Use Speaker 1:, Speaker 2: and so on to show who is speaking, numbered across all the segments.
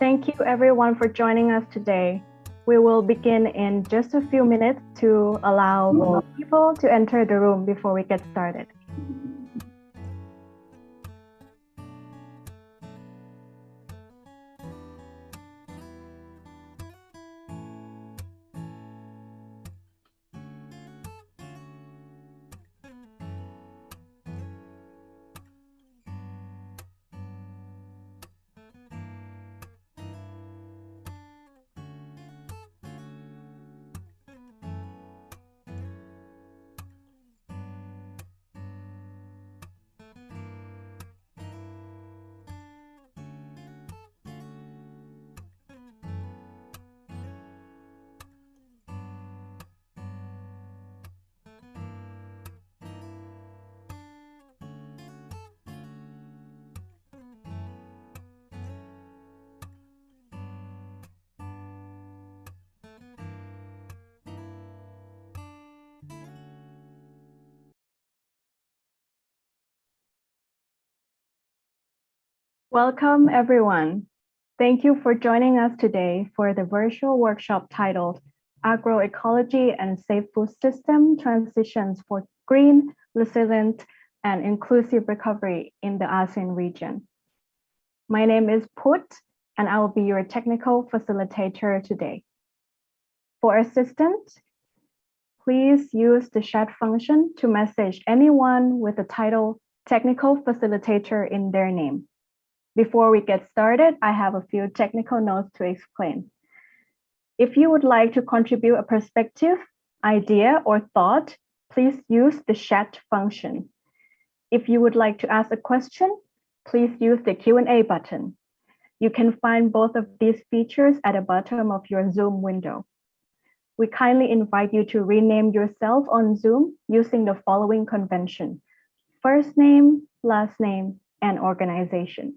Speaker 1: Thank you everyone for joining us today. We will begin in just a few minutes to allow more people to enter the room before we get started. Welcome everyone. Thank you for joining us today for the virtual workshop titled Agroecology and Safe Food System Transitions for Green, Resilient, and Inclusive Recovery in the ASEAN region. My name is Put, and I will be your technical facilitator today. For assistance, please use the chat function to message anyone with the title Technical Facilitator in their name. Before we get started, I have a few technical notes to explain. If you would like to contribute a perspective, idea, or thought, please use the chat function. If you would like to ask a question, please use the Q&A button. You can find both of these features at the bottom of your Zoom window. We kindly invite you to rename yourself on Zoom using the following convention: first name, last name, and organization.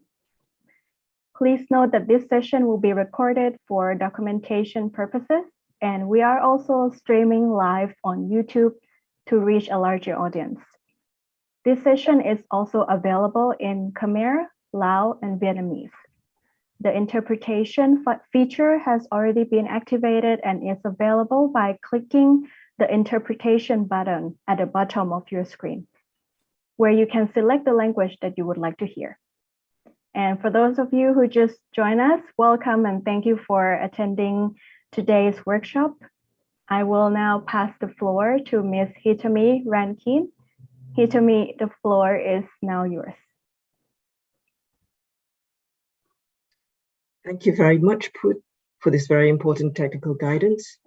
Speaker 1: Please note that this session will be recorded for documentation purposes, and we are also streaming live on YouTube to reach a larger audience. This session is also available in Khmer, Lao, and Vietnamese. The interpretation feature has already been activated and is available by clicking the interpretation button at the bottom of your screen, where you can select the language that you would like to hear. And for those of you who just joined us, welcome and thank you for attending today's workshop. I will now pass the floor to Ms. Hitomi Rankin. Hitomi, the floor is now yours.
Speaker 2: Thank you very much, Put, for this very important technical guidance.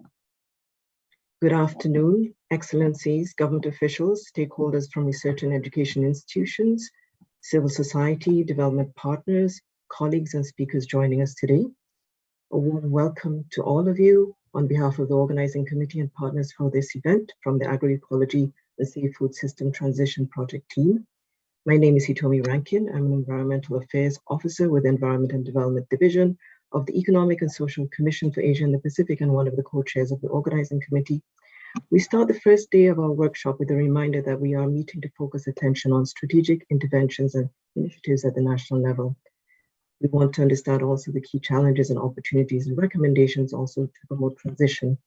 Speaker 2: Good afternoon, Excellencies, government officials, stakeholders from research and education institutions, civil society, development partners, colleagues and speakers joining us today. A warm welcome to all of you on behalf of the organizing committee and partners for this event from the Agroecology and Safe Food System Transition Project team. My name is Hitomi Rankin. I'm an Environmental Affairs Officer with the Environment and Development Division of the Economic and Social Commission for Asia and the Pacific and one of the co-chairs of the organizing committee. We start the first day of our workshop with a reminder that we are meeting to focus attention on strategic interventions and initiatives at the national level. We want to understand also the key challenges and opportunities and recommendations also to promote transition.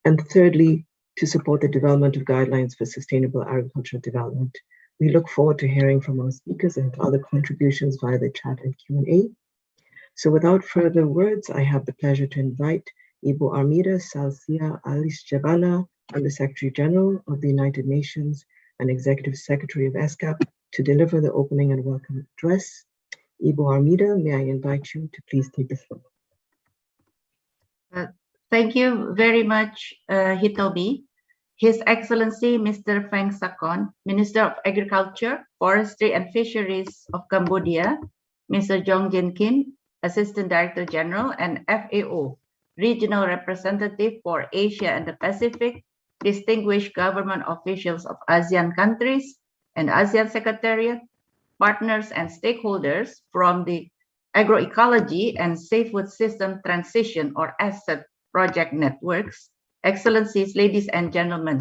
Speaker 2: And thirdly, to support the development of guidelines for sustainable agricultural development. We look forward to hearing from our speakers and other contributions via the chat and Q&A. So without further words, I have the pleasure to invite Ibu Armida Salcia Alice Jabana, Under Secretary General of the United Nations and Executive Secretary of ESCAP, to deliver the opening and welcome address. Ibu Armida, may I invite you to please take the floor.
Speaker 3: Thank you very much, Hitomi. His Excellency Mr. Feng Sakon, Minister of Agriculture, Forestry and Fisheries of Cambodia, Mr. Jong Jin Kim, Assistant Director General and FAO, Regional Representative for Asia and the Pacific, distinguished government officials of ASEAN countries and ASEAN Secretariat, partners and stakeholders from the Agroecology and Safe Food System Transition or ASEAN project networks, Excellencies, ladies and gentlemen,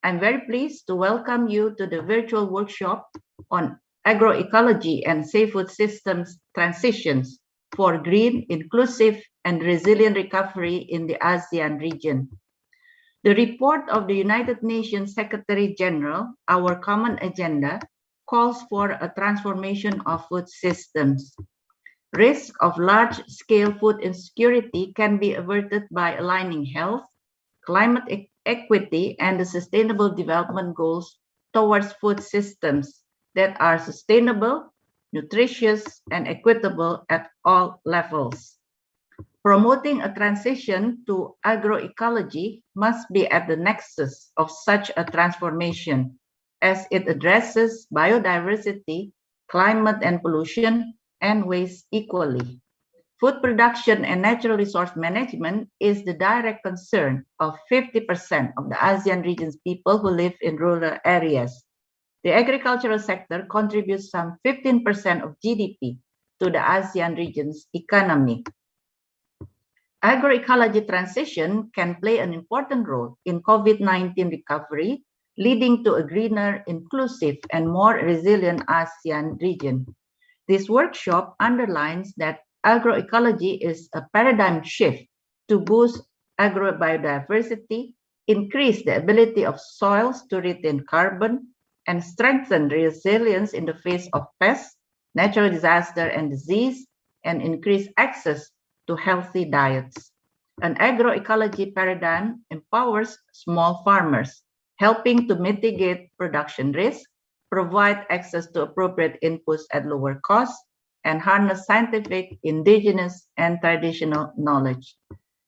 Speaker 3: I'm very pleased to welcome you to the virtual workshop on agroecology and safe food systems transitions for green, inclusive, and resilient recovery in the ASEAN region. The report of the United Nations Secretary General, Our Common Agenda, calls for a transformation of food systems. Risk of large-scale food insecurity can be averted by aligning health, climate equity, and the Sustainable Development Goals towards food systems that are sustainable, nutritious, and equitable at all levels. Promoting a transition to agroecology must be at the nexus of such a transformation, as it addresses biodiversity, climate and pollution, and waste equally. Food production and natural resource management is the direct concern of 50% of the ASEAN region's people who live in rural areas. The agricultural sector contributes some 15% of GDP to the ASEAN region's economy. Agroecology transition can play an important role in COVID-19 recovery, leading to a greener, inclusive, and more resilient ASEAN region. This workshop underlines that agroecology is a paradigm shift to boost agrobiodiversity, increase the ability of soils to retain carbon, and strengthen resilience in the face of pests, natural disaster, and disease, and increase access to healthy diets. An agroecology paradigm empowers small farmers, helping to mitigate production risk, provide access to appropriate inputs at lower costs, and harness scientific, indigenous, and traditional knowledge.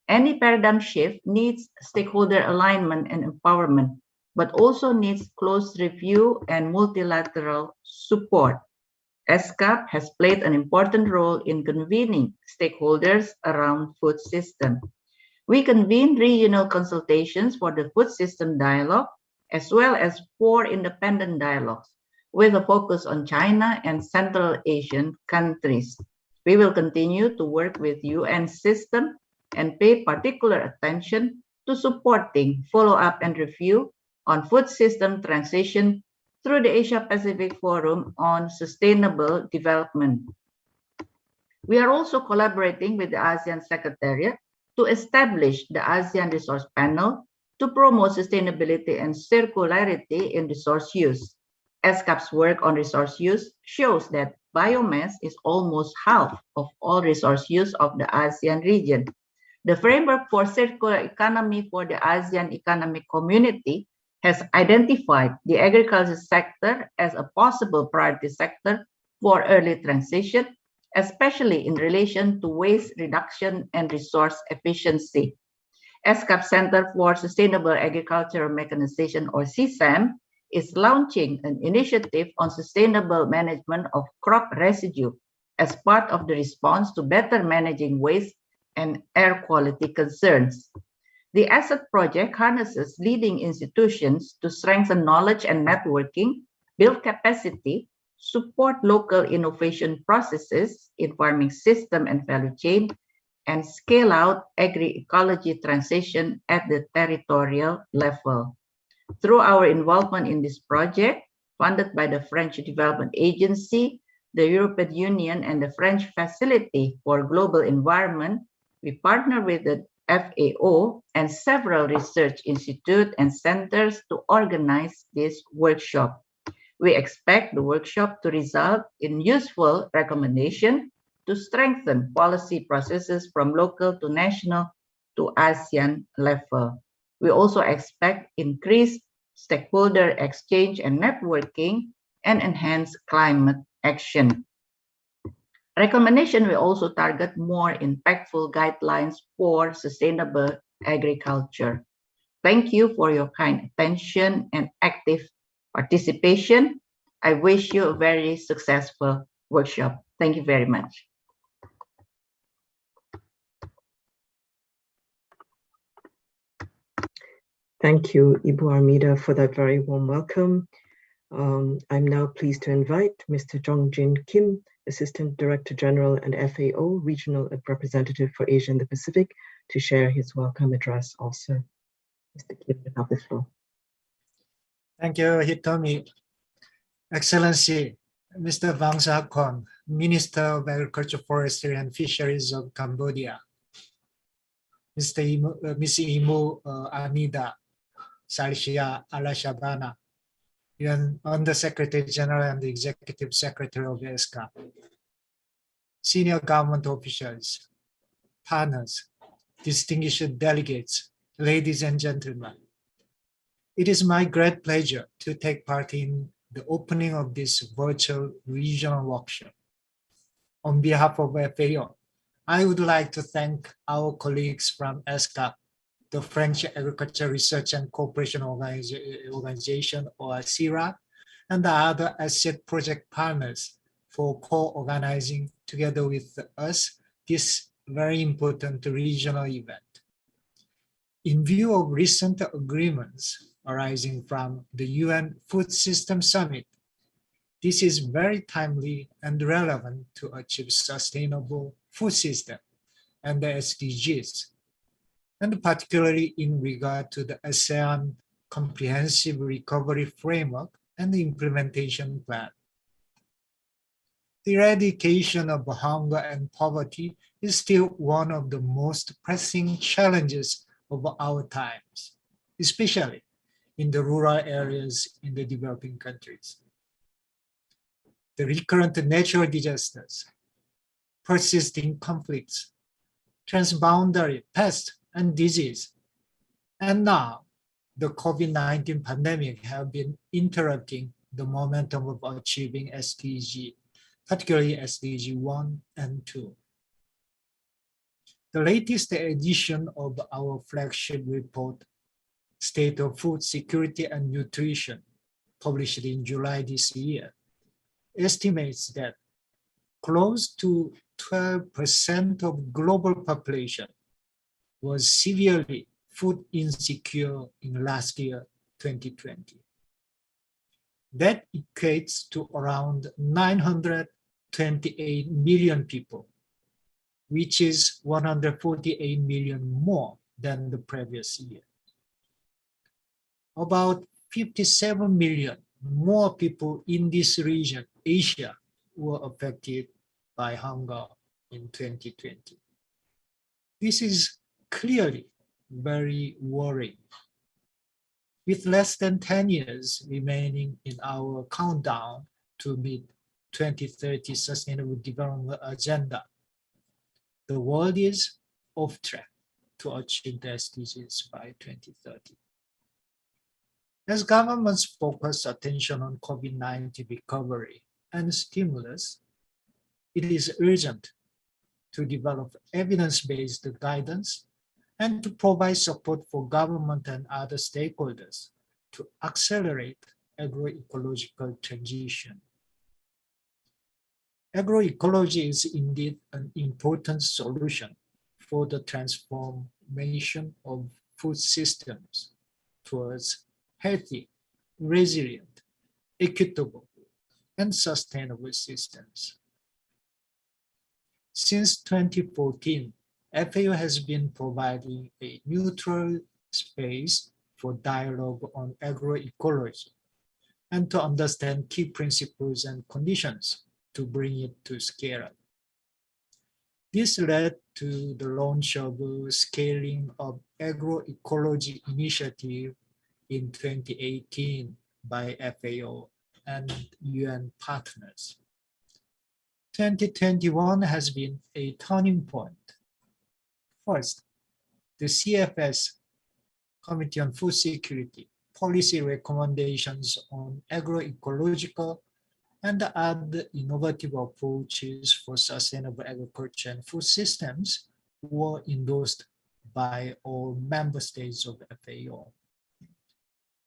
Speaker 3: Any paradigm shift needs stakeholder alignment and empowerment, but also needs close review and multilateral support. ESCAP has played an important role in convening stakeholders around food system. We convened regional consultations for the food system dialogue, as well as 4 independent dialogues, with a focus on China and Central Asian countries. We will continue to work with UN system and pay particular attention to supporting follow-up and review on food system transition through the Asia-Pacific Forum on Sustainable Development. We are also collaborating with the ASEAN Secretariat to establish the ASEAN Resource Panel to promote sustainability and circularity in resource use. ESCAP's work on resource use shows that biomass is almost half of all resource use of the ASEAN region. The framework for circular economy for the ASEAN Economic Community has identified the agriculture sector as a possible priority sector for early transition, especially in relation to waste reduction and resource efficiency. ESCAP Center for Sustainable Agricultural Mechanization, or CSAM, is launching an initiative on sustainable management of crop residue as part of the response to better managing waste and air quality concerns. The ASSET project harnesses leading institutions to strengthen knowledge and networking, build capacity, support local innovation processes in farming system and value chain, and scale out agroecology transition at the territorial level. Through our involvement in this project, funded by the French Development Agency, the European Union, and the French Facility for Global Environment, we partner with the FAO and several research institutes and centers to organize this workshop. We expect the workshop to result in useful recommendations to strengthen policy processes from local to national to ASEAN level. We also expect increased stakeholder exchange and networking and enhanced climate action. Recommendation will also target more impactful guidelines for sustainable agriculture. Thank you for your kind attention and active participation. I wish you a very successful workshop. Thank you very much.
Speaker 2: Thank you, Ibu Armida, for that very warm welcome. I'm now pleased to invite Mr. Jong-Jin Kim, Assistant Director General and FAO Regional Representative for Asia and the Pacific, to share his welcome address also. Mr. Kim, you have the floor.
Speaker 4: Thank you, Hitomi. Excellency, Mr. Vang Sakon, Minister of Agriculture, Forestry and Fisheries of Cambodia, Ms. Imu Amida Salshia Alashabana, Undersecretary General and Executive Secretary of ESCAP, senior government officials, partners, distinguished delegates, ladies and gentlemen. It is my great pleasure to take part in the opening of this virtual regional workshop. On behalf of FAO, I would like to thank our colleagues from ESCAP, the French Agriculture Research and Cooperation Organization, or CIRA, and the other ASEAN project partners for co-organizing together with us this very important regional event. In view of recent agreements arising from the UN Food System Summit, this is very timely and relevant to achieve sustainable food system and the SDGs, and particularly in regard to the ASEAN Comprehensive Recovery Framework and the Implementation Plan. The eradication of hunger and poverty is still one of the most pressing challenges of our times, especially in the rural areas in the developing countries. The recurrent natural disasters, persisting conflicts, transboundary pests and disease, and now the COVID-19 pandemic have been interrupting the momentum of achieving SDG, particularly SDG 1 and 2. The latest edition of our flagship report, State of Food Security and Nutrition, published in July this year, estimates that close to 12% of global population was severely food insecure in last year, 2020. That equates to around 928 million people, which is 148 million more than the previous year. About 57 million more people in this region, Asia, were affected by hunger in 2020. This is clearly very worrying. With less than 10 years remaining in our countdown to meet 2030 Sustainable Development Agenda, the world is off track to achieve the SDGs by 2030. As governments focus attention on COVID-19 recovery and stimulus, it is urgent to develop evidence-based guidance and to provide support for government and other stakeholders to accelerate agroecological transition. Agroecology is indeed an important solution for the transformation of food systems towards healthy, resilient, equitable, and sustainable systems. Since 2014, FAO has been providing a neutral space for dialogue on agroecology and to understand key principles and conditions to bring it to scale up. This led to the launch of a Scaling Up Agroecology Initiative in 2018 by FAO and UN partners. 2021 has been a turning point. First, the CFS, Committee on Food Security, policy recommendations on agroecological and other innovative approaches for sustainable agriculture and food systems were endorsed by all member states of FAO.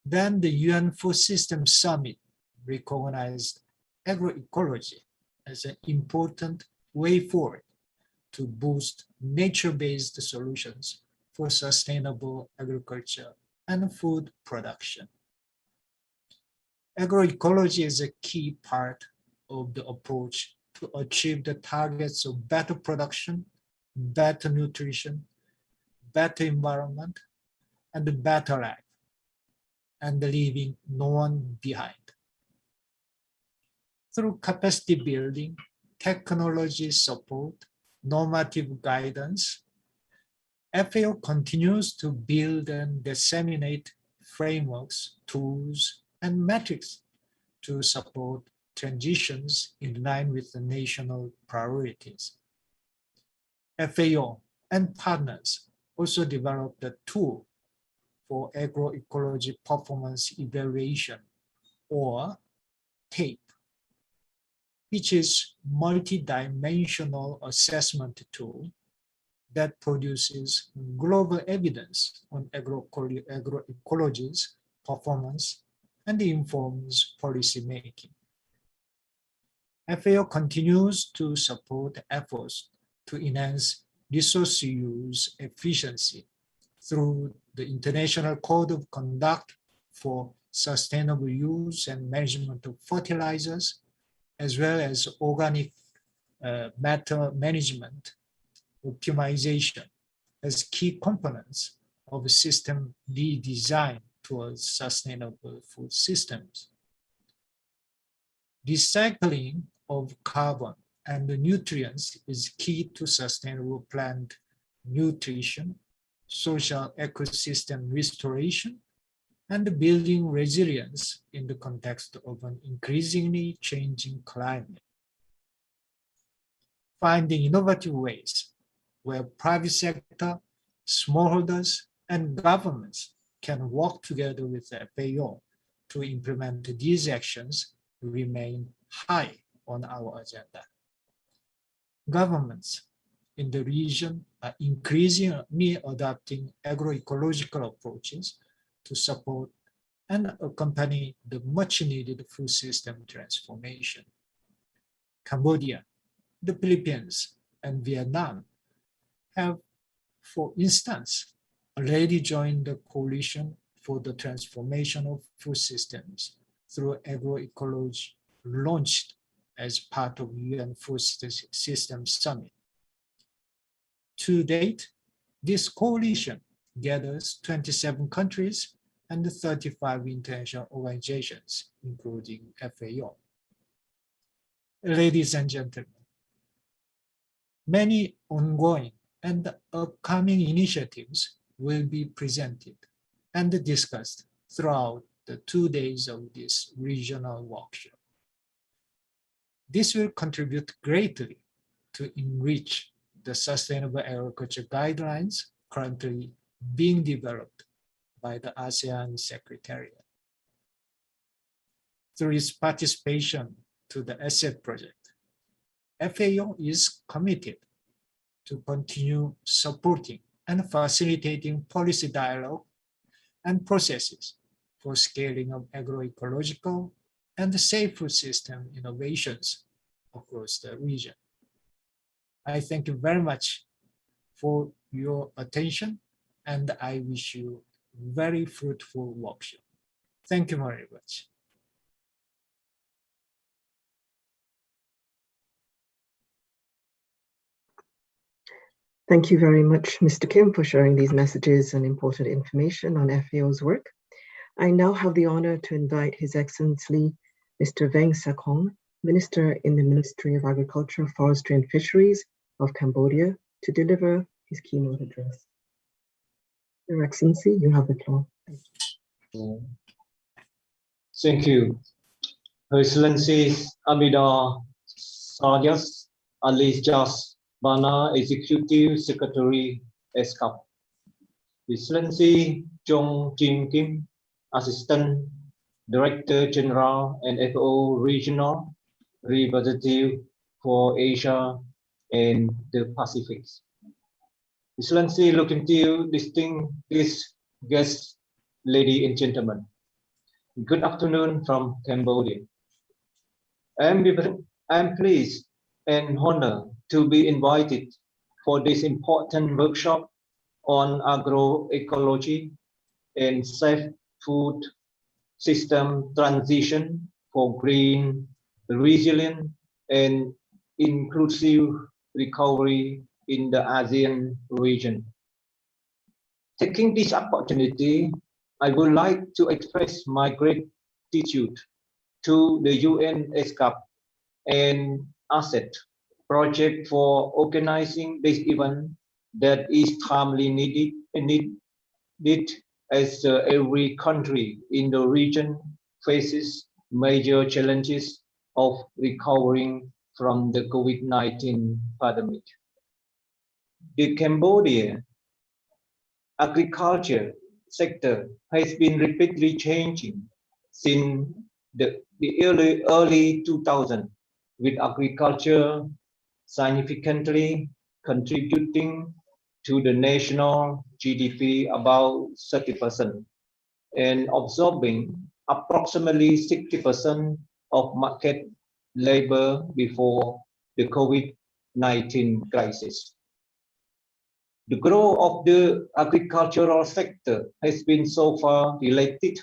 Speaker 4: Then the UN Food System Summit recognized agroecology as an important way forward to boost nature-based solutions for sustainable agriculture and food production. Agroecology is a key part of the approach to achieve the targets of better production, better nutrition, better environment, and a better life, and leaving no one behind. through capacity building, technology support, normative guidance, FAO continues to build and disseminate frameworks, tools, and metrics to support transitions in line with the national priorities. FAO and partners also developed a tool for agroecology performance evaluation, or TAPE, which is multi-dimensional assessment tool that produces global evidence on agroecology's performance and informs policy making. FAO continues to support efforts to enhance resource use efficiency through the International Code of Conduct for Sustainable Use and Management of Fertilizers, as well as organic matter management optimization as key components of a system redesign towards sustainable food systems. Recycling of carbon and the nutrients is key to sustainable plant nutrition, social ecosystem restoration, and building resilience in the context of an increasingly changing climate. Finding innovative ways where private sector, smallholders, and governments can work together with the FAO to implement these actions remain high on our agenda. Governments in the region are increasingly adopting agroecological approaches to support and accompany the much-needed food system transformation. Cambodia, the Philippines, and Vietnam have, for instance, already joined the Coalition for the Transformation of Food Systems through agroecology, launched as part of UN Food Systems Summit. To date, this coalition gathers 27 countries and 35 international organizations, including FAO. Ladies and gentlemen, many ongoing and upcoming initiatives will be presented and discussed throughout the 2 days of this regional workshop. This will contribute greatly to enrich the sustainable agriculture guidelines currently being developed by the ASEAN Secretariat. Through its participation to the ASEAN project, FAO is committed to continue supporting and facilitating policy dialogue and processes for scaling of agroecological and safe food system innovations across the region. I thank you very much for your attention, and I wish you a very fruitful workshop. Thank you very much.
Speaker 2: Thank you very much, Mr. Kim, for sharing these messages and important information on FAO's work. I now have the honor to invite His Excellency, Mr. Veng Sakon, Minister in the Ministry of Agriculture, Forestry and Fisheries of Cambodia, to deliver his keynote address. Your Excellency, you have the floor.
Speaker 5: Thank you. Her Excellencies Abida Sarjas, Ali Jas Bana, Executive Secretary, ESCAP. Excellency Jong Jin Kim, Assistant Director General and FAO Regional Representative for Asia and the Pacific. Excellency, looking to you, distinguished guests, ladies and gentlemen. Good afternoon from Cambodia. I'm pleased and honored to be invited for this important workshop on agroecology and safe food system transition for green, resilient, and inclusive recovery in the ASEAN region. Taking this opportunity, I would like to express my gratitude to the UN ESCAP and asset project for organizing this event that is timely needed as every country in the region faces major challenges of recovering from the COVID-19 pandemic. The Cambodia agriculture sector has been rapidly changing since the early 2000s, with agriculture significantly contributing to the national GDP about 30% and absorbing approximately 60% of market labor before the COVID-19 crisis. The growth of the agricultural sector has been so far related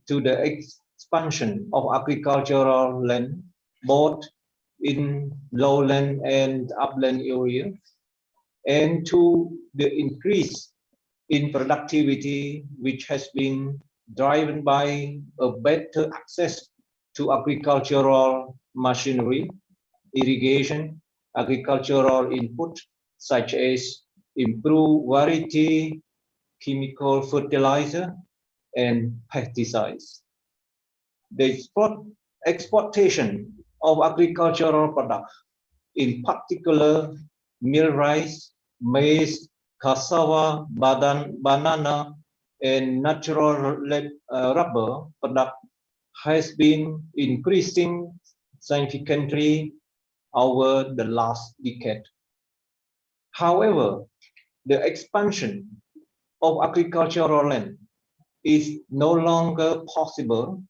Speaker 5: to the expansion of agricultural land, both in lowland and upland areas, and to the increase in productivity, which has been driven by a better access to agricultural machinery, irrigation, agricultural input, such as improved variety, chemical fertilizer, and pesticides. The exportation of agricultural products, in particular meal rice, maize, cassava, banana, and natural rubber product has been increasing significantly over the last decade. However, the expansion of agricultural land is no longer possible,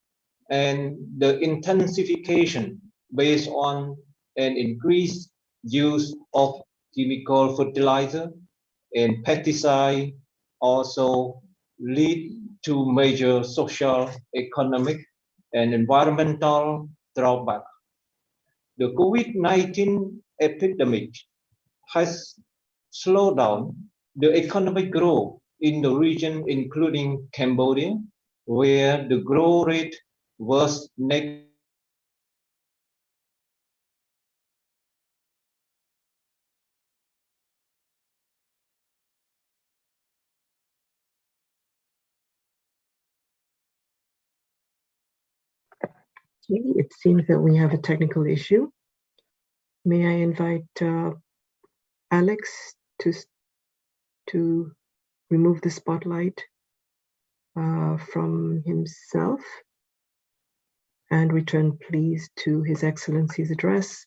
Speaker 5: and the intensification based on an increased use of chemical fertilizer and pesticide also lead to major social, economic, and environmental drawback. The COVID-19 epidemic has slowed down the economic growth in the region, including Cambodia, where the growth rate was negative.
Speaker 2: Okay, it seems that we have a technical issue. May I invite Alex to remove the spotlight from himself and return, please, to His Excellency's address.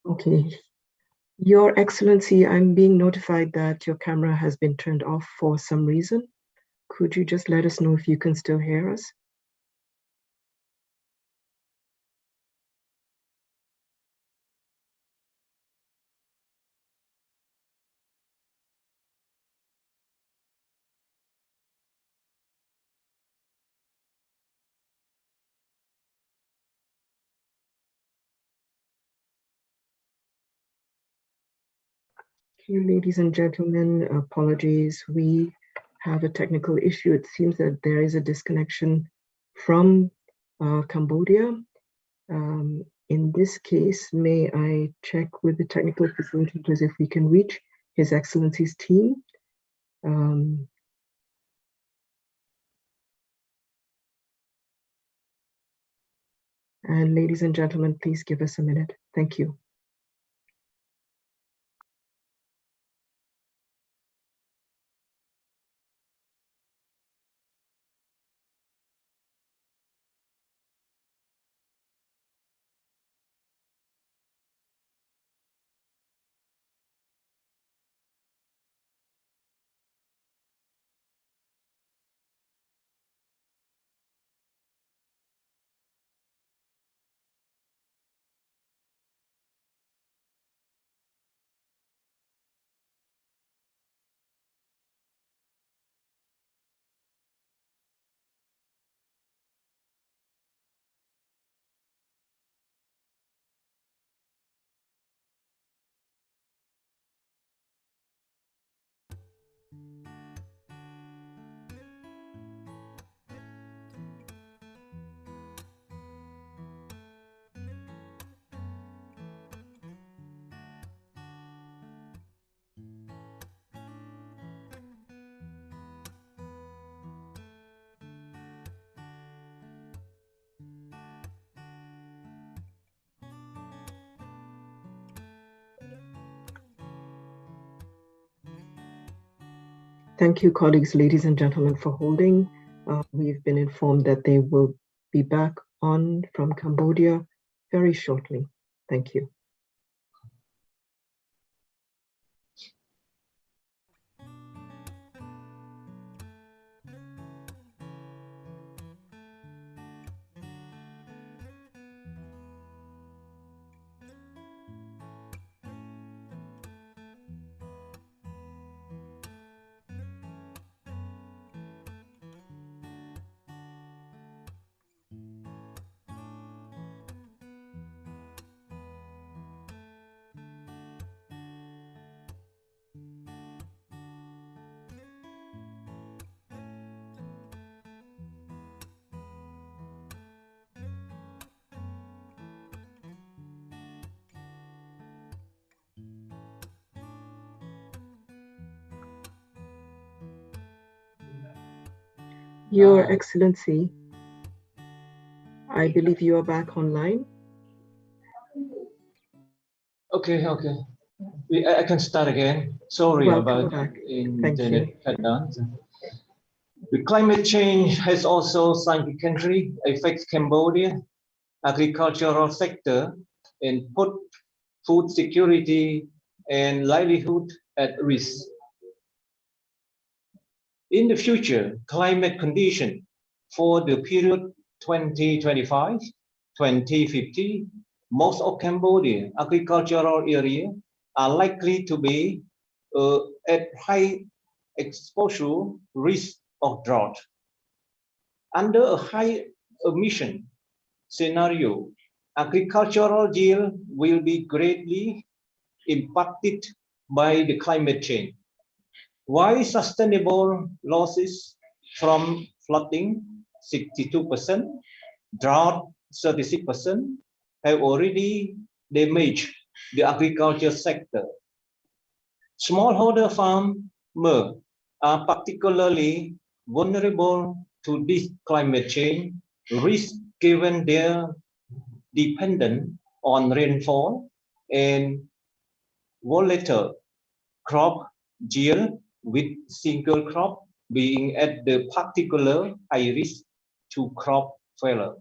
Speaker 2: Okay. Your Excellency, I'm being notified that your camera has been turned off for some reason. Could you just let us know if you can still hear us? Ladies and gentlemen, apologies. We have a technical issue. It seems that there is a disconnection from Cambodia. In this case, may I check with the technical facilitators if we can reach His Excellency's team? And ladies and gentlemen, please give us a minute. Thank you. Thank you, colleagues, ladies and gentlemen, for holding. We've been informed that they will be back on from Cambodia very shortly. Thank you. Your Excellency, I believe you are back online.
Speaker 5: Okay. I can start again. Sorry
Speaker 2: Welcome
Speaker 5: about
Speaker 2: back.
Speaker 5: internet
Speaker 2: Thank you.
Speaker 5: shutdown. The climate change has also significantly affected Cambodia agricultural sector and put food security and livelihood at risk. In the future, climate conditions for the period 2025-2050, most of Cambodia agricultural area are likely to be at high exposure risk of drought. Under a high emission scenario, agricultural yield will be greatly impacted by the climate change. While sustainable losses from flooding 62%, drought 36% have already damaged the agriculture sector. Smallholder farmers are particularly vulnerable to this climate change risk given their dependence on rainfall and volatile crop yield, with single crop being at the particular high risk to crop failure.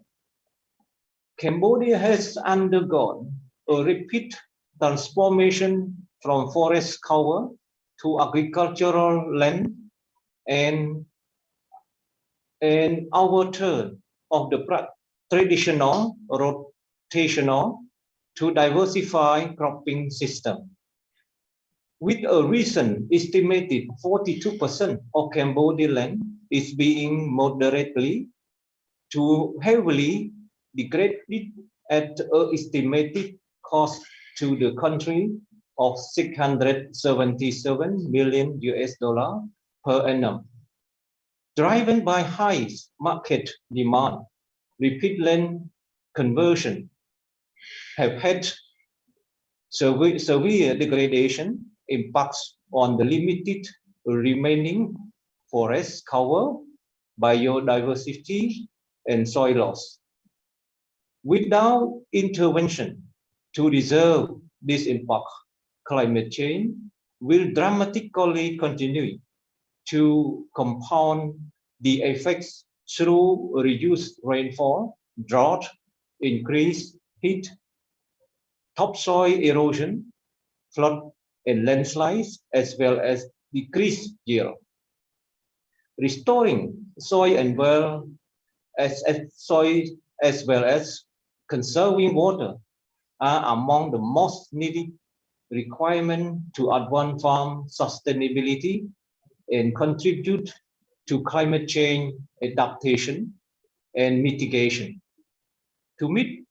Speaker 5: Cambodia has undergone a rapid transformation from forest cover to agricultural land, and our turn of the traditional rotational to diversify cropping system. With a recent estimated 42% of Cambodian land is being moderately to heavily degraded at an estimated cost to the country of $677 million per annum. Driven by high market demand, repeat land conversion have had severe degradation impacts on the limited remaining forest cover, biodiversity, and soil loss. Without intervention to resolve this impact, climate change will dramatically continue to compound the effects through reduced rainfall, drought, increased heat, topsoil erosion, flood and landslides, as well as decreased yield. Restoring soil and well as well as conserving water are among the most needed requirements to advance farm sustainability and contribute to climate change adaptation and mitigation. To meet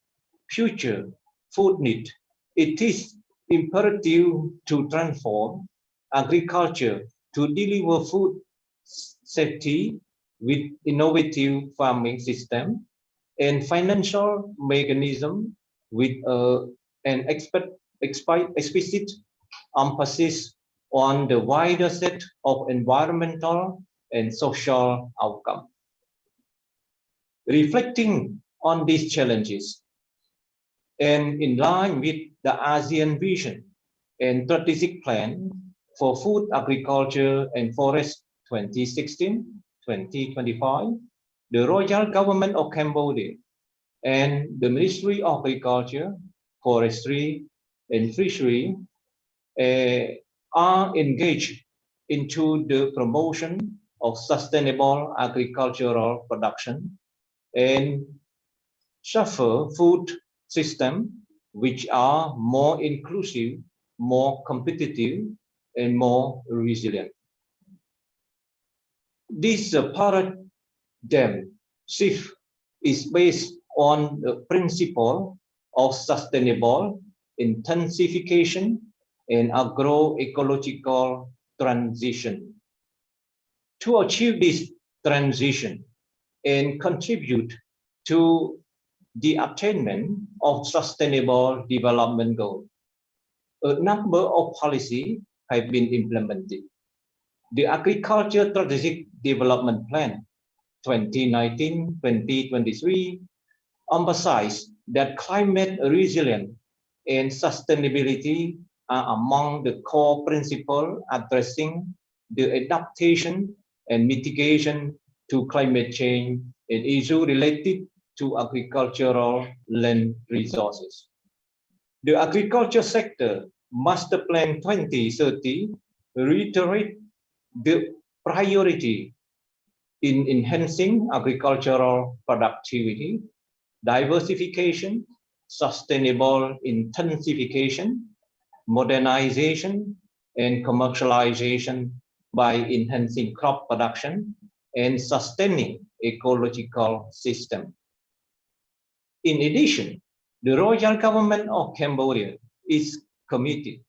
Speaker 5: future food need, it is imperative to transform agriculture to deliver food safety with innovative farming system and financial mechanism with an explicit emphasis on the wider set of environmental and social outcomes. Reflecting on these challenges and in line with the ASEAN vision and strategic plan for food, agriculture and forest 2016-2025, the Royal Government of Cambodia and the Ministry of Agriculture, Forestry and Fishery are engaged into the promotion of sustainable agricultural production and suffer food systems which are more inclusive, more competitive, and more resilient. This paradigm shift is based on the principle of sustainable intensification and agroecological transition. To achieve this transition and contribute to the attainment of sustainable development goals, a number of policies have been implemented. The Agriculture Strategic Development Plan 2019-2023 emphasized that climate resilience and sustainability are among the core principles addressing the adaptation and mitigation to climate change and issues related to agricultural land resources. The agriculture sector Master Plan 2030 reiterates the priority in enhancing agricultural productivity, diversification, sustainable intensification, modernization, and commercialization by enhancing crop production and sustaining ecological system. In addition, the Royal Government of Cambodia is committed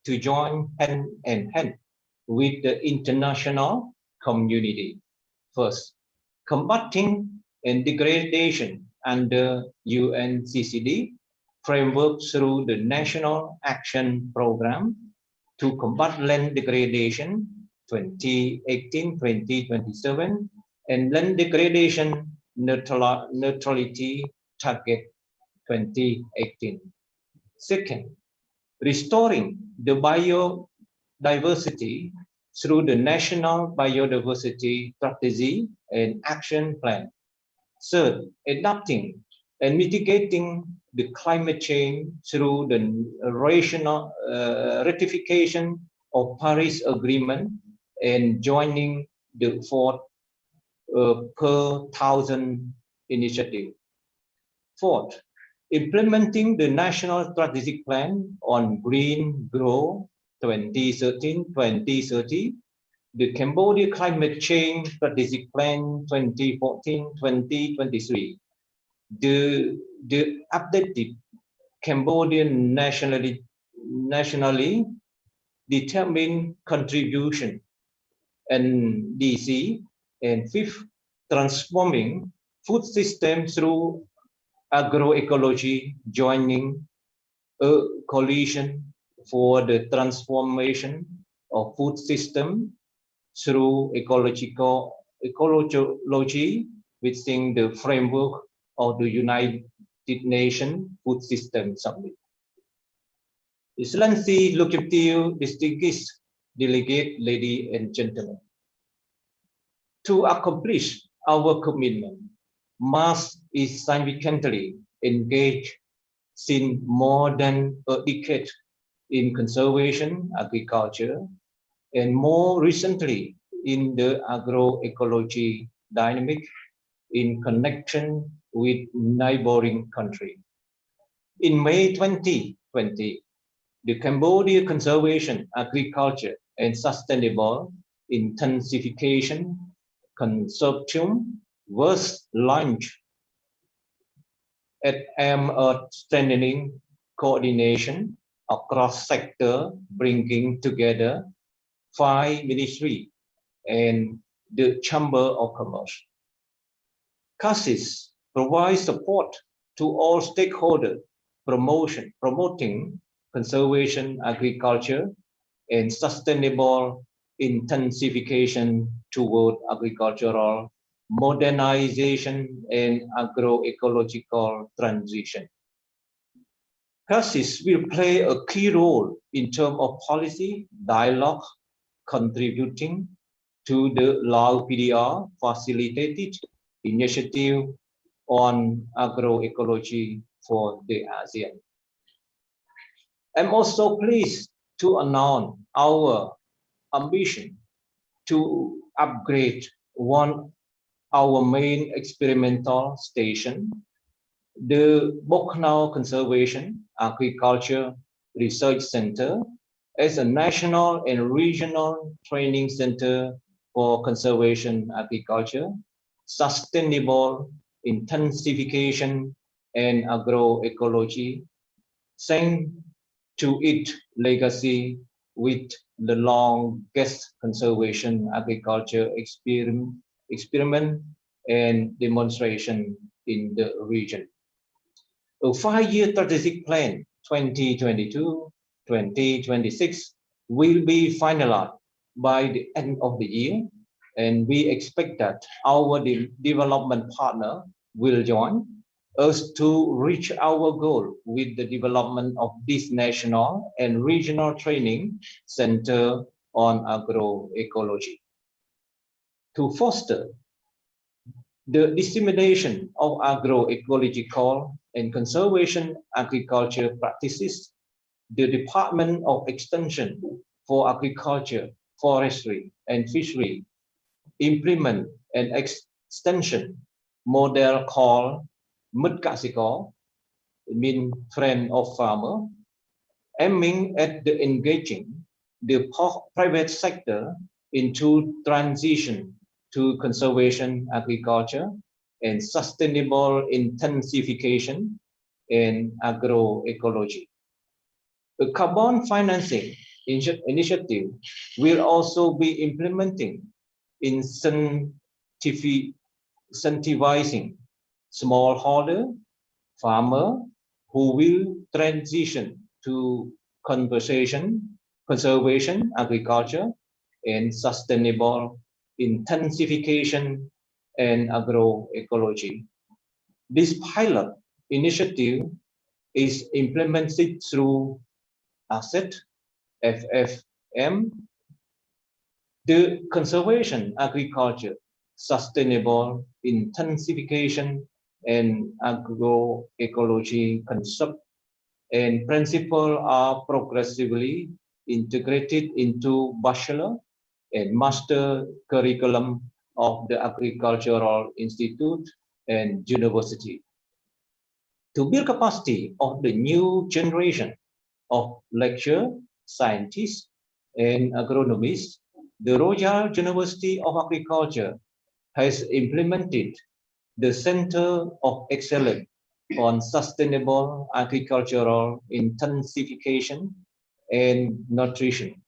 Speaker 5: to join hand in hand with the international community. First, combating and degradation under UNCCD framework through the National Action Program to combat land degradation 2018-2027 and land degradation neutrality target 2018. Second, restoring the biodiversity through the National Biodiversity Strategy and Action Plan. Third, adapting and mitigating the climate change through the ratification of Paris Agreement and joining the fourth per thousand initiative. Fourth, implementing the National Strategic Plan on Green Growth 2013-2030, the Cambodia Climate Change Strategic Plan 2014-2023, the updated Cambodian nationally determined contribution NDC, and fifth, transforming food system through agroecology, joining a coalition for the transformation of food system through ecology within the framework of the United Nations Food System Summit. Excellency, Luciptiu, distinguished delegate, ladies and gentlemen. To accomplish our commitment, MAS is significantly engaged since more than a decade in conservation agriculture and more recently in the agroecology dynamic in connection with neighboring countries. In May 2020, the Cambodia Conservation, Agriculture and Sustainable Intensification Consortium was launched at aim of strengthening coordination across sector, bringing together 5 ministries and the Chamber of Commerce. CASIS provides support to all stakeholders, promoting conservation, agriculture, and sustainable intensification toward agricultural modernization and agroecological transition. CASIS will play a key role in terms of policy dialogue, contributing to the Lao PDR facilitated initiative on agroecology for the ASEAN. I'm also pleased to announce our ambition to upgrade our main experimental station, the Boknau Conservation Agriculture Research Center, as a national and regional training center for conservation agriculture, sustainable intensification, and agroecology, thanks to its legacy with the longest conservation agriculture experiment and demonstration in the region. A 5-year strategic plan 2022-2026 will be finalized by the end of the year, and we expect that our development partner will join us to reach our goal with the development of this national and regional training center on agroecology. To foster the dissemination of agroecological and conservation agriculture practices, the Department of Extension for Agriculture, Forestry, and Fishery implement an extension model called Mudkasiko, mean friend of farmer, aiming at the engaging the private sector into transition to conservation agriculture and sustainable intensification and agroecology. The carbon financing initiative will also be implementing incentivizing smallholder farmer who will transition to conservation agriculture and sustainable intensification and agroecology. This pilot initiative is implemented through ASET, FFM, the conservation agriculture, sustainable intensification and agroecology concept and principles are progressively integrated into bachelor and master curriculum of the Agricultural Institute and University. To build capacity of the new generation of lecturer, scientists, and agronomists, the Royal University of Agriculture has implemented the Center of Excellence on Sustainable Agricultural Intensification and Nutrition,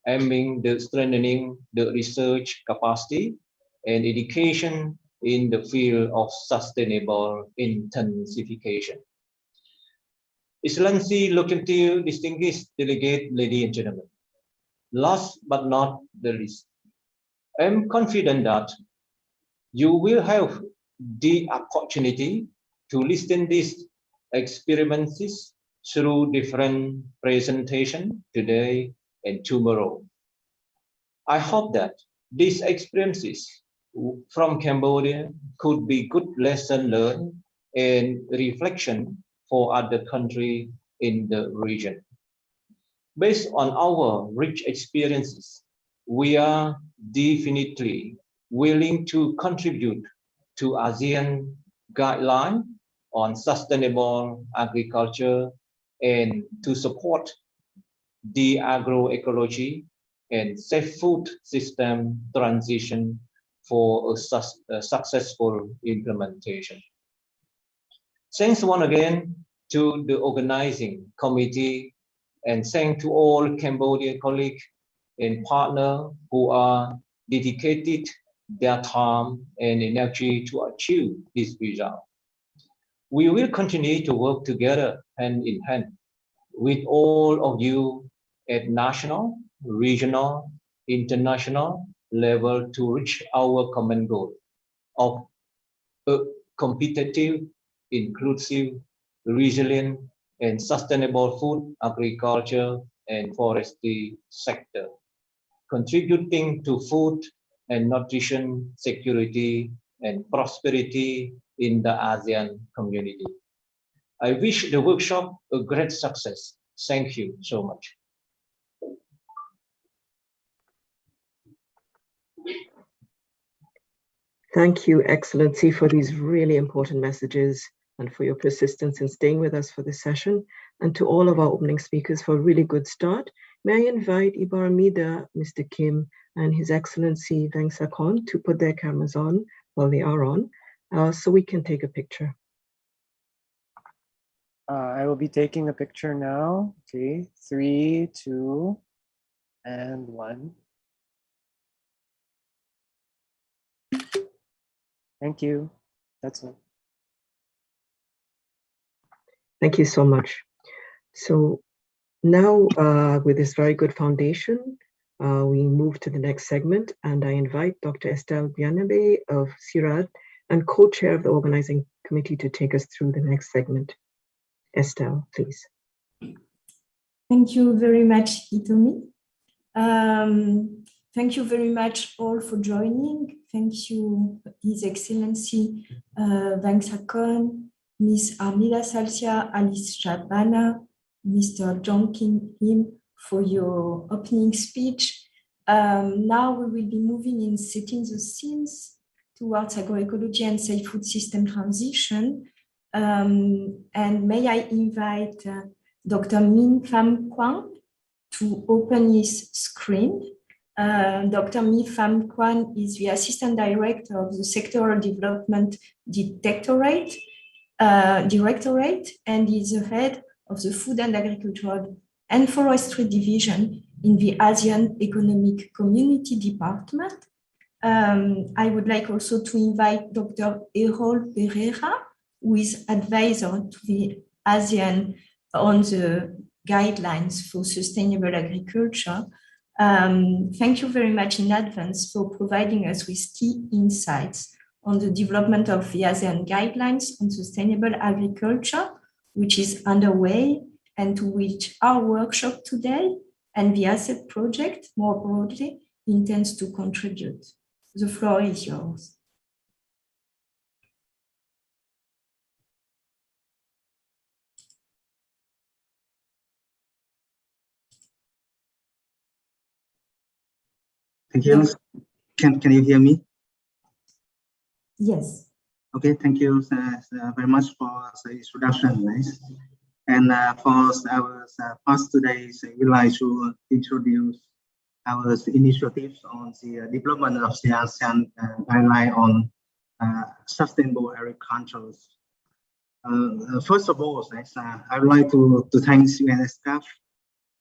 Speaker 5: aiming at strengthening the research capacity and education in the field of sustainable intensification. Excellency, Locative, distinguished delegate, ladies and gentlemen. Last but not the least, I am confident that you will have the opportunity to listen these experiments through different presentations today and tomorrow. I hope that these experiences from Cambodia could be good lesson learned and reflection for other countries in the region. Based on our rich experiences, we are definitely willing to contribute to ASEAN guideline on sustainable agriculture and to support the agroecology and safe food system transition for a successful implementation. Thanks once again to the organizing committee and thanks to all Cambodian colleagues and partners who are dedicated their time and energy to achieve this result. We will continue to work together hand in hand with all of you at national, regional, international level to reach our common goal of a competitive, inclusive, resilient, and sustainable food, agriculture, and forestry sector, contributing to food and nutrition security and prosperity in the ASEAN community. I wish the workshop a great success. Thank you so much.
Speaker 2: Thank you, Excellency, for these really important messages and for your persistence in staying with us for this session, and to all of our opening speakers for a really good start. May I invite Ibu Armida, Mr. Kim, and His Excellency Veng Sakon to put their cameras on while they are on, so we can take a picture.
Speaker 6: I will be taking a picture now. Okay, 3, 2, and 1. Thank you. That's it.
Speaker 2: Thank you so much. So now, with this very good foundation, we move to the next segment, and I invite Dr. Estelle Bianabe of CIRAD and co-chair of the organizing committee to take us through the next segment. Estelle, please.
Speaker 7: Thank you very much, Hitomi. Thank you very much all for joining. Thank you, His Excellency Veng Sakon, Ms. Armida Salcia, Alice Shabana, Mr. Jong Kim Him for your opening speech. Now we will be moving in setting the scenes towards agroecology and safe food system transition. And may I invite Dr. Min Pham Quang to open his screen. Dr. Mi Pham Quan is the Assistant Director of the Sectoral Development Directorate, and is the head of the Food and Agricultural and Forestry Division in the ASEAN Economic Community Department. I would like also to invite Dr. Errol Pereira, who is advisor to the ASEAN on the guidelines for sustainable agriculture. Thank you very much in advance for providing us with key insights on the development of the ASEAN guidelines on sustainable agriculture, which is underway, and to which our workshop today and the ASEP project more broadly intends to contribute. The floor is yours.
Speaker 8: Thank you. Can you hear me?
Speaker 7: Yes.
Speaker 8: Okay, thank you very much for the introduction. Nice. And for our past today's, we would like to introduce our initiatives on the development of the ASEAN guideline on sustainable agriculture. First of all, I would like to thank ESCAP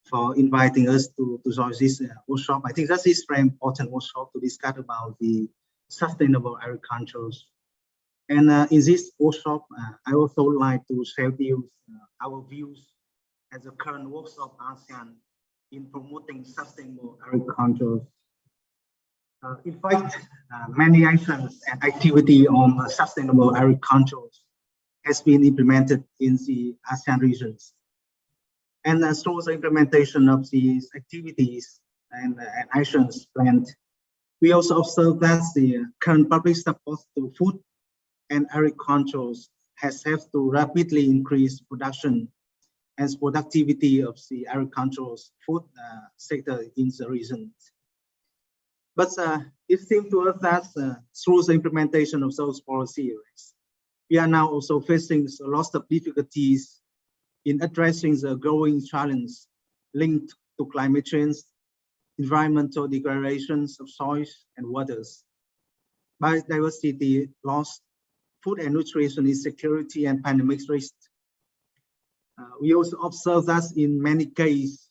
Speaker 8: for inviting us to join this workshop. I think that is very important workshop to discuss about the sustainable agriculture. And in this workshop, I also would like to share with you our views as a current workshop ASEAN in promoting sustainable agriculture. In fact, many actions and activity on sustainable agriculture has been implemented in the ASEAN regions. And through the implementation of these activities and actions planned, we also observe that the current public support to food and agriculture has helped to rapidly increase production and productivity of the agricultural food sector in the region. But it seems to us that through the implementation of those policies, we are now also facing a lot of difficulties in addressing the growing challenge linked to climate change, environmental degradations of soils and waters, biodiversity loss, food and nutrition insecurity, and pandemic risk. We also observe that in many cases,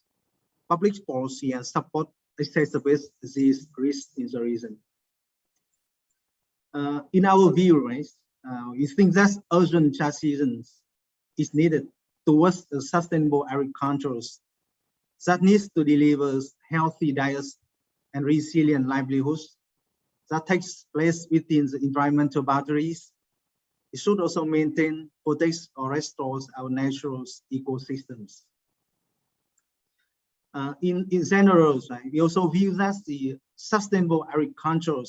Speaker 8: public policy and support exacerbate these risks in the region. In our view, right, we think that urgent transitions is needed towards the sustainable agriculture that needs to deliver healthy diets and resilient livelihoods that takes place within the environmental boundaries. It should also maintain, protect, or restore our natural ecosystems. In general, right, we also view that the sustainable agriculture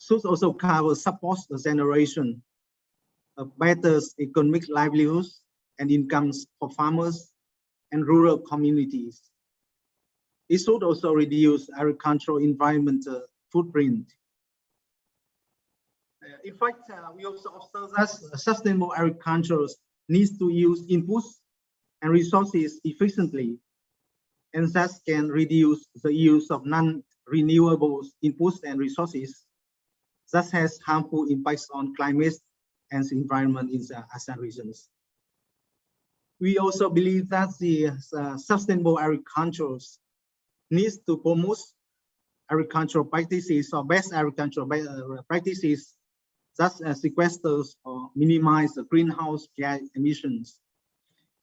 Speaker 8: should also cover support the generation of better economic livelihoods and incomes for farmers and rural communities. It should also reduce agricultural environmental footprint. In fact, we also observe that sustainable agriculture needs to use inputs and resources efficiently, and thus can reduce the use of non-renewable inputs and resources, thus has harmful impacts on climate and the environment in the ASEAN regions. We also believe that the sustainable agriculture needs to promote agricultural practices or best agricultural practices such as sequesters or minimize the greenhouse gas emissions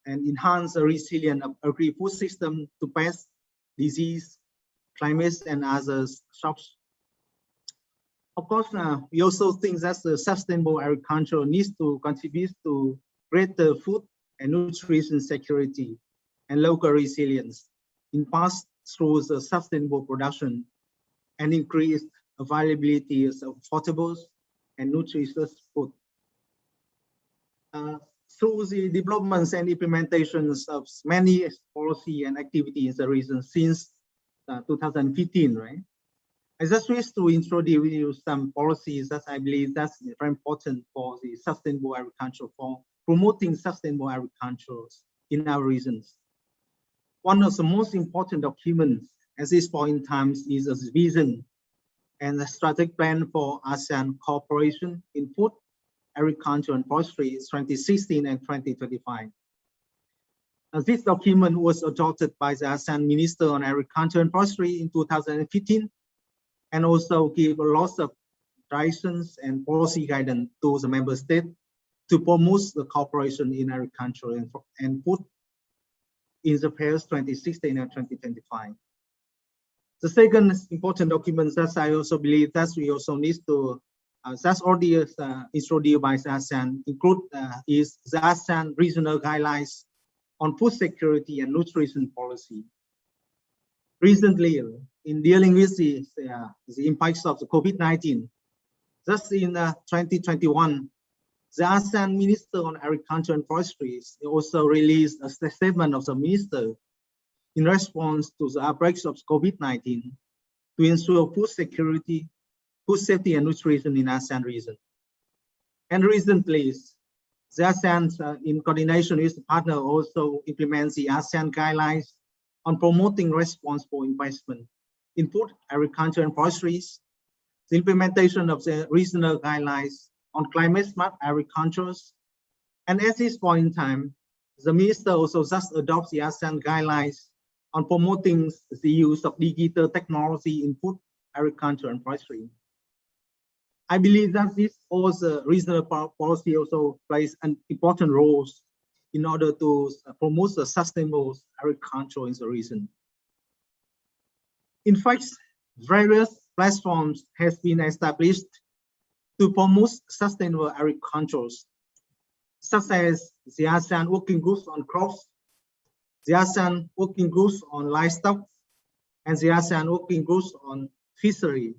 Speaker 8: and enhance the resilience of agri-food system to pest, disease, climate, and other shocks. Of course, we also think that the sustainable agriculture needs to contribute to greater food and nutrition security and local resilience, in part through the sustainable production and increased availability of affordable and nutritious food. Through the developments and implementations of many policy and activities in the region since 2015, right? I just wish to introduce some policies that I believe that's very important for the sustainable agriculture, for promoting sustainable agriculture in our regions. One of the most important documents at this point in time is a vision and a strategic plan for ASEAN cooperation in food, agriculture, and forestry 2016 and 2025. This document was adopted by the ASEAN Minister on Agriculture and Forestry in 2015, and also give a lot of directions and policy guidance to the member state to promote the cooperation in agriculture and food in the period 2016 and 2025. The second important document that I also believe that we also need to, that's already introduced by the ASEAN, include is the ASEAN regional guidelines on food security and nutrition policy. Recently, in dealing with the impacts of the COVID-19, just in 2021, the ASEAN Minister on Agriculture and Forestry also released a statement of the minister in response to the outbreaks of COVID-19 to ensure food security, food safety, and nutrition in ASEAN region. And recently, the ASEAN, in coordination with the partner, also implements the ASEAN guidelines on promoting responsible investment in food, agriculture, and forestry, the implementation of the regional guidelines on climate smart agriculture. And at this point in time, the minister also just adopts the ASEAN guidelines on promoting the use of digital technology in food, agriculture, and forestry. I believe that this also regional policy also plays an important role in order to promote the sustainable agriculture in the region. In fact, various platforms have been established to promote sustainable agriculture, such as the ASEAN Working Groups on Crops, the ASEAN Working Groups on Livestock, and the ASEAN Working Groups on Fishery.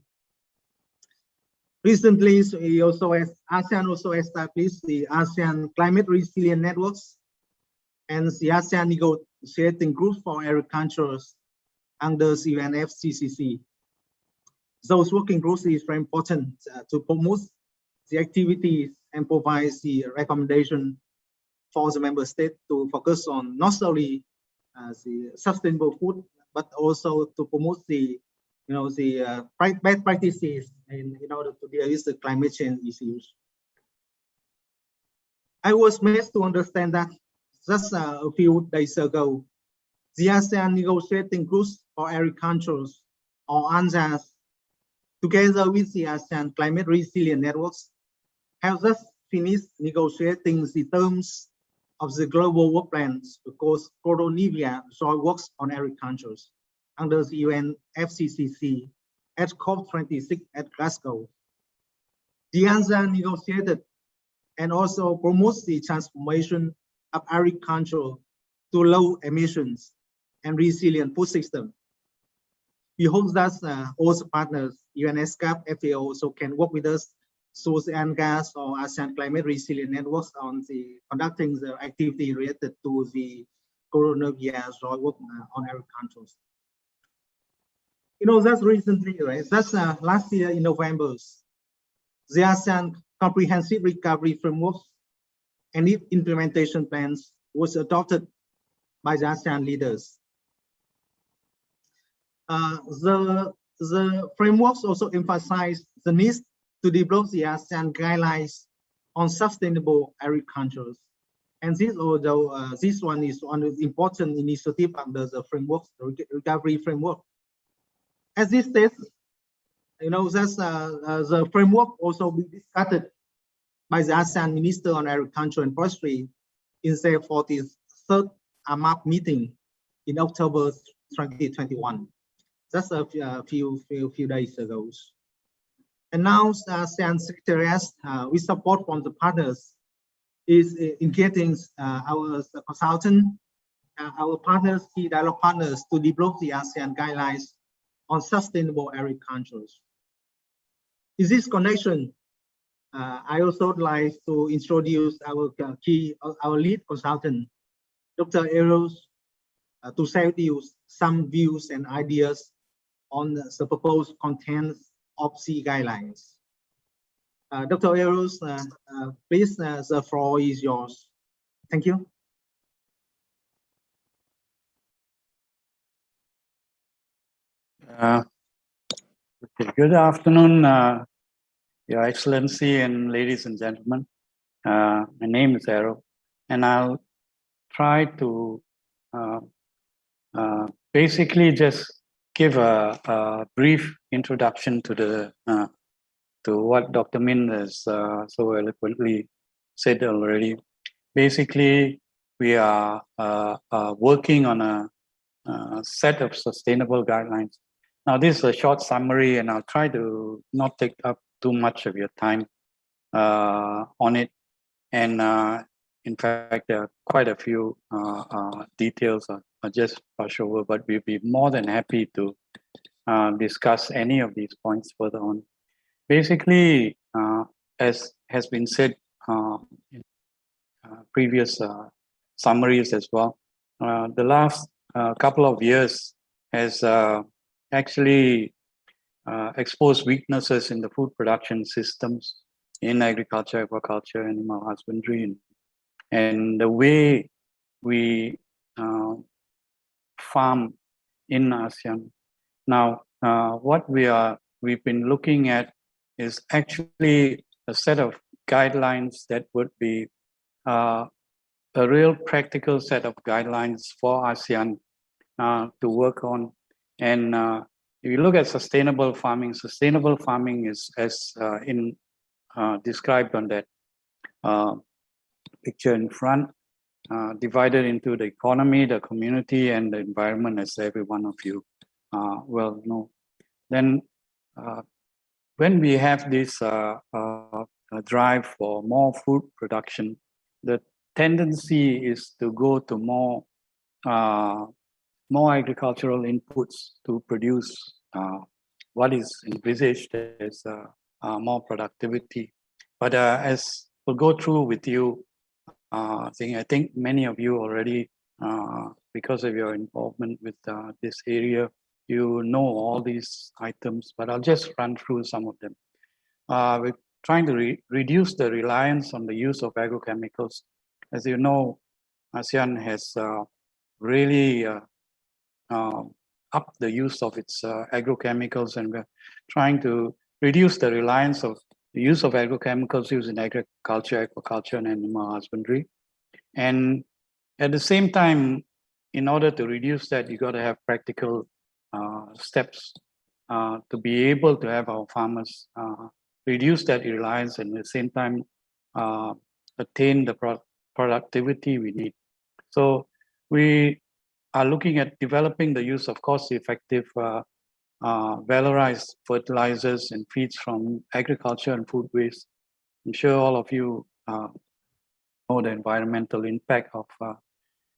Speaker 8: Recently, ASEAN also established the ASEAN Climate Resilient Networks and the ASEAN Negotiating Group for Agriculture under the UNFCCC. Those working groups is very important to promote the activities and provide the recommendation for the member state to focus on not only the sustainable food, but also to promote the best practices in order to deal with the climate change issues. I was amazed to understand that just a few days ago, the ASEAN Negotiating Groups for Agriculture or ANZAS, together with the ASEAN Climate Resilient Networks, have just finished negotiating the terms of the global work plans because Coronavirus joint works on agriculture under the UN FCCC at COP26 at Glasgow. The ASEAN negotiated and also promotes the transformation of agriculture to low emissions and resilient food system. We hope that all the partners, UN ESCAP, FAO, also can work with us so the ANGAS or ASEAN Climate Resilient Networks on the conducting the activity related to the coronavirus or work on agriculture. You know, that's recently, right? That's last year in November, the ASEAN Comprehensive Recovery Framework and its implementation plans was adopted by the ASEAN leaders. The frameworks also emphasize the need to develop the ASEAN guidelines on sustainable agriculture. And this, although this one is one of the important initiative under the framework, the recovery framework. As this stage, you know, that's the framework also be discussed by the ASEAN Minister on Agriculture and Forestry in their 43rd AMAP meeting in October 2021. Just a few days ago. And now the ASEAN Secretariat, with support from the partners, is engaging our consultant, our partners, key dialogue partners, to develop the ASEAN guidelines on sustainable agriculture. In this connection, I also would like to introduce our lead consultant, Dr. Eros, to share with you some views and ideas on the proposed contents of the guidelines. Dr. Eros, please, the floor is yours. Thank you.
Speaker 9: Okay. Good afternoon, Your Excellency and ladies and gentlemen. My name is Ero, and I'll try to basically just give a brief introduction to the to what Dr. Min has so eloquently said already. Basically, we are working on a set of sustainable guidelines. Now, this is a short summary, and I'll try to not take up too much of your time on it. And in fact, there are quite a few details are just brush over, but we'll be more than happy to discuss any of these points further on. Basically, as has been said in previous summaries as well, the last couple of years has actually exposed weaknesses in the food production systems in agriculture, aquaculture, animal husbandry, and the way we farm in ASEAN. Now, what we've been looking at is actually a set of guidelines that would be a real practical set of guidelines for ASEAN to work on. And if you look at sustainable farming is as described on that picture in front, divided into the economy, the community, and the environment, as every one of you well know. Then when we have this drive for more food production, the tendency is to go to more agricultural inputs to produce what is envisaged as more productivity. But as we'll go through with you, I think many of you already, because of your involvement with this area, you know all these items, but I'll just run through some of them. We're trying to reduce the reliance on the use of agrochemicals. As you know, ASEAN has really upped the use of its agrochemicals, and we're trying to reduce the reliance of the use of agrochemicals used in agriculture, aquaculture, and animal husbandry. And at the same time, in order to reduce that, you got to have practical steps to be able to have our farmers reduce that reliance and at the same time attain the productivity we need. So we are looking at developing the use of cost-effective valorized fertilizers and feeds from agriculture and food waste. I'm sure all of you know the environmental impact of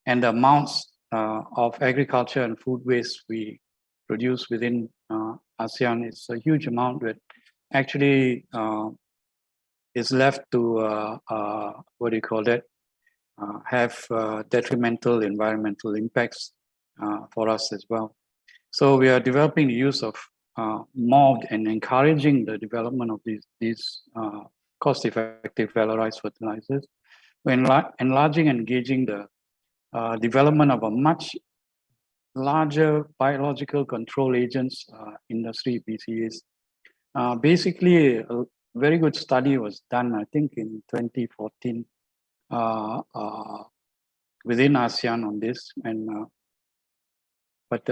Speaker 9: and the amounts of agriculture and food waste we produce within ASEAN is a huge amount that actually is left to what do you call that? Have detrimental environmental impacts for us as well. So we are developing the use of more and encouraging the development of these cost-effective valorized fertilizers. We're enlarging and engaging the development of a much larger biological control agents industry, BCAs. Basically, a very good study was done, I think, in 2014 within ASEAN on this, and but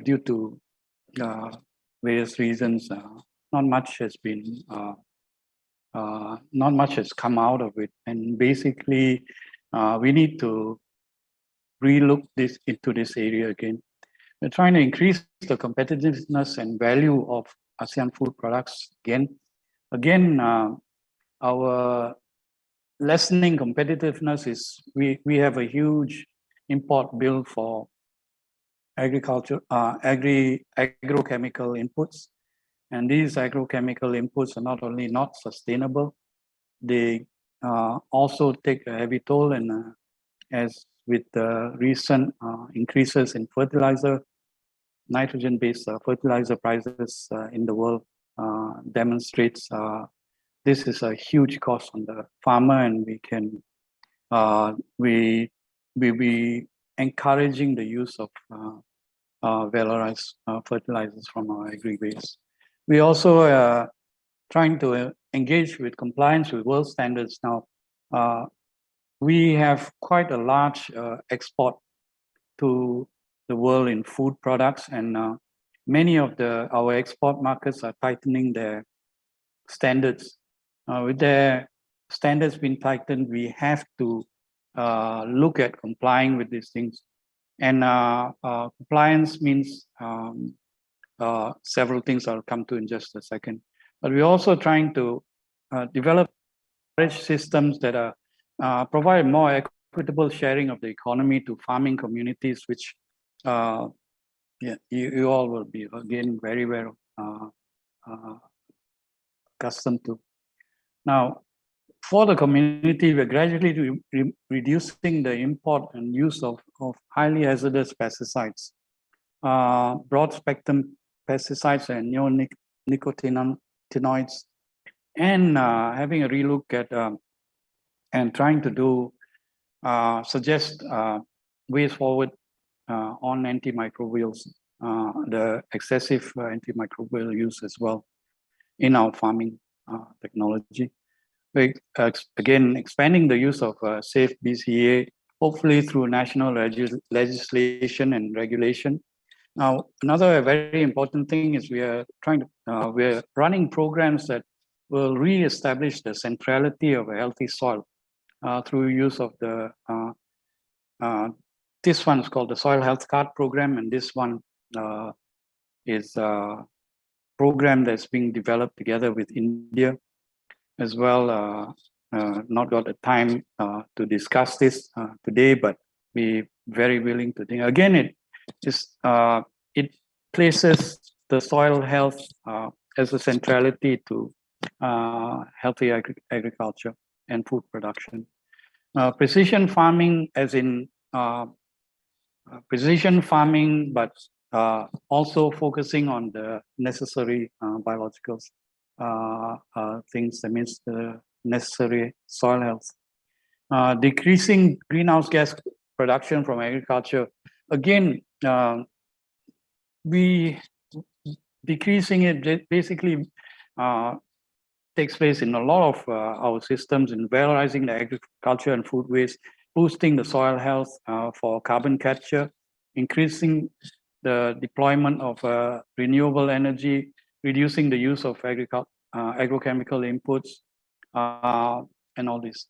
Speaker 9: due to various reasons, not much has come out of it, and basically we need to relook into this area again. We're trying to increase the competitiveness and value of ASEAN food products again. Our lessening competitiveness is we have a huge import bill for agriculture, agrochemical inputs, and these agrochemical inputs are not only not sustainable, they also take a heavy toll, and as with the recent increases in nitrogen-based fertilizer prices in the world demonstrates this is a huge cost on the farmer, and we can we be encouraging the use of valorized fertilizers from our agri waste. We also trying to engage with compliance with world standards now. We have quite a large export to the world in food products, and many of our export markets are tightening their standards. With their standards being tightened, we have to look at complying with these things. And compliance means several things I'll come to in just a second. But we're also trying to develop systems that provide more equitable sharing of the economy to farming communities, which you all will be again very well accustomed to. Now, for the community, we're gradually reducing the import and use of highly hazardous pesticides, broad spectrum pesticides and neonicotinoids, and having a relook at and trying to do suggest ways forward on antimicrobials, the excessive antimicrobial use as well in our farming technology. We again expanding the use of safe BCA, hopefully through national legislation and regulation. Now, another very important thing is we're running programs that will re-establish the centrality of a healthy soil through use of the this one is called the Soil Health Card Program, and this one is a program that's being developed together with India as well. Not got the time to discuss this today, but we very willing to think. Again, it places the soil health as a centrality to healthy agriculture and food production. Precision farming, as in precision farming, but also focusing on the necessary biological things, that means the necessary soil health. Decreasing greenhouse gas production from agriculture. Again, decreasing it basically takes place in a lot of our systems in valorizing the agriculture and food waste, boosting the soil health for carbon capture, increasing the deployment of renewable energy, reducing the use of agrochemical inputs, and all this.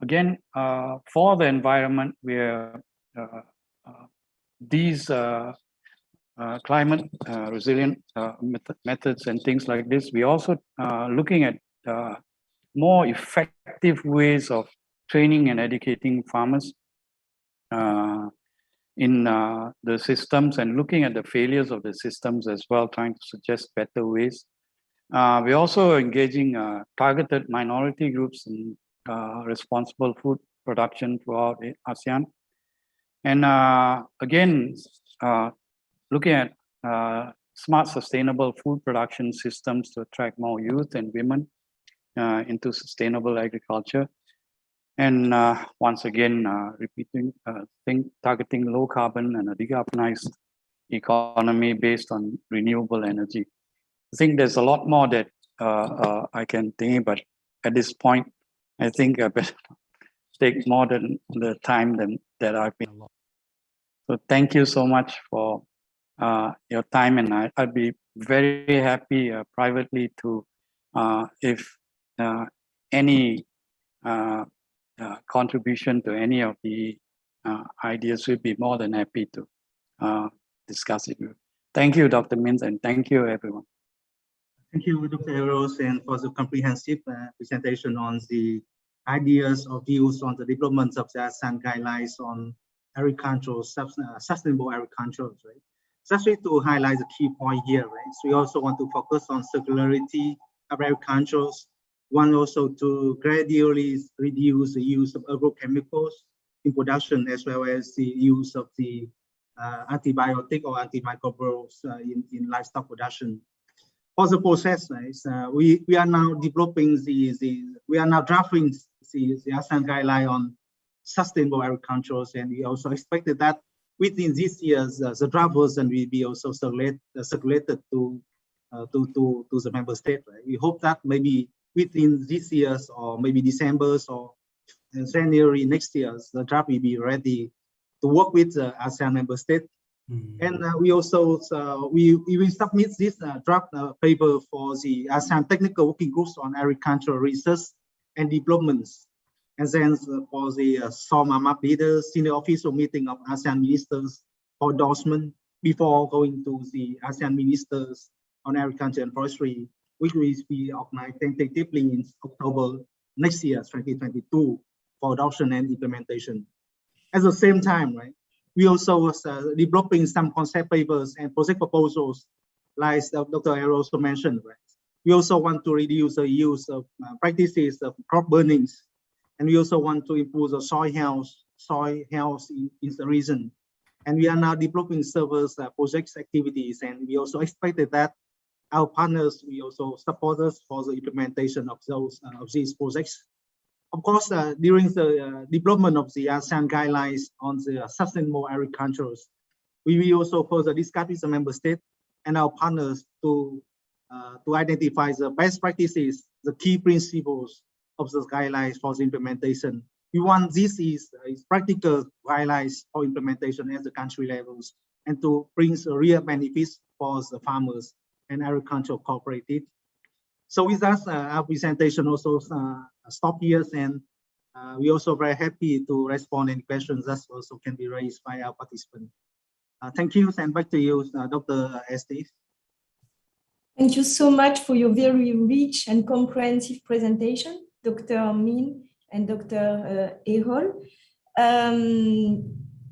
Speaker 9: Again, for the environment, these climate resilient methods and things like this, we also looking at more effective ways of training and educating farmers in the systems and looking at the failures of the systems as well, trying to suggest better ways. We're also engaging targeted minority groups in responsible food production throughout ASEAN. And again, looking at smart, sustainable food production systems to attract more youth and women into sustainable agriculture. And once again, repeating, targeting low carbon and a decarbonized economy based on renewable energy. I think there's a lot more that I can think, but at this point, I think I better take more than the time that I've been. So thank you so much for your time, and I'd be very happy privately to, if any contribution to any of the ideas, we'd be more than happy to discuss it. Thank you, Dr. Min, and thank you, everyone.
Speaker 8: Thank you, Dr. Eros, and for the comprehensive presentation on the ideas or views on the development of the ASEAN guidelines on agricultural, sustainable agriculture, right? Just to highlight the key point here, right? So we also want to focus on circularity of agriculture. One also to gradually reduce the use of agrochemicals in production, as well as the use of the antibiotic or antimicrobials in livestock production. For the process, right, we are now developing we are now drafting the ASEAN guideline on sustainable agriculture, and we also expected that within this year, the draft version will be also circulated to the member state. Right? We hope that maybe within this year, or maybe December or January next year, the draft will be ready to work with the ASEAN member state. And we also we will submit this draft paper for the ASEAN technical working groups on agricultural research and developments. And then for the SOMA leaders, senior official meeting of ASEAN ministers for endorsement before going to the ASEAN ministers on agriculture and forestry, which will be organized tentatively in October next year, 2022, for adoption and implementation. At the same time, right, we also was developing some concept papers and project proposals, like Dr. Eros also mentioned. Right? We also want to reduce the use of practices of crop burnings, and we also want to improve the soil health in the region. And we are now developing several projects activities, and we also expected that our partners will also support us for the implementation of these projects. Of course, during the development of the ASEAN guidelines on the sustainable agriculture, we will also further discuss with the member state and our partners to identify the best practices, the key principles of the guidelines for the implementation. We want this is practical guidelines for implementation at the country levels and to bring the real benefits for the farmers and agricultural cooperative. So with that, our presentation also stop here, and we also very happy to respond any questions that also can be raised by our participants. Thank you, and back to you, Dr. Estes.
Speaker 7: Thank you so much for your very rich and comprehensive presentation, Dr. Min and Dr. Erol.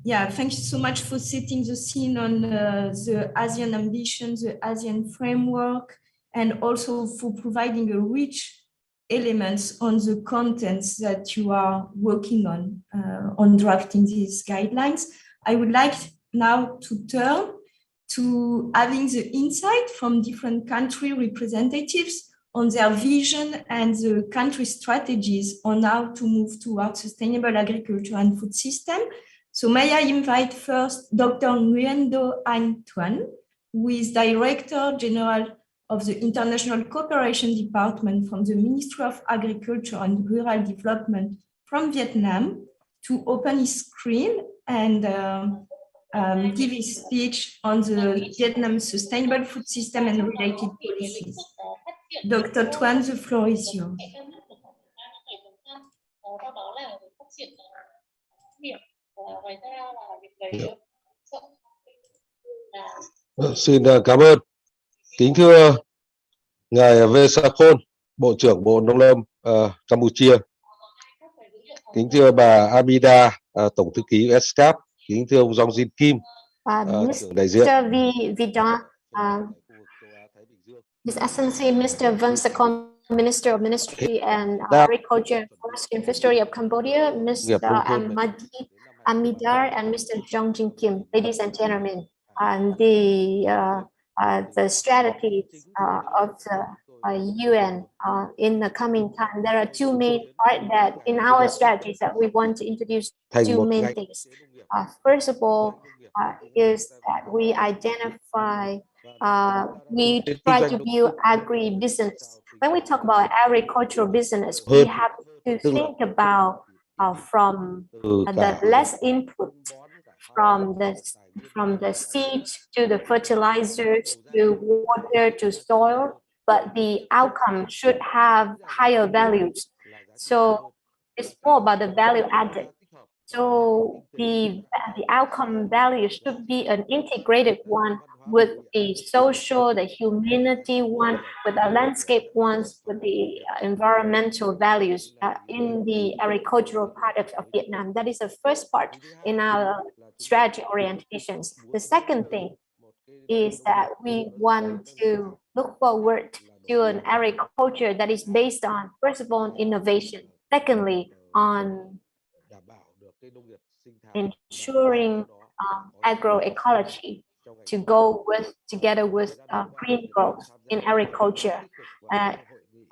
Speaker 7: Yeah, thank you so much for setting the scene on the ASEAN ambitions, the ASEAN framework, and also for providing a rich elements on the contents that you are working on drafting these guidelines. I would like now to turn to having the insight from different country representatives on their vision and the country strategies on how to move towards sustainable agriculture and food system. So may I invite first Dr. Nguyen-Do Anh Tuan, who is Director General of the International Cooperation Department from the Ministry of Agriculture and Rural Development from Vietnam, to open his screen and give his speech on the Vietnam sustainable food system and related policies. Dr. Tuan, the floor is yours.
Speaker 10: Xin cảm ơn. Kính thưa Ngài Vesakon, Bộ trưởng Bộ Nông lâm Campuchia. Kính thưa bà Amida, Tổng thư ký ESCAP. Kính thưa ông Jong Jin Kim, trưởng đại diện.
Speaker 11: His Excellency Mr. Vansakon, Minister of Ministry and Agriculture, Forestry and Fishery of Cambodia, Mr. Amidar, and Mr. Jong Jin Kim, ladies and gentlemen, and the strategies of the UN in the coming time. There are two main parts that in our strategies that we want to introduce two main things. First of all, is that we identify, we try to view agribusiness. When we talk about agricultural business, we have to think about from the less input, from the seed to the fertilizers to water to soil, but the outcome should have higher values. So it's more about the value added. So the outcome value should be an integrated one with the social, the humanity one, with the landscape ones, with the environmental values in the agricultural products of Vietnam. That is the first part in our strategy orientations. The second thing is that we want to look forward to an agriculture that is based on, first of all, innovation. Secondly, on ensuring agroecology to go together with green growth in agriculture.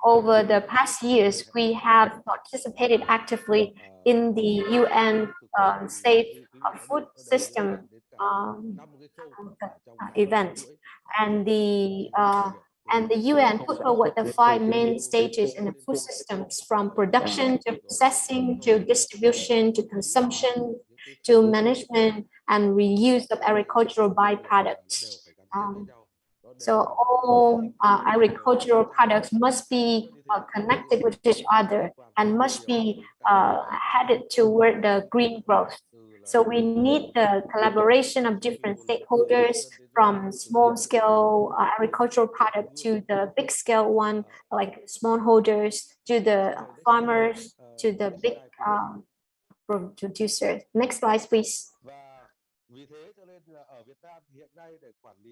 Speaker 11: Over the past years, we have participated actively in the UN Safe Food System event, and the UN put forward the 5 main stages in the food systems, from production to processing to distribution to consumption to management and reuse of agricultural byproducts. So all agricultural products must be connected with each other and must be headed toward the green growth. So we need the collaboration of different stakeholders, from small-scale agricultural product to the big-scale one, like smallholders, to the farmers, to the big producers. Next slide, please.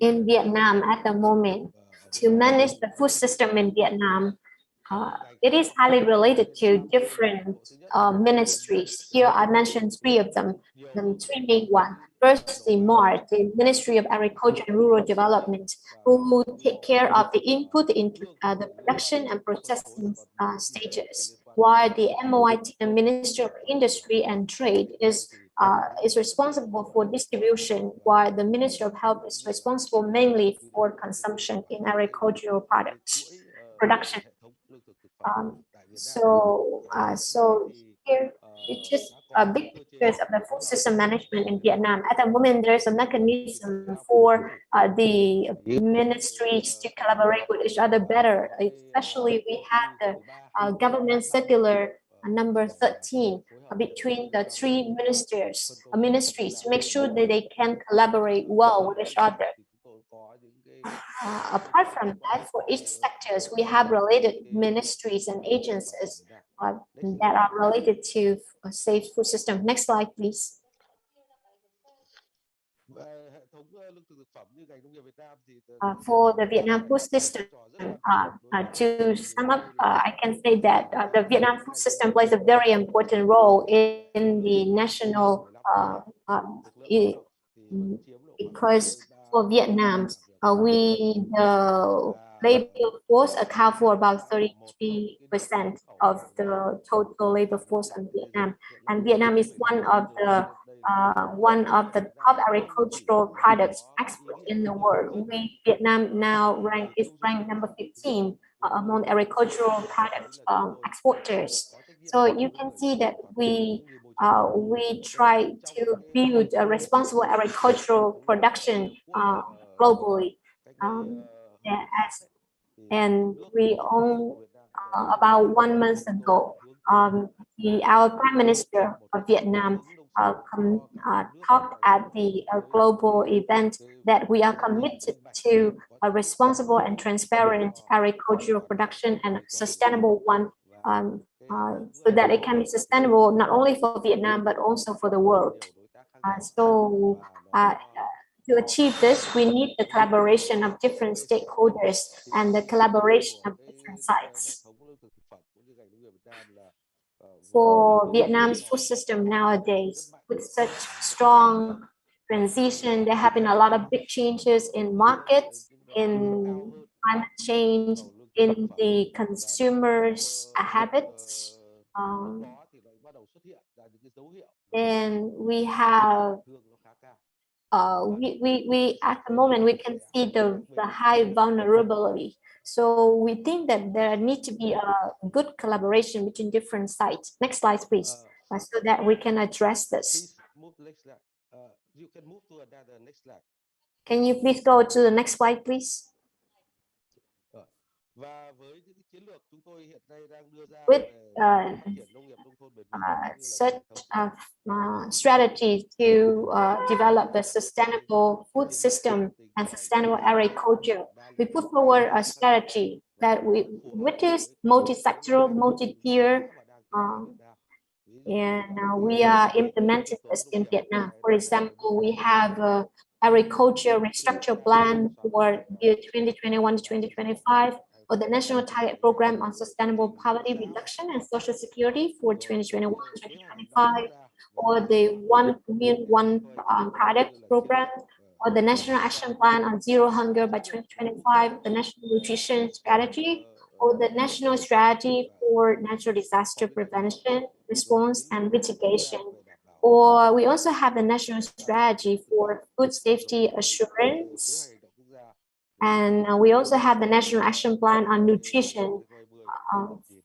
Speaker 11: In Vietnam at the moment, to manage the food system in Vietnam, it is highly related to different ministries. Here I mentioned 3 of them, the 3 main ones. First, the MART, the Ministry of Agriculture and Rural Development, who take care of the input into the production and processing stages, while the MOIT, the Ministry of Industry and Trade, is responsible for distribution, while the Ministry of Health is responsible mainly for consumption in agricultural products production. So here it's just a big picture of the food system management in Vietnam. At the moment, there's a mechanism for the ministries to collaborate with each other better. Especially, we have the government circular number 13 between the 3 ministries to make sure that they can collaborate well with each other. Apart from that, for each sectors, we have related ministries and agencies that are related to a safe food system. Next slide, please. For the Vietnam food system, to sum up, I can say that the Vietnam food system plays a very important role in the national, because for Vietnam, the labor force account for about 33% of the total labor force in Vietnam, and Vietnam is one of the top agricultural products export in the world. Vietnam now is ranked number 15 among agricultural product exporters. So you can see that we try to build a responsible agricultural production globally. Yeah, and we own about 1 month ago, our Prime Minister of Vietnam talked at the global event that we are committed to a responsible and transparent agricultural production and a sustainable one, so that it can be sustainable not only for Vietnam but also for the world. To achieve this, we need the collaboration of different stakeholders and the collaboration of different sides. For Vietnam's food system nowadays, with such strong transition, there have been a lot of big changes in markets, in climate change, in the consumers' habits. And we have we at the moment we can see the high vulnerability. So we think that there needs to be a good collaboration between different sites. Next slide, please, so that we can address this. Can you please go to the next slide, please? With such a strategy to develop a sustainable food system and sustainable agriculture, we put forward a strategy that which is multi-sectoral, multi-tier, and we are implementing this in Vietnam. For example, we have a agriculture restructure plan for year 2021 to 2025, or the National Target Program on Sustainable Poverty Reduction and Social Security for 2021-2025, or the One Commune, One Product Program, or the National Action Plan on Zero Hunger by 2025, the National Nutrition Strategy, or the National Strategy for Natural Disaster Prevention, Response, and Mitigation. Or we also have the National Strategy for Food Safety Assurance. And we also have the National Action Plan on Nutrition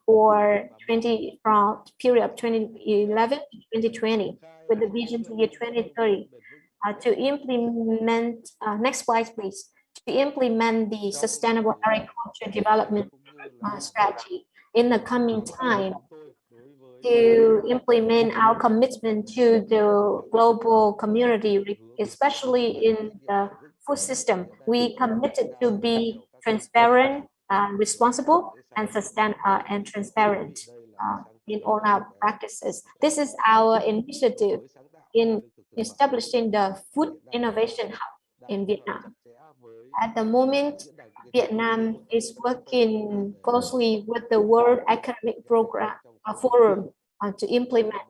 Speaker 11: for period of 2011 to 2020, with the vision to year 2030, to implement, next slide please, to implement the Sustainable Agriculture Development Strategy in the coming time, to implement our commitment to the global community, especially in the food system. We committed to be transparent, responsible, and transparent in all our practices. This is our initiative in establishing the Food Innovation Hub in Vietnam. At the moment, Vietnam is working closely with the World Economic Forum to implement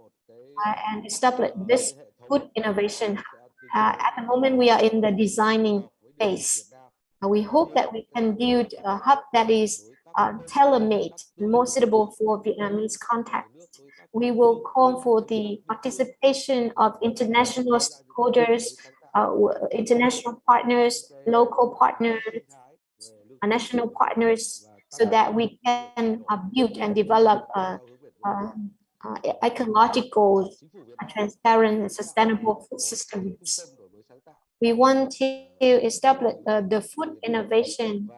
Speaker 11: and establish this Food Innovation Hub. At the moment, we are in the designing phase. We hope that we can build a hub that is tailor-made, more suitable for Vietnamese context. We will call for the participation of international stakeholders, international partners, local partners, national partners, so that we can build and develop ecological, transparent, and sustainable food systems. We want to establish the Food Innovation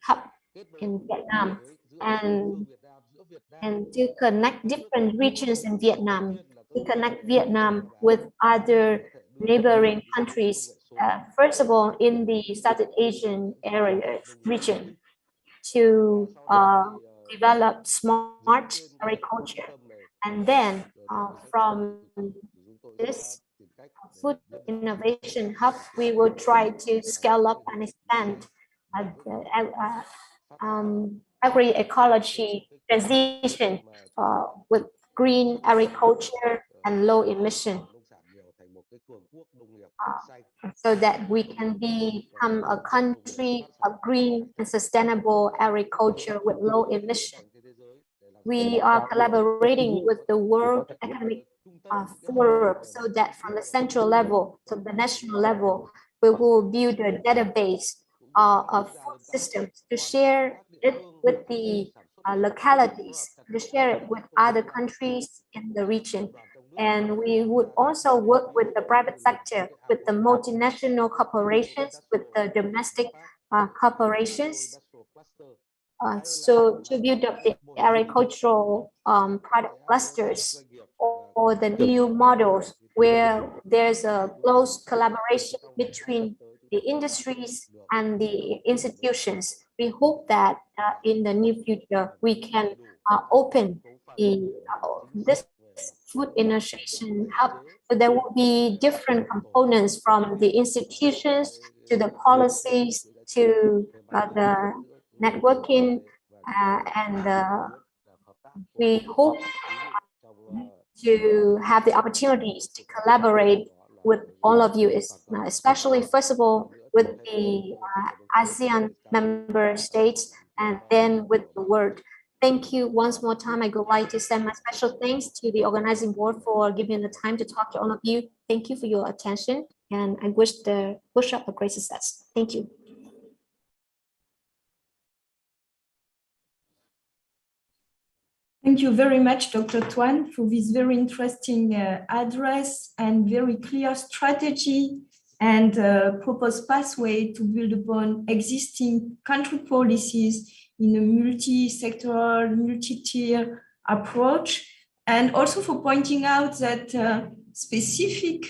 Speaker 11: Hub in Vietnam, and to connect different regions in Vietnam, to connect Vietnam with other neighboring countries, first of all in the Southeast Asian area region, to develop smart agriculture. And then from this Food Innovation Hub, we will try to scale up and expand agroecology transition with green agriculture and low emission, so that we can become a country of green and sustainable agriculture with low emission. We are collaborating with the World Economic Forum, so that from the central level to the national level, we will build a database of food systems to share it with the localities to share it with other countries in the region. And we would also work with the private sector, with the multinational corporations, with the domestic corporations. So to build up the agricultural product clusters or the new models where there's a close collaboration between the industries and the institutions. We hope that in the near future, we can open this food innovation hub. So there will be different components from the institutions to the policies to the networking, and we hope to have the opportunities to collaborate with all of you, especially first of all with the ASEAN member states and then with the world. Thank you once more time. I would like to send my special thanks to the organizing board for giving the time to talk to all of you. Thank you for your attention, and I wish the workshop a great success. Thank you.
Speaker 7: Thank you very much, Dr. Tuan, for this very interesting address and very clear strategy and proposed pathway to build upon existing country policies in a multi-sectoral, multi-tier approach, and also for pointing out that specific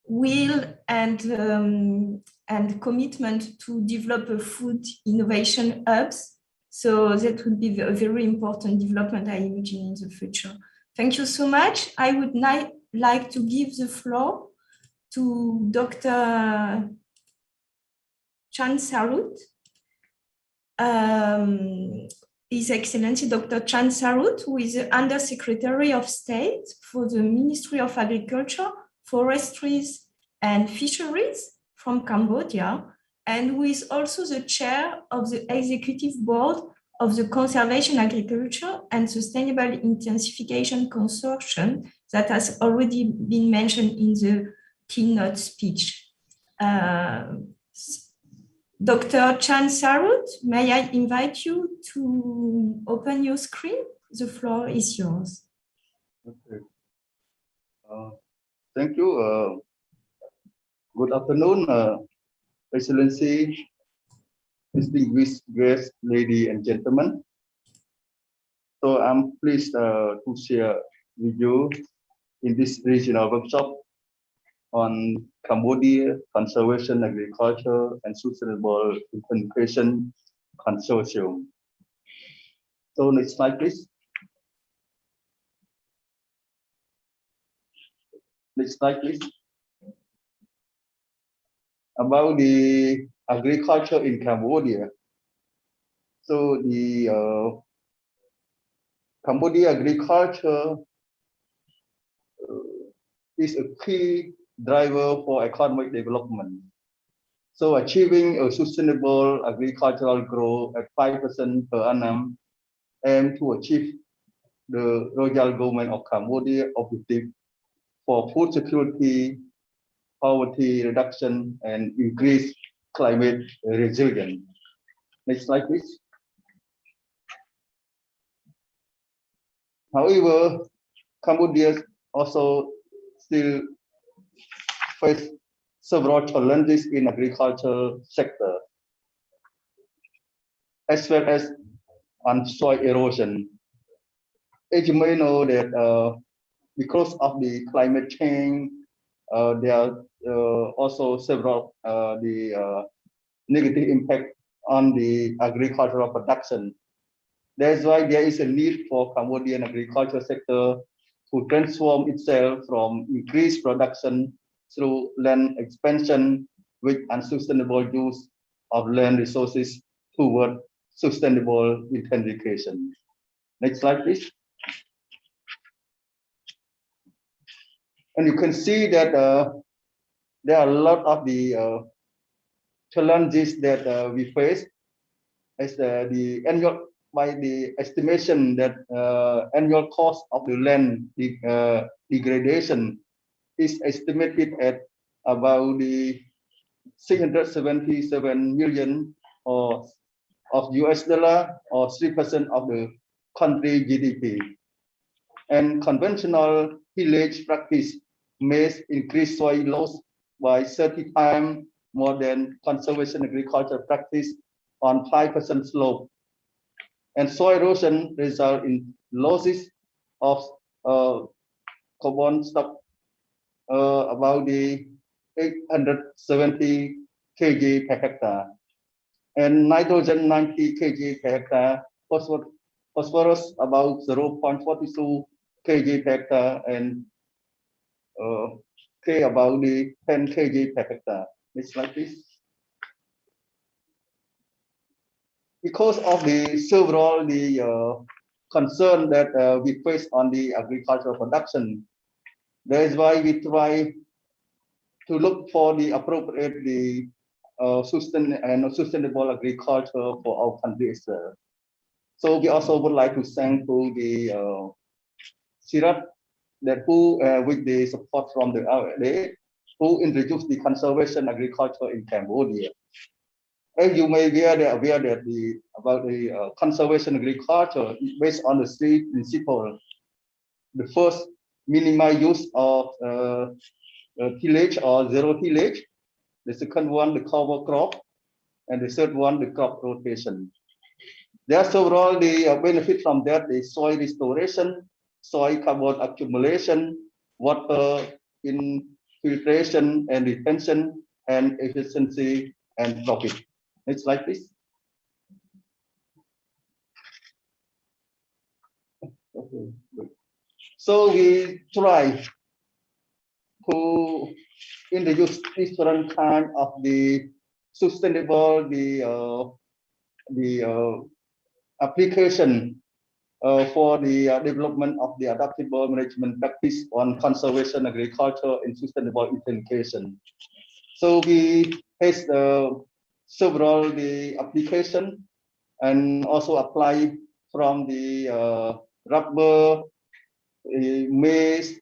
Speaker 7: will and commitment to develop a food innovation hubs. So that would be a very important development, I imagine, in the future. Thank you so much. I would now like to give the floor to Dr. Chan Sarut. His Excellency Dr. Chan Sarut, who is the Under Secretary of State for the Ministry of Agriculture, Forestries and Fisheries from Cambodia, and who is also the chair of the Executive Board of the Conservation Agriculture and Sustainable Intensification Consortium that has already been mentioned in the keynote speech. Dr. Chan Sarut, may I invite you to open your screen? The floor is yours.
Speaker 12: Okay. Thank you. Good afternoon, Excellency, distinguished guests, ladies and gentlemen. So I'm pleased to share with you in this regional workshop on Cambodia Conservation, Agriculture and Sustainable Implementation Consortium. So next slide, please. Next slide, please. About the agriculture in Cambodia. So the Cambodia agriculture is a key driver for economic development. So achieving a sustainable agricultural growth at 5% per annum aim to achieve the Royal Government of Cambodia objective for food security, poverty reduction, and increased climate resilience. Next slide, please. However, Cambodia also still face several challenges in agricultural sector, as well as on soil erosion. As you may know that because of the climate change, there are also several negative impact on the agricultural production. That's why there is a need for Cambodian agriculture sector to transform itself from increased production through land expansion with unsustainable use of land resources toward sustainable intensification. Next slide, please. And you can see that there are a lot of the challenges that we face as the annual, by the estimation that annual cost of the land degradation is estimated at about the 677 million or of US dollar or 3% of the country GDP. And conventional tillage practice may increase soil loss by 30 times more than conservation agriculture practice on 5% slope. And soil erosion result in losses of carbon stock about the 870 kg per hectare, and nitrogen 90 kg per hectare, phosphorus about 0.42 kg per hectare, and K about the 10 kg per hectare. Next slide, please. Because of the several concern that we face on the agricultural production, that is why we try to look for the appropriate sustainable agriculture for our country as well. So we also would like to thank to the CIRAT that who with the support from the RLA who introduced the conservation agriculture in Cambodia. As you may be aware that about the conservation agriculture is based on the three principles. The first, minimize use of tillage or zero tillage. The second one, the cover crop, and the third one, the crop rotation. There are several benefits from that: the soil restoration, soil carbon accumulation, water infiltration and retention, and efficiency and profit. Next slide, please. Okay, good. So we try to introduce different kind of the sustainable application for the development of the adaptable management practice on conservation agriculture and sustainable irrigation. So we has several application and also apply from the rubber, maize,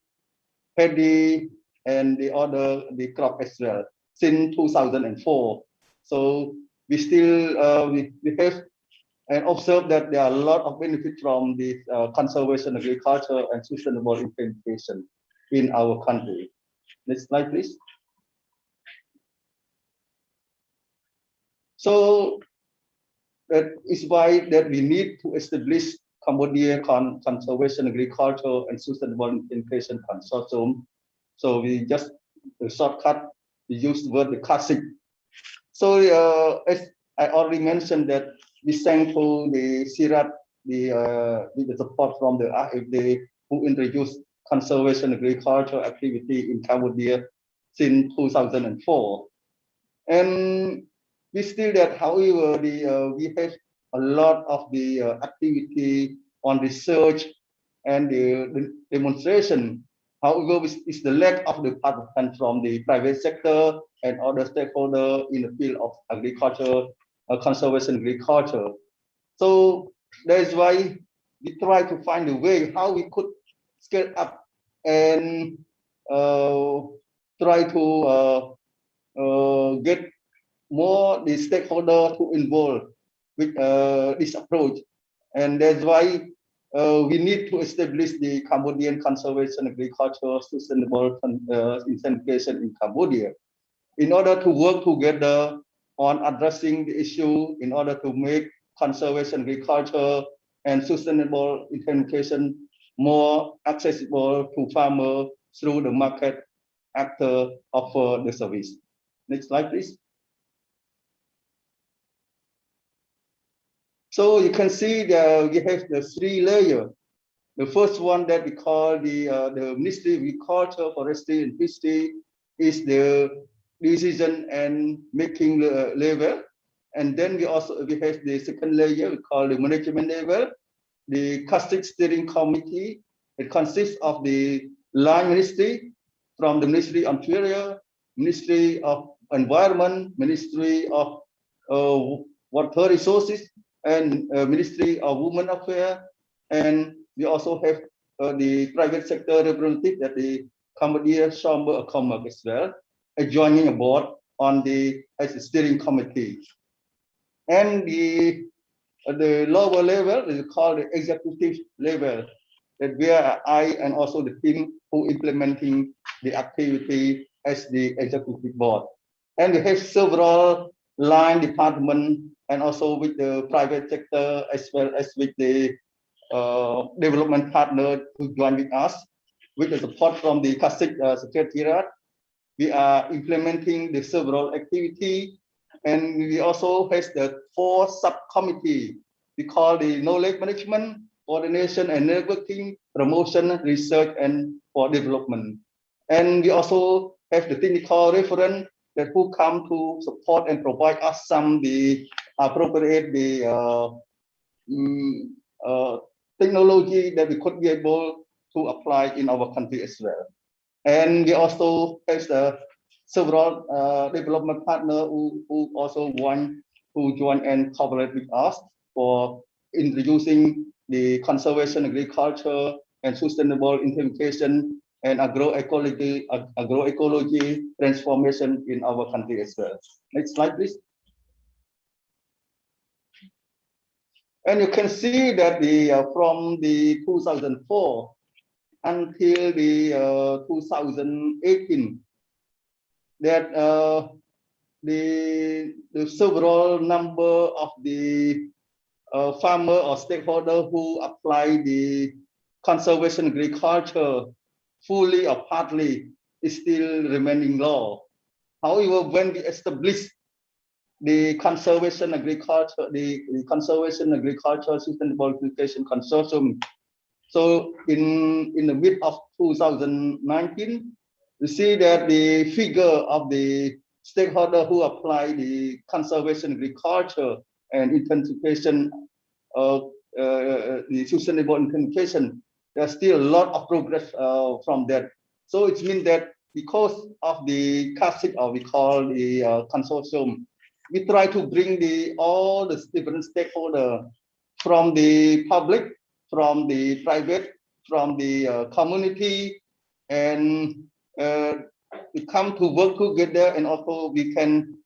Speaker 12: paddy, and the crop as well since 2004. So we still we have and observe that there are a lot of benefits from the conservation agriculture and sustainable implementation in our country. Next slide, please. So that is why that we need to establish Cambodia Conservation Agriculture and Sustainable Implementation Consortium. So we just the shortcut we use the word the classic. So as I already mentioned that we thankful the CIRAT with the support from the AFD who introduced conservation agriculture activity in Cambodia since 2004. And we still that, however, we have a lot of the activity on research and the demonstration. However, it's the lack of the participants from the private sector and other stakeholders in the field of agriculture, conservation agriculture. So that is why we try to find a way how we could scale up and try to get more the stakeholder to involve with this approach, and that's why we need to establish the Cambodian Conservation Agriculture Sustainable Incentivization in Cambodia in order to work together on addressing the issue in order to make conservation agriculture and sustainable incentivization more accessible to farmers through the market actor offer the service. Next slide, please. So you can see that we have the three layers. The first one that we call the Ministry of Agriculture, Forestry and Fishery is the decision and making level. And then we have the second layer we call the management level, the Castic Steering Committee. It consists of the line ministry from the Ministry of Interior, Ministry of Environment, Ministry of Water Resources, and Ministry of Women Affairs, and we also have the private sector representative that the Cambodia Chamber of Commerce as well, joining a board on the as a steering committee. And the lower level is called the executive level, that where I and also the team who implementing the activity as the executive board. And we have several line department and also with the private sector as well as with the development partner who join with us. With the support from the CASIC Secretariat, we are implementing the several activity, and we also have the 4 subcommittee. We call the knowledge management, coordination and networking, promotion, research, and for development. And we also have the technical referent that who come to support and provide us some the appropriate technology that we could be able to apply in our country as well. And we also have several development partner who also want to join and cooperate with us for introducing the conservation agriculture and sustainable implementation and agroecology transformation in our country as well. Next slide, please. And you can see that from the 2004 until the 2018, that the several number of the farmer or stakeholder who apply the conservation agriculture fully or partly is still remaining low. However, when we establish the conservation agriculture, the conservation agriculture sustainable application consortium, so in the mid of 2019, we see that the figure of the stakeholder who apply the conservation agriculture and intensification of the sustainable implementation, there's still a lot of progress from that. So it means that because of the CASIC, or we call the consortium, we try to bring all the different stakeholders from the public, from the private, from the community, and we come to work together, and also we can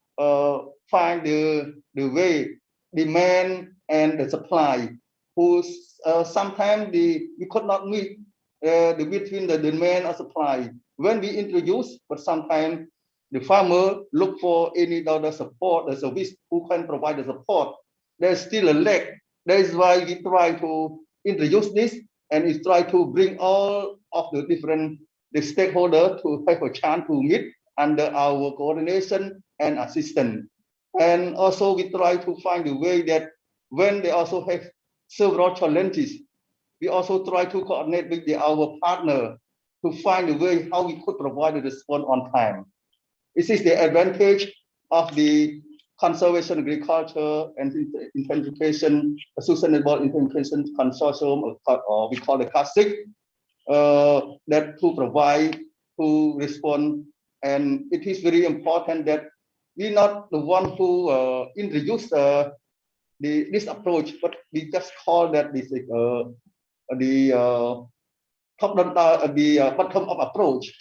Speaker 12: find the way, demand and the supply, who's sometimes we could not meet between the demand or supply when we introduce, but sometimes the farmer look for any other support, the service who can provide the support. There's still a lack. That is why we try to introduce this, and we try to bring all of the different stakeholders to have a chance to meet under our coordination and assistance. And also we try to find a way that when they also have several challenges, we also try to coordinate with our partner to find a way how we could provide a response on time. This is the advantage of the conservation agriculture and intensification, sustainable implementation consortium, or we call the CASIC, that to provide, to respond. And it is very important that we're not the one who introduce this approach, but we just call that this the bottom-up approach,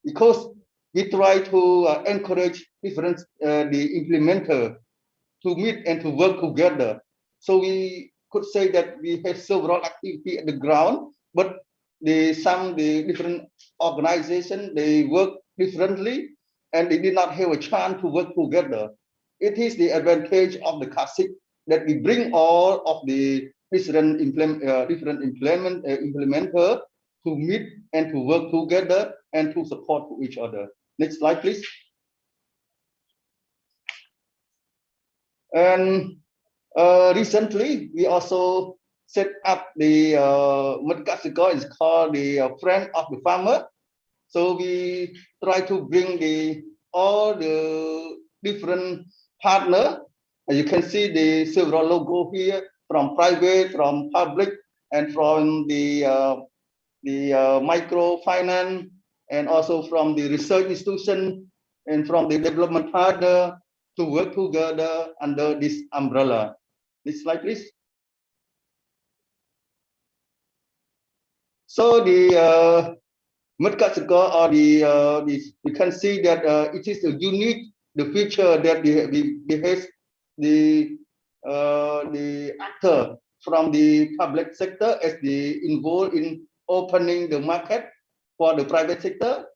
Speaker 12: because we try to encourage different the implementer to meet and to work together. So we could say that we have several activity at the ground, but some different organizations, they work differently and they did not have a chance to work together. It is the advantage of the CASIC that we bring all of the different implementer to meet and to work together and to support each other. Next slide, please. And recently, we also set up the Medgasiko is called the Friend of the Farmer. So we try to bring all the different partners. As you can see the several logo here, from private, from public, and from the microfinance, and also from the research institution and from the development partner to work together under this umbrella. Next slide, please. So the Medgasiko, or you can see that it is a unique feature that we have the actor from the public sector as the involved in opening the market for the private sector.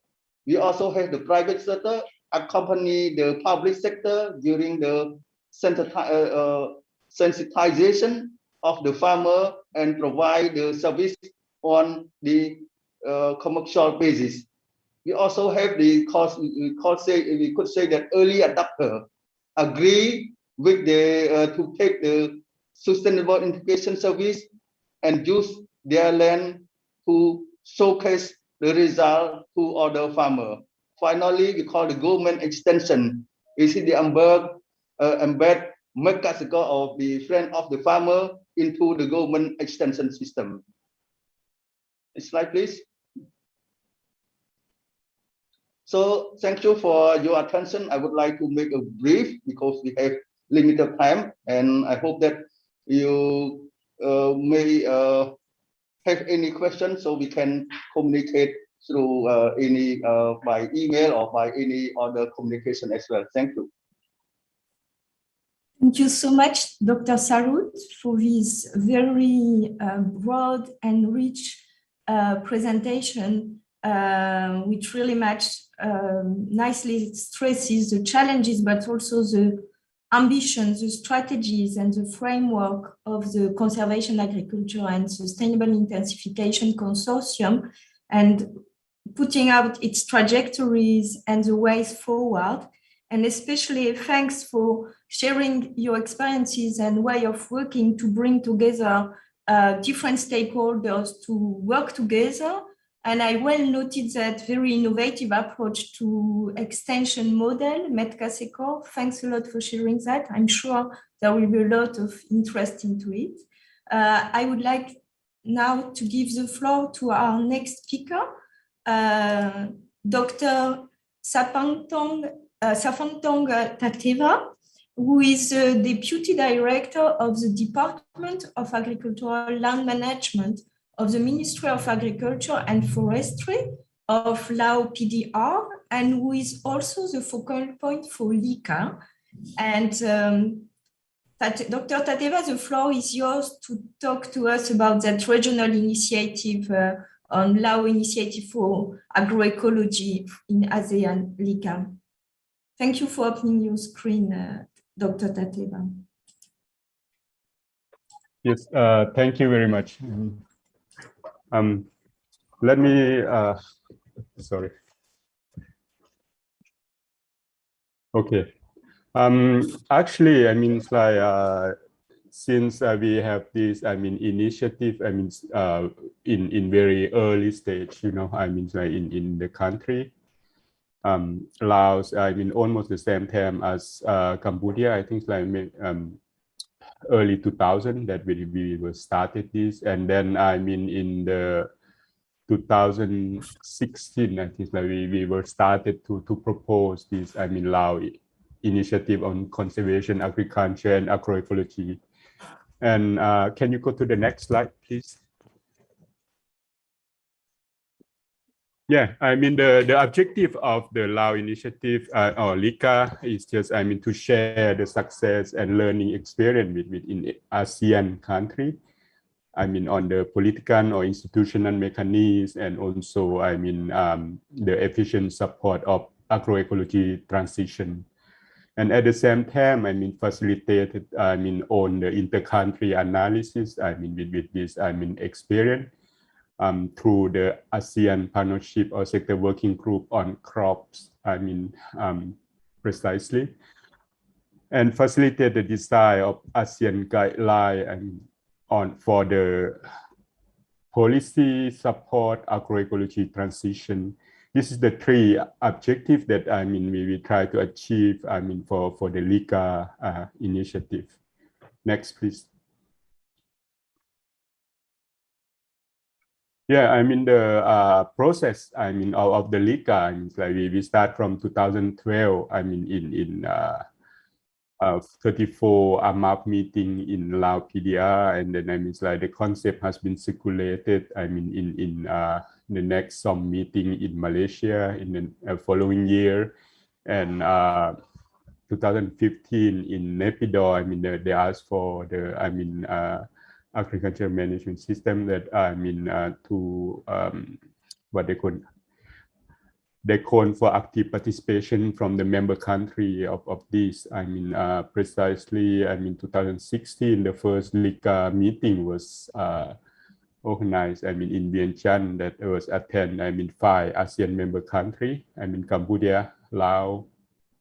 Speaker 12: We also have the private sector accompany the public sector during the sensitization of the farmer and provide the service on the commercial basis. We also have the we could say that early adopter agree with the to take the sustainable integration service and use their land to showcase the result to other farmer. Finally, we call the government extension. Is the embed mechanism of the friend of the farmer into the government extension system. Next slide, please. So thank you for your attention. I would like to make a brief because we have limited time, and I hope that you may have any questions so we can communicate through any by email or by any other communication as well. Thank you.
Speaker 7: Thank you so much, Dr. Sarut, for this very broad and rich presentation, which really matched nicely stresses the challenges, but also the ambitions, the strategies, and the framework of the Conservation Agriculture and Sustainable Intensification Consortium, and putting out its trajectories and the ways forward. And especially thanks for sharing your experiences and way of working to bring together different stakeholders to work together. And I well noted that very innovative approach to extension model, Metkaseko. Thanks a lot for sharing that. I'm sure there will be a lot of interest into it. I would like now to give the floor to our next speaker, Dr. Safantong Tateva, who is the Deputy Director of the Department of Agricultural Land Management of the Ministry of Agriculture and Forestry of Lao PDR, and who is also the focal point for LICA. And Dr. Tateva, the floor is yours to talk to us about that regional initiative on Lao Initiative for Agroecology in ASEAN, LICA. Thank you for opening your screen, Dr. Tateva.
Speaker 13: Yes, thank you very much. Let me, sorry. Okay. Actually, I mean, it's like, since we have this, I mean, initiative, I mean, in very early stage, you know, I mean, like in the country, Laos, I mean, almost the same time as Cambodia, I think like early 2000 that we were started this, and then I mean in the 2016 I think like we were started to propose this, I mean, Lao initiative on conservation, agriculture, and agroecology. And can you go to the next slide, please? Yeah, I mean the objective of the Lao initiative or LICA is just, I mean, to share the success and learning experience within ASEAN country. I mean, on the political or institutional mechanisms, and also, I mean, the efficient support of agroecology transition. And at the same time, I mean, facilitated, I mean, on the inter-country analysis, I mean, with this, I mean, experience. Through the ASEAN Partnership or Sector Working Group on Crops, I mean, precisely, and facilitate the design of ASEAN guideline and for the policy support agroecology transition. This is the three objectives that, I mean, we try to achieve, I mean, for the LICA initiative. Next, please. Yeah, I mean the process, I mean, of the LICA, I mean, like we start from 2012, I mean, in 34 AMAP meeting in Lao PDR, and then I mean, like the concept has been circulated, I mean, in the next meeting in Malaysia in the following year, and 2015 in Naypyidaw, I mean, they asked for the, I mean, agriculture management system that, I mean, to what they call for active participation from the member country of this. I mean, precisely, I mean, 2016, the first LICA meeting was organized, I mean, in Vientiane, that was attended, I mean, 5 ASEAN member country, I mean, Cambodia, Laos,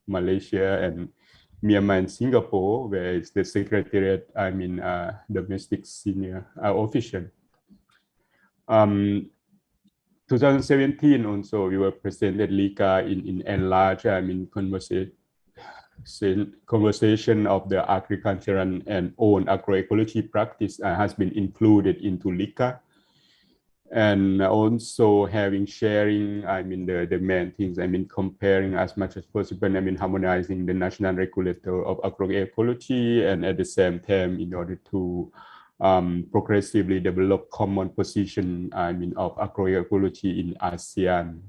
Speaker 13: Malaysia, and Myanmar and Singapore, where it's the secretariat, I mean, domestic senior official. 2017 also, we were presented LICA in enlarged, I mean, conversation of the agriculture and own agroecology practice has been included into LICA. And also sharing, I mean, the main things, I mean, comparing as much as possible, I mean, harmonizing the national regulator of agroecology, and at the same time, in order to progressively develop common position, I mean, of agroecology in ASEAN.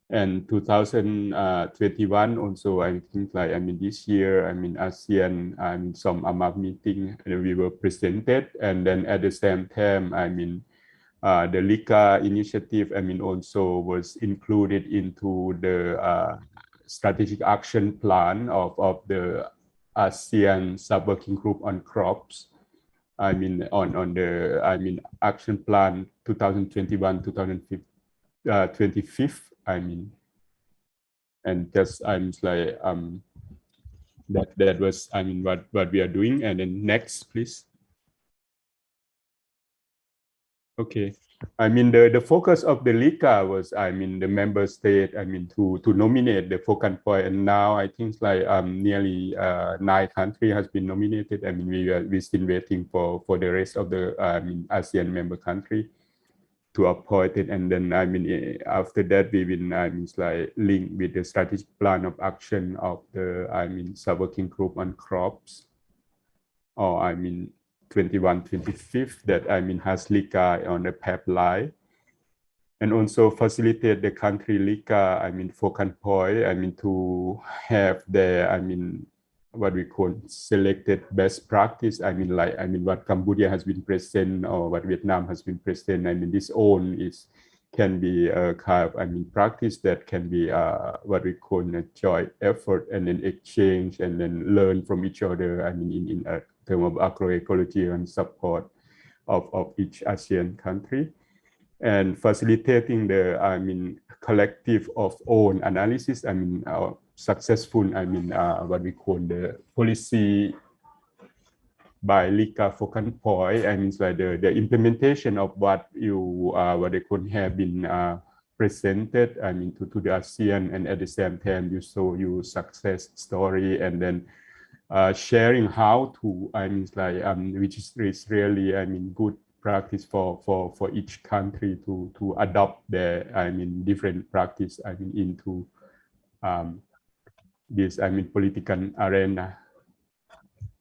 Speaker 13: And 2021 also, I think, like, I mean, this year, I mean, ASEAN, I mean, some AMAP meeting, and we were presented, and then at the same time, I mean, the LICA initiative, I mean, also was included into the strategic action plan of the ASEAN sub-working group on crops. I mean, on the, I mean, action plan 2021-2025, I mean, and just, I'm like, that was, I mean, what we are doing. And then next, please. Okay, I mean, the focus of the LICA was, I mean, the member state, I mean, to nominate the focal point, and now I think like nearly 9 countries has been nominated. I mean, we're still waiting for the rest of the I mean, ASEAN member country to appoint it, and then, I mean, after that we will, I mean, like link with the strategic plan of action of the, I mean, sub-working group on crops, or I mean 21-25 that, I mean, has LICA on the pipeline, and also facilitate the country LICA, I mean, focal point, I mean, to have the, I mean, what we call selected best practice, I mean, like, I mean, what Cambodia has been present, or what Vietnam has been present, I mean, this own can be a kind of, I mean, practice that can be what we call a joint effort, and then exchange, and then learn from each other, I mean, in terms of agroecology and support of each ASEAN country, and facilitating the, I mean, collective of own analysis, I mean, successful, I mean, what we call the policy by LICA focal point, I mean, like the implementation of what what they could have been presented, I mean, to the ASEAN, and at the same time, you show your success story, and then sharing how to, I mean, like, which is really, I mean, good practice for each country to adopt their, I mean, different practice, I mean, into this, I mean, political arena.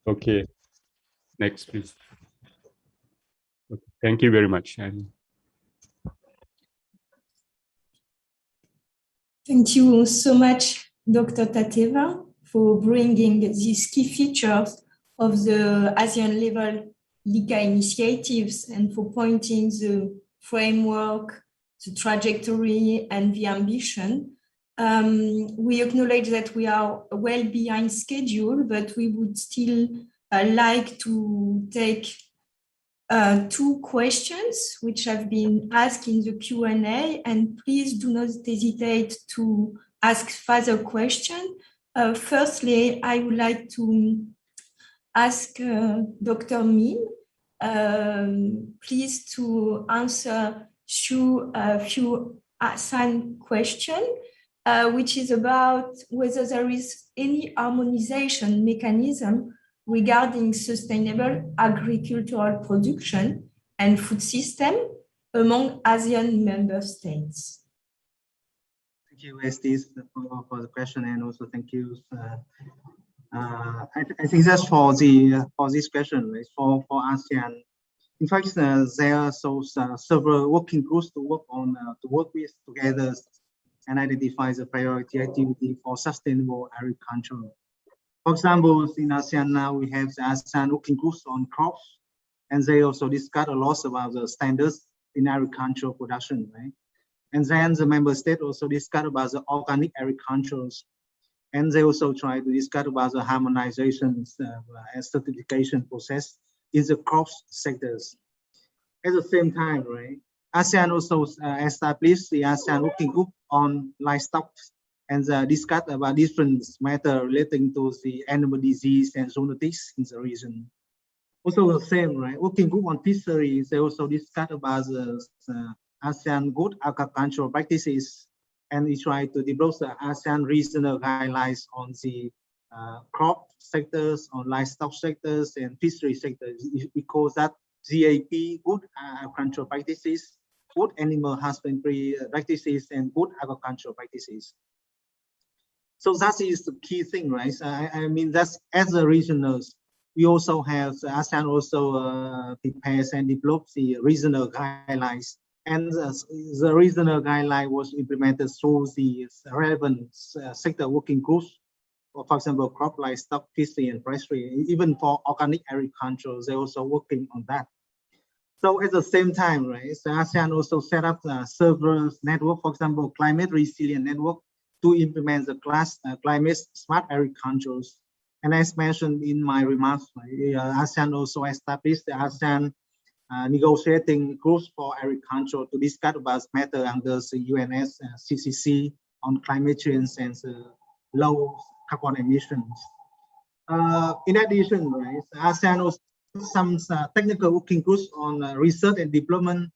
Speaker 13: Okay, next, please. Okay. Thank you very much.
Speaker 7: Thank you so much, Dr. Tateva, for bringing these key features of the ASEAN level LICA initiatives, and for pointing the framework, the trajectory, and the ambition. We acknowledge that we are well behind schedule, but we would still like to take 2 questions which have been asked in the Q&A, and please do not hesitate to ask further questions. Firstly, I would like to ask Dr. Min, please to answer a few ASEAN questions, which is about whether there is any harmonization mechanism regarding sustainable agricultural production and food system among ASEAN member states.
Speaker 8: Thank you, Estes, for the question, and also thank you. I think that's for this question, right? For ASEAN. In fact, there are several working groups to work with together and identify the priority activity for sustainable agriculture. For example, in ASEAN now we have the ASEAN working groups on crops, and they also discuss a lot about the standards in agricultural production, right? And then the member state also discuss about the organic agriculture, and they also try to discuss about the harmonization and certification process in the crops sectors. At the same time, right, ASEAN also established the ASEAN working group on livestock and discuss about different matters relating to the animal disease and zoonotics in the region. Also the same, right, working group on fisheries, they also discuss about the ASEAN good agricultural practices, and we try to develop the ASEAN regional guidelines on the crop sectors, on livestock sectors, and fishery sectors, because that GAP, good agricultural practices, good animal husbandry practices, and good agricultural practices. So that is the key thing, right? So I mean, that's as a regionals, we also have ASEAN also prepares and develops the regional guidelines, and the regional guideline was implemented through the relevant sector working groups. For example, crop, livestock, fishery, and forestry. Even for organic agriculture, they're also working on that. So at the same time, right, so ASEAN also set up a server network, for example, climate resilient network, to implement the climate smart agriculture. And as mentioned in my remarks, ASEAN also established the ASEAN negotiating groups for agriculture to discuss about matter under the UNSCCC on climate change and low carbon emissions. In addition, right, ASEAN also some technical working groups on research and development,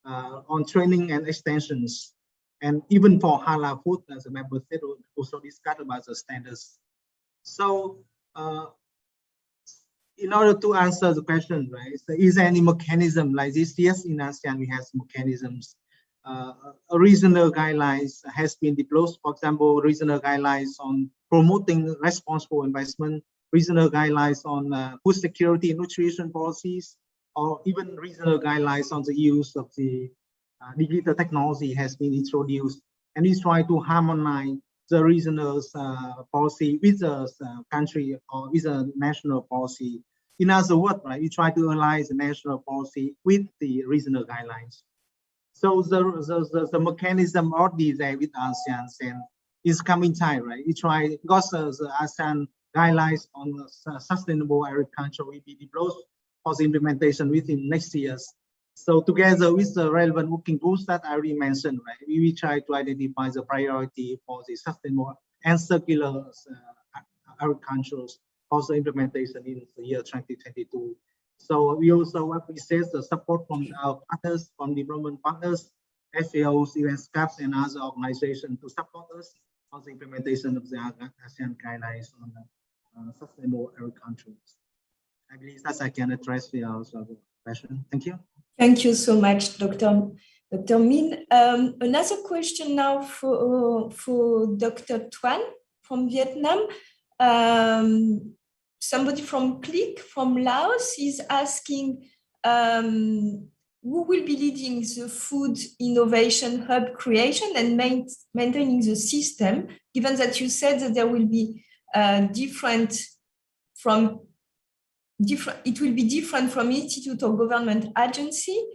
Speaker 8: on training and extensions, and even for halal food, as a member state also discussed about the standards. So, in order to answer the question, right, so is there any mechanism like this? Yes, in ASEAN we have mechanisms. Regional guidelines has been developed. For example, regional guidelines on promoting responsible investment, regional guidelines on food security and nutrition policies, or even regional guidelines on the use of the digital technology has been introduced. And we try to harmonize the regional policy with the country or with a national policy. In other words, right, we try to align the national policy with the regional guidelines. So the mechanism already there with ASEAN, and it's coming time, right? We try, because the ASEAN guidelines on sustainable agriculture will be developed for the implementation within next years. So together with the relevant working groups that I already mentioned, right, we will try to identify the priority for the sustainable and circular agriculture for the implementation in the year 2022. So we also appreciate the support from our partners, from development partners, FAOs, ESCAP, and other organizations to support us on the implementation of the ASEAN guidelines on sustainable agriculture. I believe that I can address your question. Thank you.
Speaker 7: Thank you so much, Dr. Min. Another question now for Dr. Tuan from Vietnam. Somebody from CLIC from Laos is asking who will be leading the food innovation hub creation and maintaining the system, given that you said that there will be different from institute or government agency.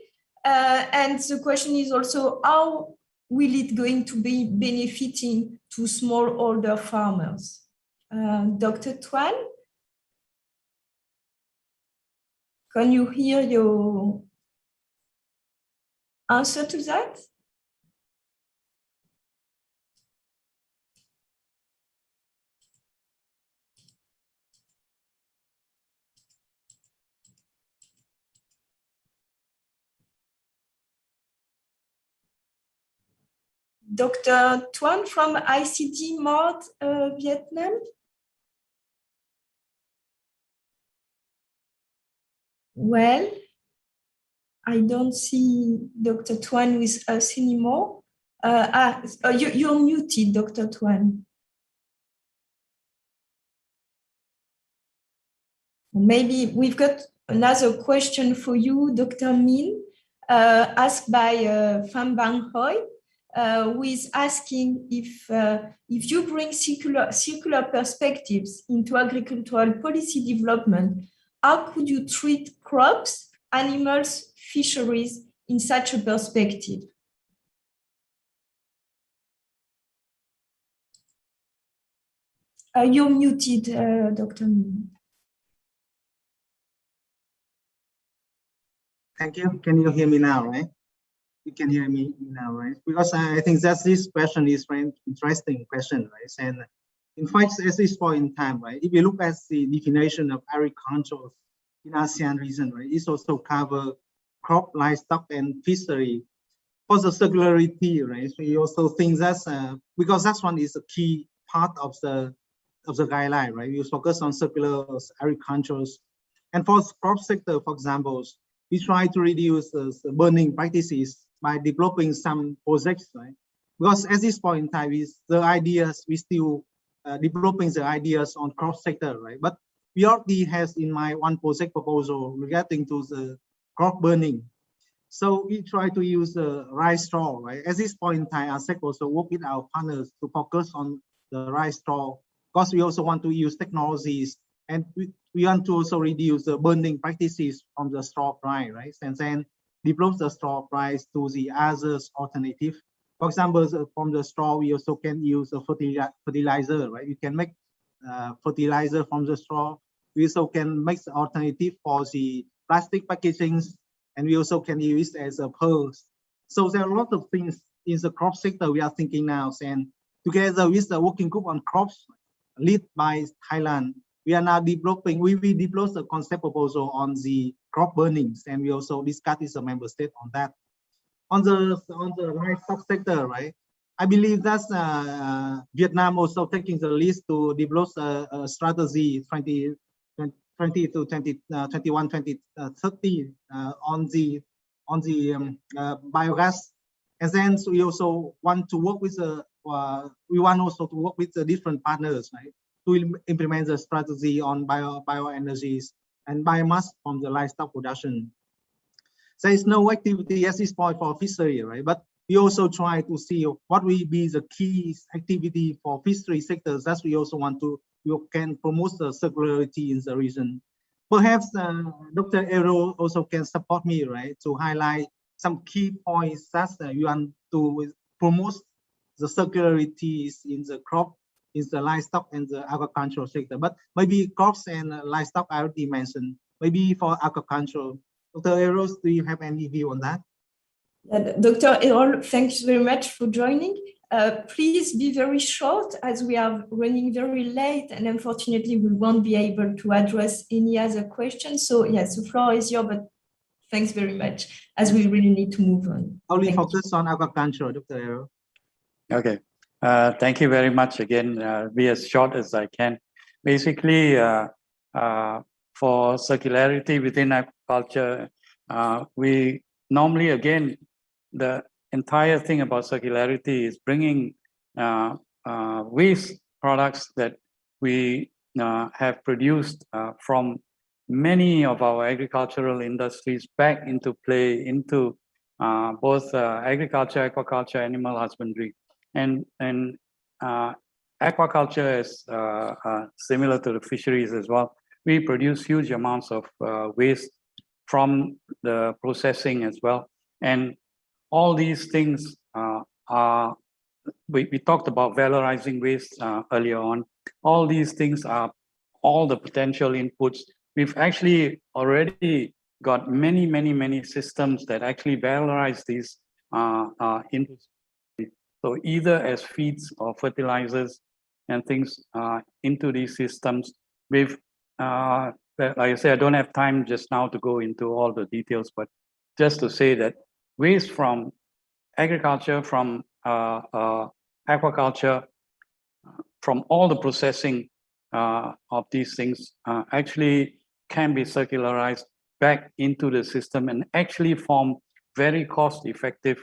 Speaker 7: And the question is also, how will it going to be benefiting to smallholder farmers? Dr. Tuan? Can you hear your answer to that? Dr. Tuan from ICT Mod Vietnam? Well, I don't see Dr. Tuan with us anymore. You're muted, Dr. Tuan. Maybe we've got another question for you, Dr. Min, asked by Pham Bang Hoi. who is asking if you bring circular perspectives into agricultural policy development, how could you treat crops, animals, fisheries in such a perspective? You're muted, Dr. Min.
Speaker 8: Thank you. Can you hear me now, right? You can hear me now, right? Because I think that this question is very interesting question, right? And in fact, at this point in time, right, if you look at the definition of agriculture in ASEAN region, right, it's also cover crop, livestock, and fishery. For the circularity, right, we also think that's because that one is a key part of the guideline, right? We focus on circular agriculture, and for crop sector, for example, we try to reduce the burning practices by developing some projects, right? Because at this point in time, the ideas we still developing the ideas on crop sector, right? But we already has in mind one project proposal regarding to the crop burning. So we try to use the rice straw, right? At this point in time, ASEC also work with our partners to focus on the rice straw, because we also want to use technologies, and we want to also reduce the burning practices from the straw price, right? And then develop the straw price to the others alternative. For example, from the straw, we also can use a fertilizer, right? You can make fertilizer from the straw. We also can make the alternative for the plastic packagings, and we also can use it as a pearls. So there are a lot of things in the crop sector we are thinking now, and together with the working group on crops led by Thailand, we are now developing, we will develop the concept proposal on the crop burnings, and we also discuss with the member state on that. On the livestock sector, right? I believe that's Vietnam also taking the list to develop a strategy 2020 to 2021, 2030 on the biogas, and then we also want to work with the different partners, right, to implement the strategy on bioenergies and biomass from the livestock production. There is no activity at this point for fishery, right? But we also try to see what will be the key activity for fishery sectors. That we also want to, you can promote the circularity in the region. Perhaps Dr. Ero also can support me, right, to highlight some key points that you want to promote the circularities in the crop, in the livestock and the agricultural sector. But maybe crops and livestock I already mentioned. Maybe for agriculture, Dr. Eros, do you have any view on that?
Speaker 7: Dr. Errol, thanks very much for joining. Please be very short, as we are running very late, and unfortunately we won't be able to address any other questions. So yes, the floor is yours, but thanks very much, as we really need to move on.
Speaker 8: Only focus on agriculture, Dr. Errol.
Speaker 9: Okay, thank you very much again. Be as short as I can. Basically, for circularity within agriculture, we normally, again, the entire thing about circularity is bringing waste products that we have produced from many of our agricultural industries back into play, into both agriculture, aquaculture, animal husbandry. And aquaculture is similar to the fisheries as well. We produce huge amounts of waste from the processing as well. And all these things are, we talked about valorizing waste earlier on. All these things are all the potential inputs. We've actually already got many systems that actually valorize these inputs. So either as feeds or fertilizers and things into these systems. We've, like I say, I don't have time just now to go into all the details, but just to say that waste from agriculture, from aquaculture, from all the processing of these things actually can be circularized back into the system and actually form very cost-effective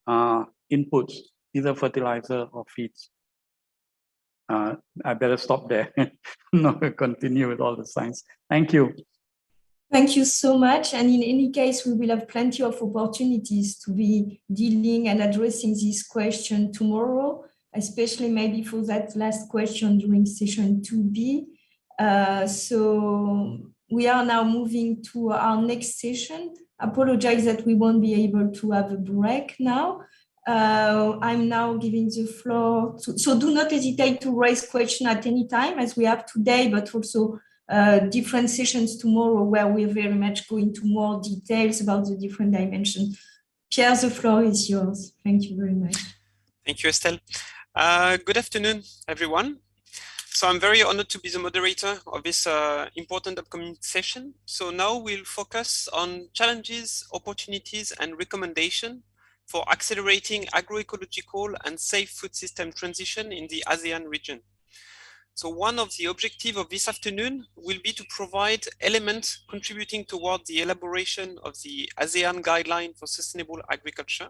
Speaker 9: inputs, either fertilizer or feeds. I better stop there. No, continue with all the science. Thank you.
Speaker 7: Thank you so much. And in any case, we will have plenty of opportunities to be dealing and addressing this question tomorrow, especially maybe for that last question during session 2B. So we are now moving to our next session. Apologize that we won't be able to have a break now. I'm now giving the floor to, so do not hesitate to raise questions at any time as we have today, but also different sessions tomorrow where we're very much going into more details about the different dimensions. Pierre, the floor is yours. Thank you very much.
Speaker 14: Thank you, Estelle. Good afternoon, everyone. So I'm very honored to be the moderator of this important upcoming session. So now we'll focus on challenges, opportunities, and recommendations for accelerating agroecological and safe food system transition in the ASEAN region. So one of the objectives of this afternoon will be to provide elements contributing toward the elaboration of the ASEAN guideline for sustainable agriculture,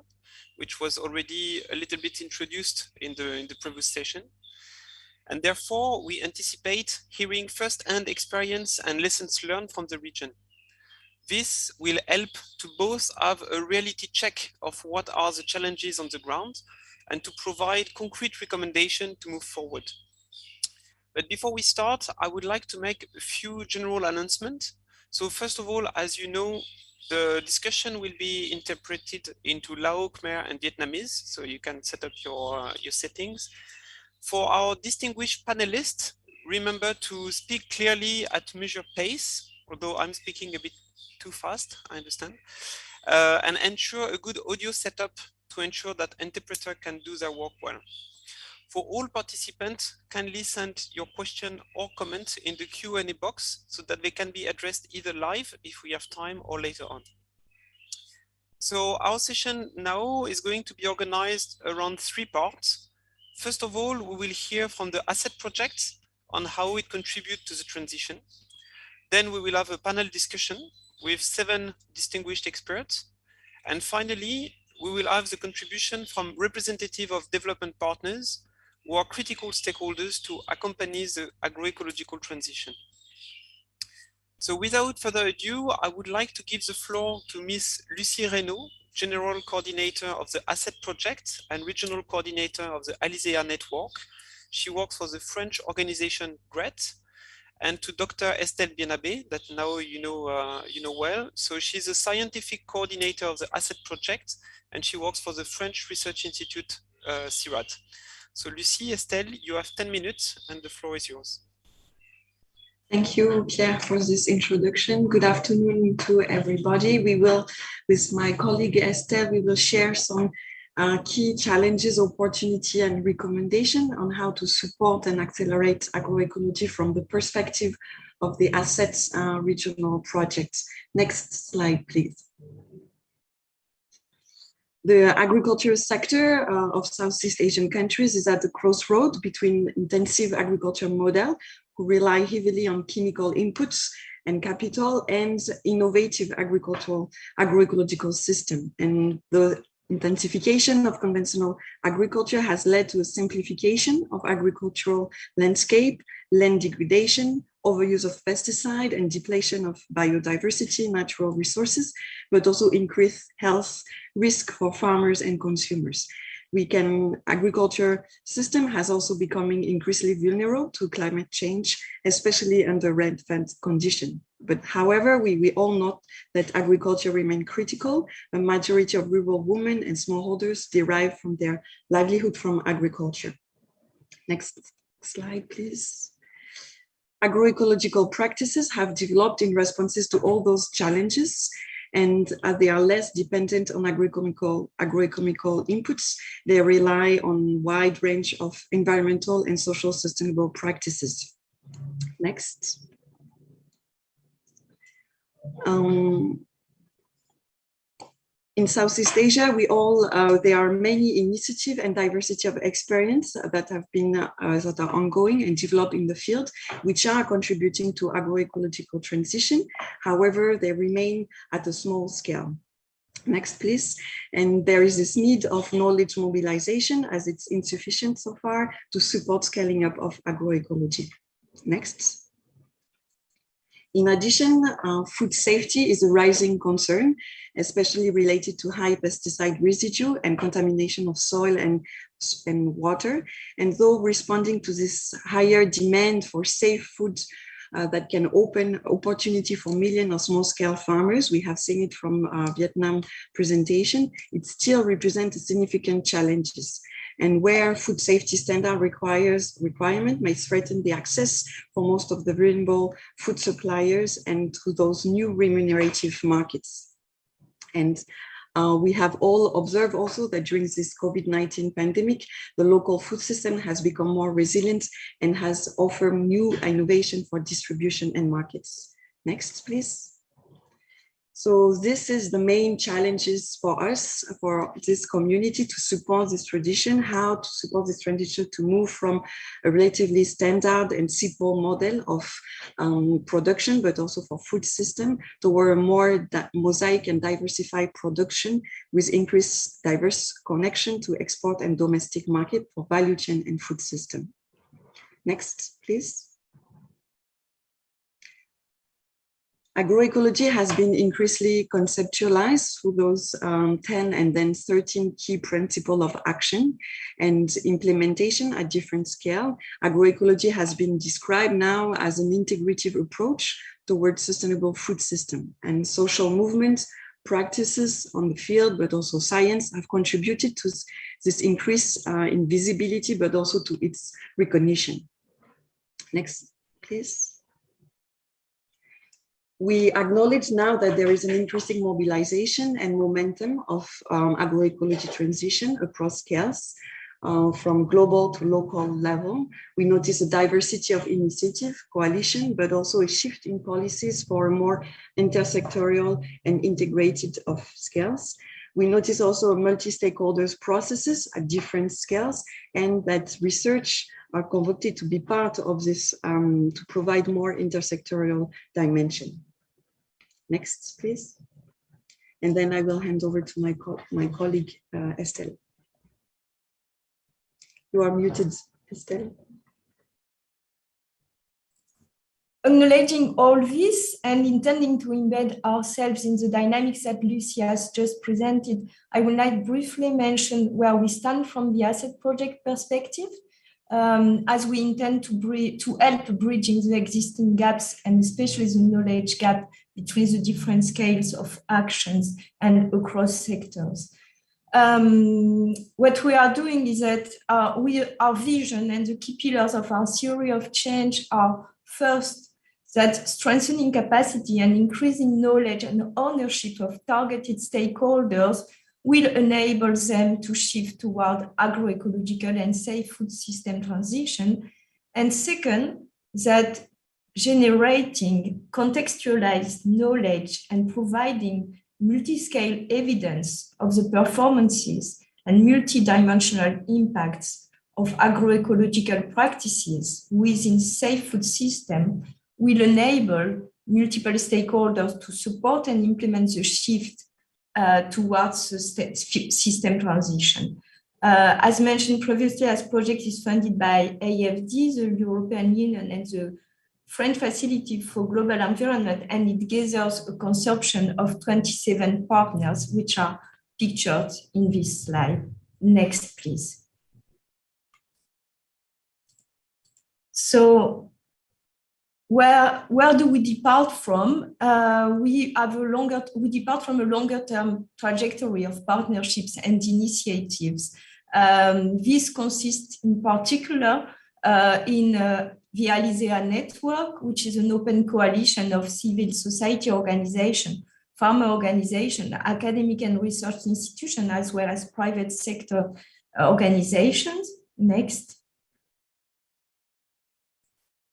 Speaker 14: which was already a little bit introduced in the previous session. And therefore, we anticipate hearing first-hand experience and lessons learned from the region. This will help to both have a reality check of what are the challenges on the ground and to provide concrete recommendations to move forward. But before we start, I would like to make a few general announcements. So first of all, as you know, the discussion will be interpreted into Lao, Khmer, and Vietnamese, so you can set up your settings. For our distinguished panelists, remember to speak clearly at measured pace, although I'm speaking a bit too fast, I understand, and ensure a good audio setup to ensure that interpreter can do their work well. For all participants, kindly send your question or comment in the Q&A box so that they can be addressed either live if we have time or later on. So our session now is going to be organized around 3 parts. First of all, we will hear from the ASET project on how it contributes to the transition. Then we will have a panel discussion with 7 distinguished experts. And finally, we will have the contribution from representatives of development partners who are critical stakeholders to accompany the agroecological transition. So without further ado, I would like to give the floor to Ms. Lucie Reynaud, General Coordinator of the ASET project and Regional Coordinator of the Alizea Network. She works for the French organization GRET, and to Dr. Estelle Bienabe, that now you know well. So she's a scientific coordinator of the ASET project, and she works for the French Research Institute, CIRAD. So Lucie, Estelle, you have 10 minutes and the floor is yours.
Speaker 15: Thank you, Pierre, for this introduction. Good afternoon to everybody. We will, with my colleague Estelle, we will share some key challenges, opportunity, and recommendation on how to support and accelerate agroecology from the perspective of the ASET regional projects. Next slide, please. The agriculture sector of Southeast Asian countries is at the crossroad between intensive agriculture model who rely heavily on chemical inputs and capital and innovative agroecological system. And the intensification of conventional agriculture has led to a simplification of agricultural landscape, land degradation, overuse of pesticide and depletion of biodiversity, natural resources, but also increased health risk for farmers and consumers. Agriculture system has also becoming increasingly vulnerable to climate change, especially under rampant condition. But however, we all know that agriculture remains critical. A majority of rural women and smallholders derive from their livelihood from agriculture. Next slide, please. Agroecological practices have developed in responses to all those challenges, and they are less dependent on agroeconomical inputs. They rely on a wide range of environmental and social sustainable practices. Next. In Southeast Asia, there are many initiatives and diversity of experience that have been that are ongoing and developed in the field, which are contributing to agroecological transition. However, they remain at a small scale. Next, please. And there is this need of knowledge mobilization as it's insufficient so far to support scaling up of agroecology. Next. In addition, food safety is a rising concern, especially related to high pesticide residue and contamination of soil and water. And though responding to this higher demand for safe food that can open opportunity for millions of small-scale farmers, we have seen it from Vietnam presentation, it still represents significant challenges. And where food safety standard requirement may threaten the access for most of the vulnerable food suppliers and to those new remunerative markets. And we have all observed also that during this COVID-19 pandemic, the local food system has become more resilient and has offered new innovation for distribution and markets. Next, please. So this is the main challenges for us, for this community, to support this tradition, how to support this tradition to move from a relatively standard and simple model of production, but also for food system, toward a more mosaic and diversified production with increased diverse connection to export and domestic market for value chain and food system. Next, please. Agroecology has been increasingly conceptualized through those 10 and then 13 key principles of action and implementation at different scale. Agroecology has been described now as an integrative approach towards sustainable food system, and social movements, practices on the field, but also science have contributed to this increase in visibility, but also to its recognition. Next, please. We acknowledge now that there is an increasing mobilization and momentum of agroecology transition across scales, from global to local level. We notice a diversity of initiative, coalition, but also a shift in policies for a more intersectorial and integrated of scales. We notice also multi-stakeholders processes at different scales, and that research are convoked to be part of this to provide more intersectorial dimension. Next, please. And then I will hand over to my colleague, Estelle. You are muted, Estelle.
Speaker 7: Acknowledging all this and intending to embed ourselves in the dynamics that Lucy has just presented, I would like briefly mention where we stand from the asset project perspective, as we intend to help bridging the existing gaps, and especially the knowledge gap between the different scales of actions and across sectors. What we are doing is that our vision and the key pillars of our theory of change are, first, that strengthening capacity and increasing knowledge and ownership of targeted stakeholders will enable them to shift toward agroecological and safe food system transition. And second, that generating contextualized knowledge and providing multi-scale evidence of the performances and multi-dimensional impacts of agroecological practices within safe food system will enable multiple stakeholders to support and implement the shift towards the system transition. As mentioned previously, as project is funded by AFD, the European Union, and the French Facility for Global Environment, and it gathers a consortium of 27 partners, which are pictured in this slide. Next, please. So, where do we depart from? We depart from a longer-term trajectory of partnerships and initiatives. This consists in particular in the ASEAN network, which is an open coalition of civil society organizations, farmer organizations, academic and research institutions, as well as private sector organizations. Next.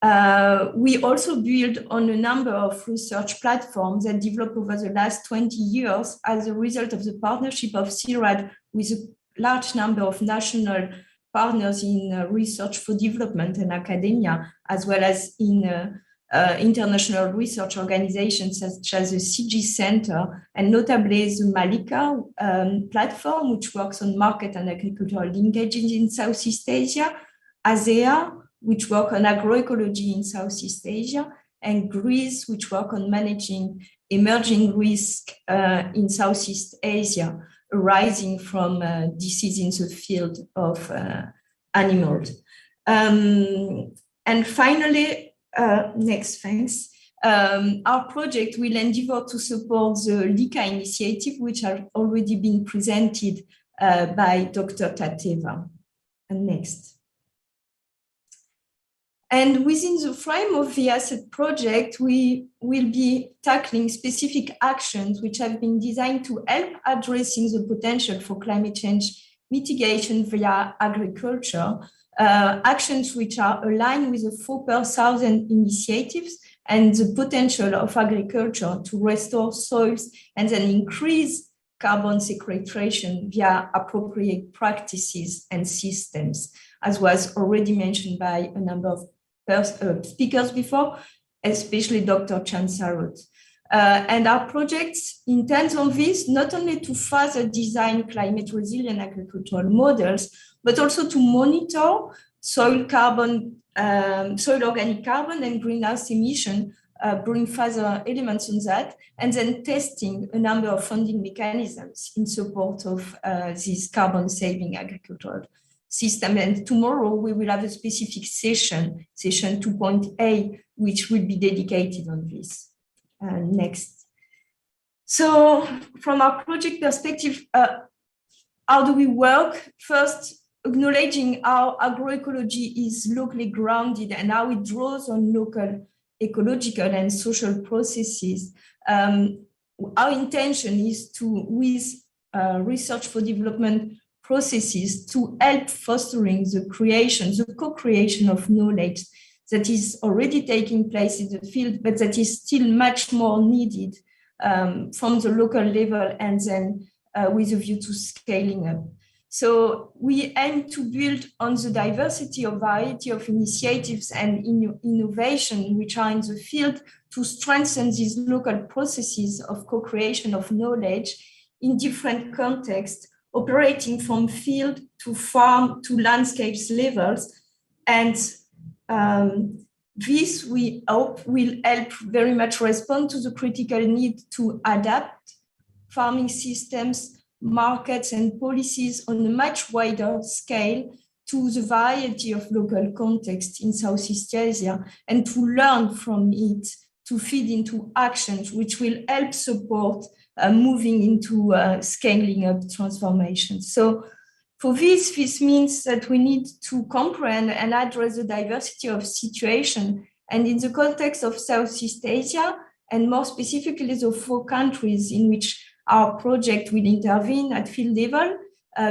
Speaker 7: We also build on a number of research platforms that developed over the last 20 years as a result of the partnership of CIRAD with a large number of national partners in research for development and academia, as well as in international research organizations such as the CG Center, and notably the Malika platform, which works on market and agricultural linkages in Southeast Asia, ASEAN, which work on agroecology in Southeast Asia, and Greece, which work on managing emerging risk in Southeast Asia arising from disease in the field of animals. And finally, next, thanks. Our project will endeavor to support the LICA initiative, which have already been presented by Dr. Tateva. And next. And within the frame of the ASSET project, we will be tackling specific actions which have been designed to help addressing the potential for climate change mitigation via agriculture, actions which are aligned with the 4 per thousand initiatives and the potential of agriculture to restore soils and then increase carbon sequestration via appropriate practices and systems, as was already mentioned by a number of speakers before, especially Dr. Chansarut. And our projects intend on this not only to further design climate resilient agricultural models, but also to monitor soil carbon, soil organic carbon and greenhouse emission, bring further elements on that, and then testing a number of funding mechanisms in support of this carbon saving agricultural system. And tomorrow we will have a specific session, session 2.A, which will be dedicated on this. Next. So from our project perspective, how do we work? First, acknowledging how agroecology is locally grounded and how it draws on local ecological and social processes. Our intention is to, with research for development processes, to help fostering the creation, the co-creation of knowledge that is already taking place in the field, but that is still much more needed from the local level and then with a view to scaling up. So we aim to build on the diversity of variety of initiatives and innovation which are in the field to strengthen these local processes of co-creation of knowledge in different contexts, operating from field to farm to landscapes levels. And this, we hope, will help very much respond to the critical need to adapt farming systems, markets and policies on a much wider scale to the variety of local contexts in Southeast Asia, and to learn from it to feed into actions which will help support moving into scaling up transformation. So for this means that we need to comprehend and address the diversity of situation. And in the context of Southeast Asia, and more specifically the 4 countries in which our project will intervene at field level,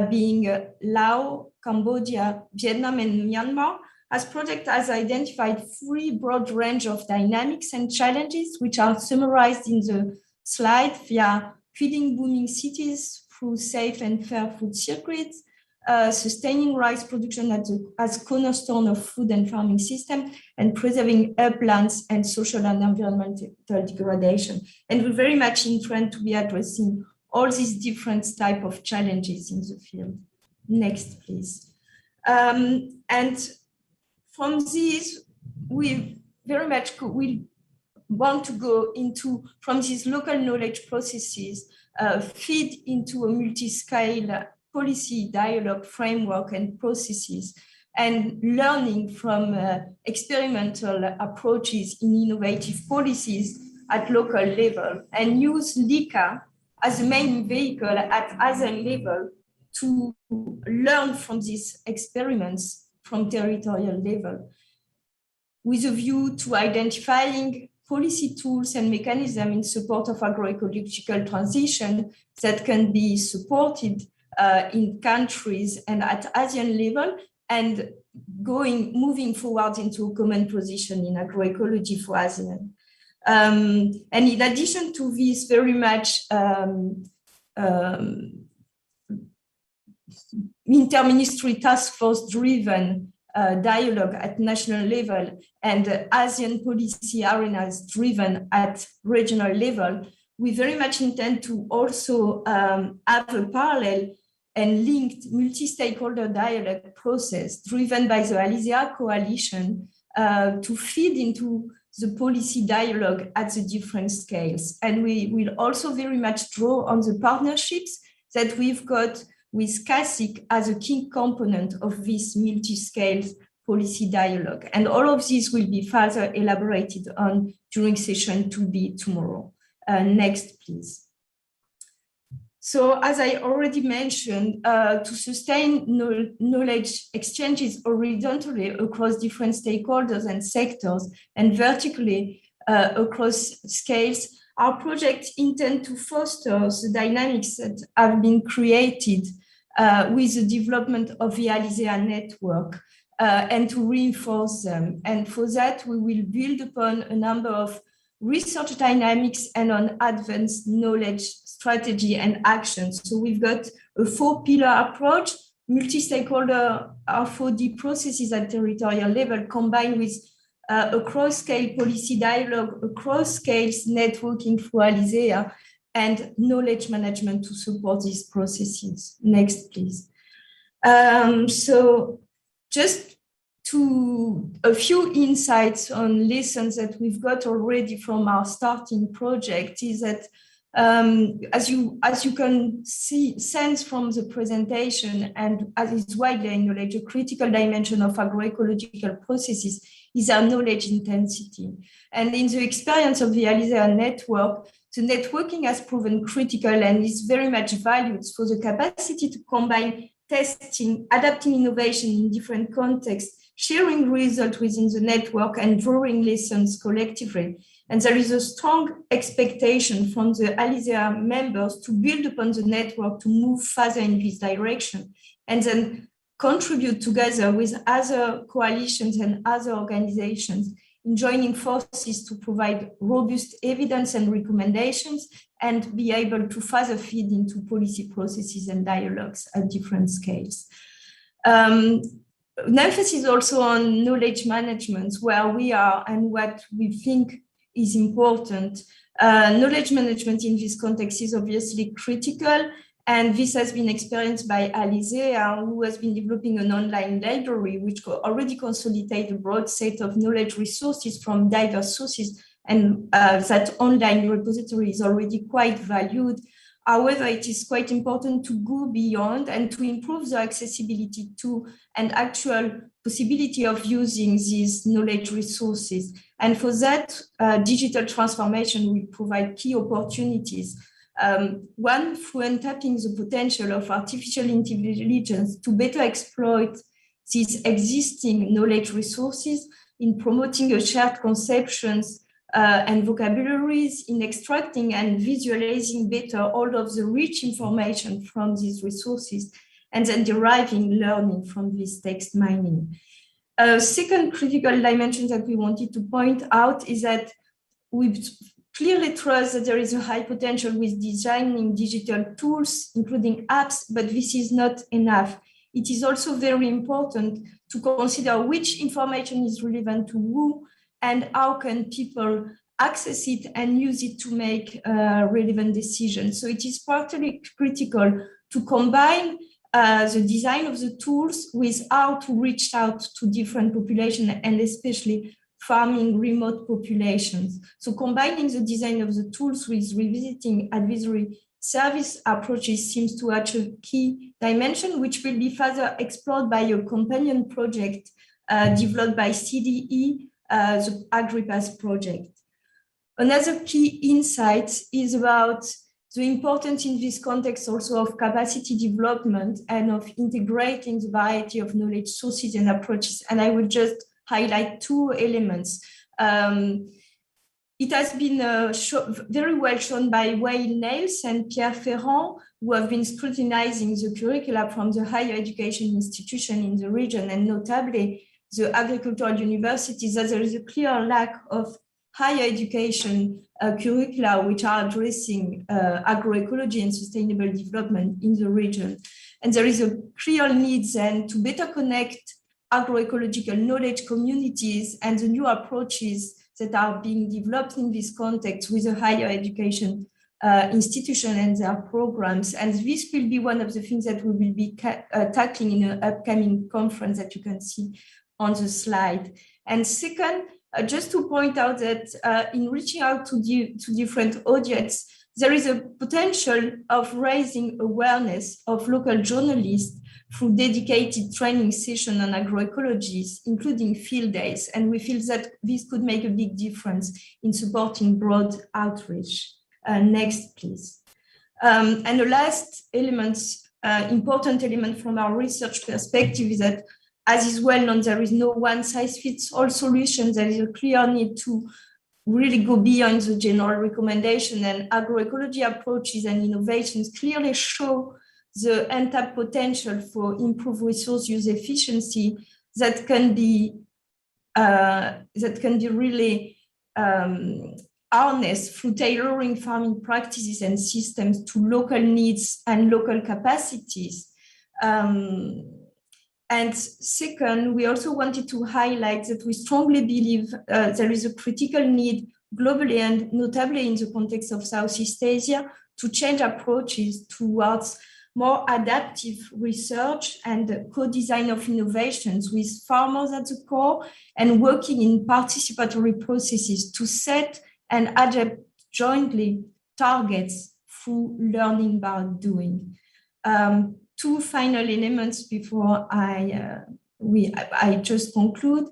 Speaker 7: being Laos, Cambodia, Vietnam, and Myanmar, as project has identified 3 broad range of dynamics and challenges, which are summarized in the slide via feeding booming cities through safe and fair food circuits, sustaining rice production as cornerstone of food and farming system, and preserving uplands and social and environmental degradation. And we're very much in trend to be addressing all these different type of challenges in the field. Next, please. And from this, we very much want to go into, from these local knowledge processes, feed into a multi-scale policy dialogue framework and processes, and learning from experimental approaches in innovative policies at local level, and use LICA as a main vehicle at ASEAN level to learn from these experiments from territorial level, with a view to identifying policy tools and mechanisms in support of agroecological transition that can be supported in countries and at ASEAN level, and moving forward into a common position in agroecology for ASEAN. And in addition to this very much interministry task force driven dialogue at national level and ASEAN policy arenas driven at regional level, we very much intend to also have a parallel and linked multi-stakeholder dialogue process driven by the ASEAN coalition to feed into the policy dialogue at the different scales. And we will also very much draw on the partnerships that we've got with CACIC as a key component of this multi-scale policy dialogue. And all of this will be further elaborated on during session 2B tomorrow. Next, please. So as I already mentioned, to sustain knowledge exchanges horizontally across different stakeholders and sectors and vertically across scales, our project intends to foster the dynamics that have been created with the development of the ASEAN network and to reinforce them. And for that, we will build upon a number of research dynamics and on advanced knowledge strategy and actions. So we've got a 4-pillar approach, multi-stakeholder R4D processes at territorial level combined with a cross-scale policy dialogue, across scales networking through ASEAN, and knowledge management to support these processes. Next, please. So just to a few insights on lessons that we've got already from our starting project is that as you can sense from the presentation, and as is widely acknowledged, a critical dimension of agroecological processes is our knowledge intensity. And in the experience of the ASEAN network, the networking has proven critical and is very much valued for the capacity to combine testing, adapting innovation in different contexts, sharing results within the network and drawing lessons collectively. And there is a strong expectation from the ASEAN members to build upon the network to move further in this direction and then contribute together with other coalitions and other organizations in joining forces to provide robust evidence and recommendations and be able to further feed into policy processes and dialogues at different scales. An emphasis also on knowledge management, where we are and what we think is important. Knowledge management in this context is obviously critical, and this has been experienced by ASEAN, who has been developing an online library which already consolidates a broad set of knowledge resources from diverse sources, and that online repository is already quite valued. However, it is quite important to go beyond and to improve the accessibility to and actual possibility of using these knowledge resources. And for that, digital transformation will provide key opportunities. One, through untapping the potential of artificial intelligence to better exploit these existing knowledge resources in promoting a shared conceptions and vocabularies, in extracting and visualizing better all of the rich information from these resources, and then deriving learning from this text mining. A second critical dimension that we wanted to point out is that we clearly trust that there is a high potential with designing digital tools, including apps, but this is not enough. It is also very important to consider which information is relevant to who and how can people access it and use it to make relevant decisions. So it is particularly critical to combine the design of the tools with how to reach out to different populations and especially farming remote populations. So combining the design of the tools with revisiting advisory service approaches seems to add a key dimension, which will be further explored by a companion project developed by CDE, the AgriPass project. Another key insight is about the importance in this context also of capacity development and of integrating the variety of knowledge sources and approaches. And I will just highlight two elements. It has been very well shown by Wael Nails and Pierre Ferrand, who have been scrutinizing the curricula from the higher education institution in the region, and notably the agricultural universities, that there is a clear lack of higher education curricula which are addressing agroecology and sustainable development in the region. And there is a clear need then to better connect agroecological knowledge communities and the new approaches that are being developed in this context with a higher education institution and their programs. And this will be one of the things that we will be tackling in an upcoming conference that you can see on the slide. And second, just to point out that in reaching out to different audiences, there is a potential of raising awareness of local journalists through dedicated training sessions on agroecology, including field days. And we feel that this could make a big difference in supporting broad outreach. Next, please. And the last element, important element from our research perspective is that, as is well known, there is no one-size-fits-all solution. There is a clear need to really go beyond the general recommendation, and agroecology approaches and innovations clearly show the untapped potential for improved resource use efficiency that can be really harnessed through tailoring farming practices and systems to local needs and local capacities. And second, we also wanted to highlight that we strongly believe there is a critical need globally and notably in the context of Southeast Asia to change approaches towards more adaptive research and co-design of innovations with farmers at the core and working in participatory processes to set and adapt jointly targets through learning by doing. Two final elements before I just conclude.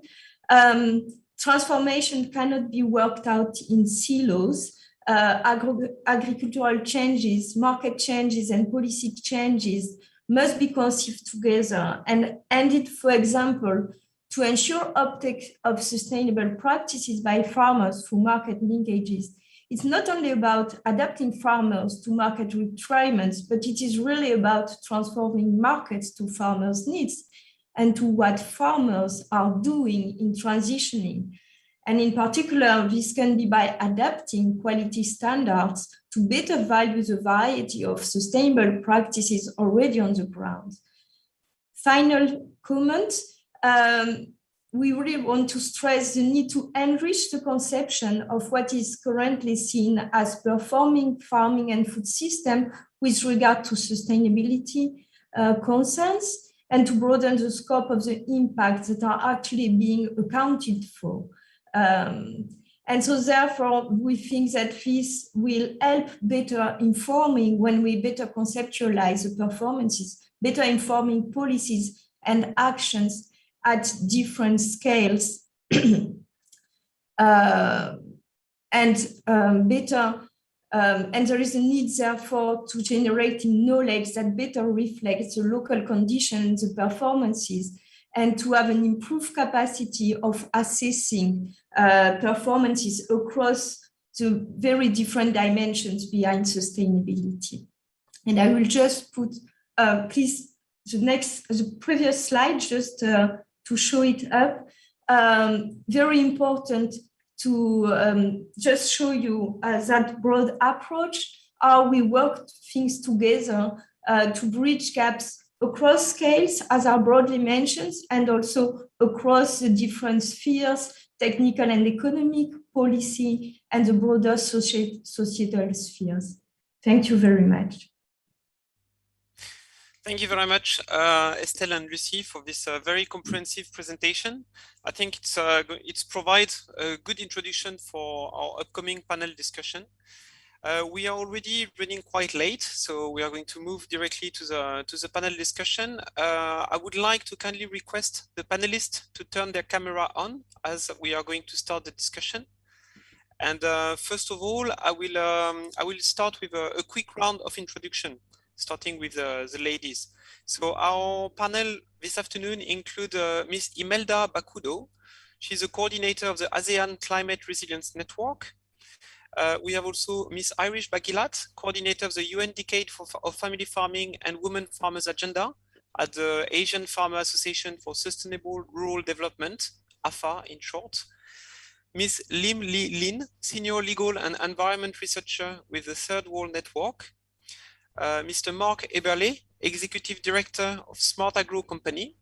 Speaker 7: Transformation cannot be worked out in silos. Agricultural changes, market changes, and policy changes must be conceived together and it, for example, to ensure uptake of sustainable practices by farmers through market linkages. It's not only about adapting farmers to market requirements, but it is really about transforming markets to farmers' needs and to what farmers are doing in transitioning. And in particular, this can be by adapting quality standards to better value the variety of sustainable practices already on the ground. Final comment. We really want to stress the need to enrich the conception of what is currently seen as performing farming and food system with regard to sustainability concerns and to broaden the scope of the impacts that are actually being accounted for. And so therefore, we think that this will help better informing when we better conceptualize the performances, better informing policies and actions at different scales and there is a need therefore to generate knowledge that better reflects the local conditions, the performances, and to have an improved capacity of assessing performances across the very different dimensions behind sustainability. And I will just put, please, the previous slide, just to show it up. Very important to just show you that broad approach, how we work things together to bridge gaps across scales, as are broadly mentioned, and also across the different spheres, technical and economic, policy, and the broader societal spheres. Thank you very much.
Speaker 14: Thank you very much, Estelle and Lucy, for this very comprehensive presentation. I think it's provides a good introduction for our upcoming panel discussion. We are already running quite late, so we are going to move directly to the panel discussion. I would like to kindly request the panelists to turn their camera on as we are going to start the discussion. And first of all, I will start with a quick round of introduction, starting with the ladies. So our panel this afternoon include Ms. Imelda Bakudo. She's a coordinator of the ASEAN Climate Resilience Network. We have also Ms. Irish Bagilat, coordinator of the UN Decade of Family Farming and Women Farmers Agenda at the Asian Farmer Association for Sustainable Rural Development, AFA in short. Ms. Lim Li Lin, senior legal and environment researcher with the Third World Network. Mr. Mark Eberle, executive director of Smart Agro Company.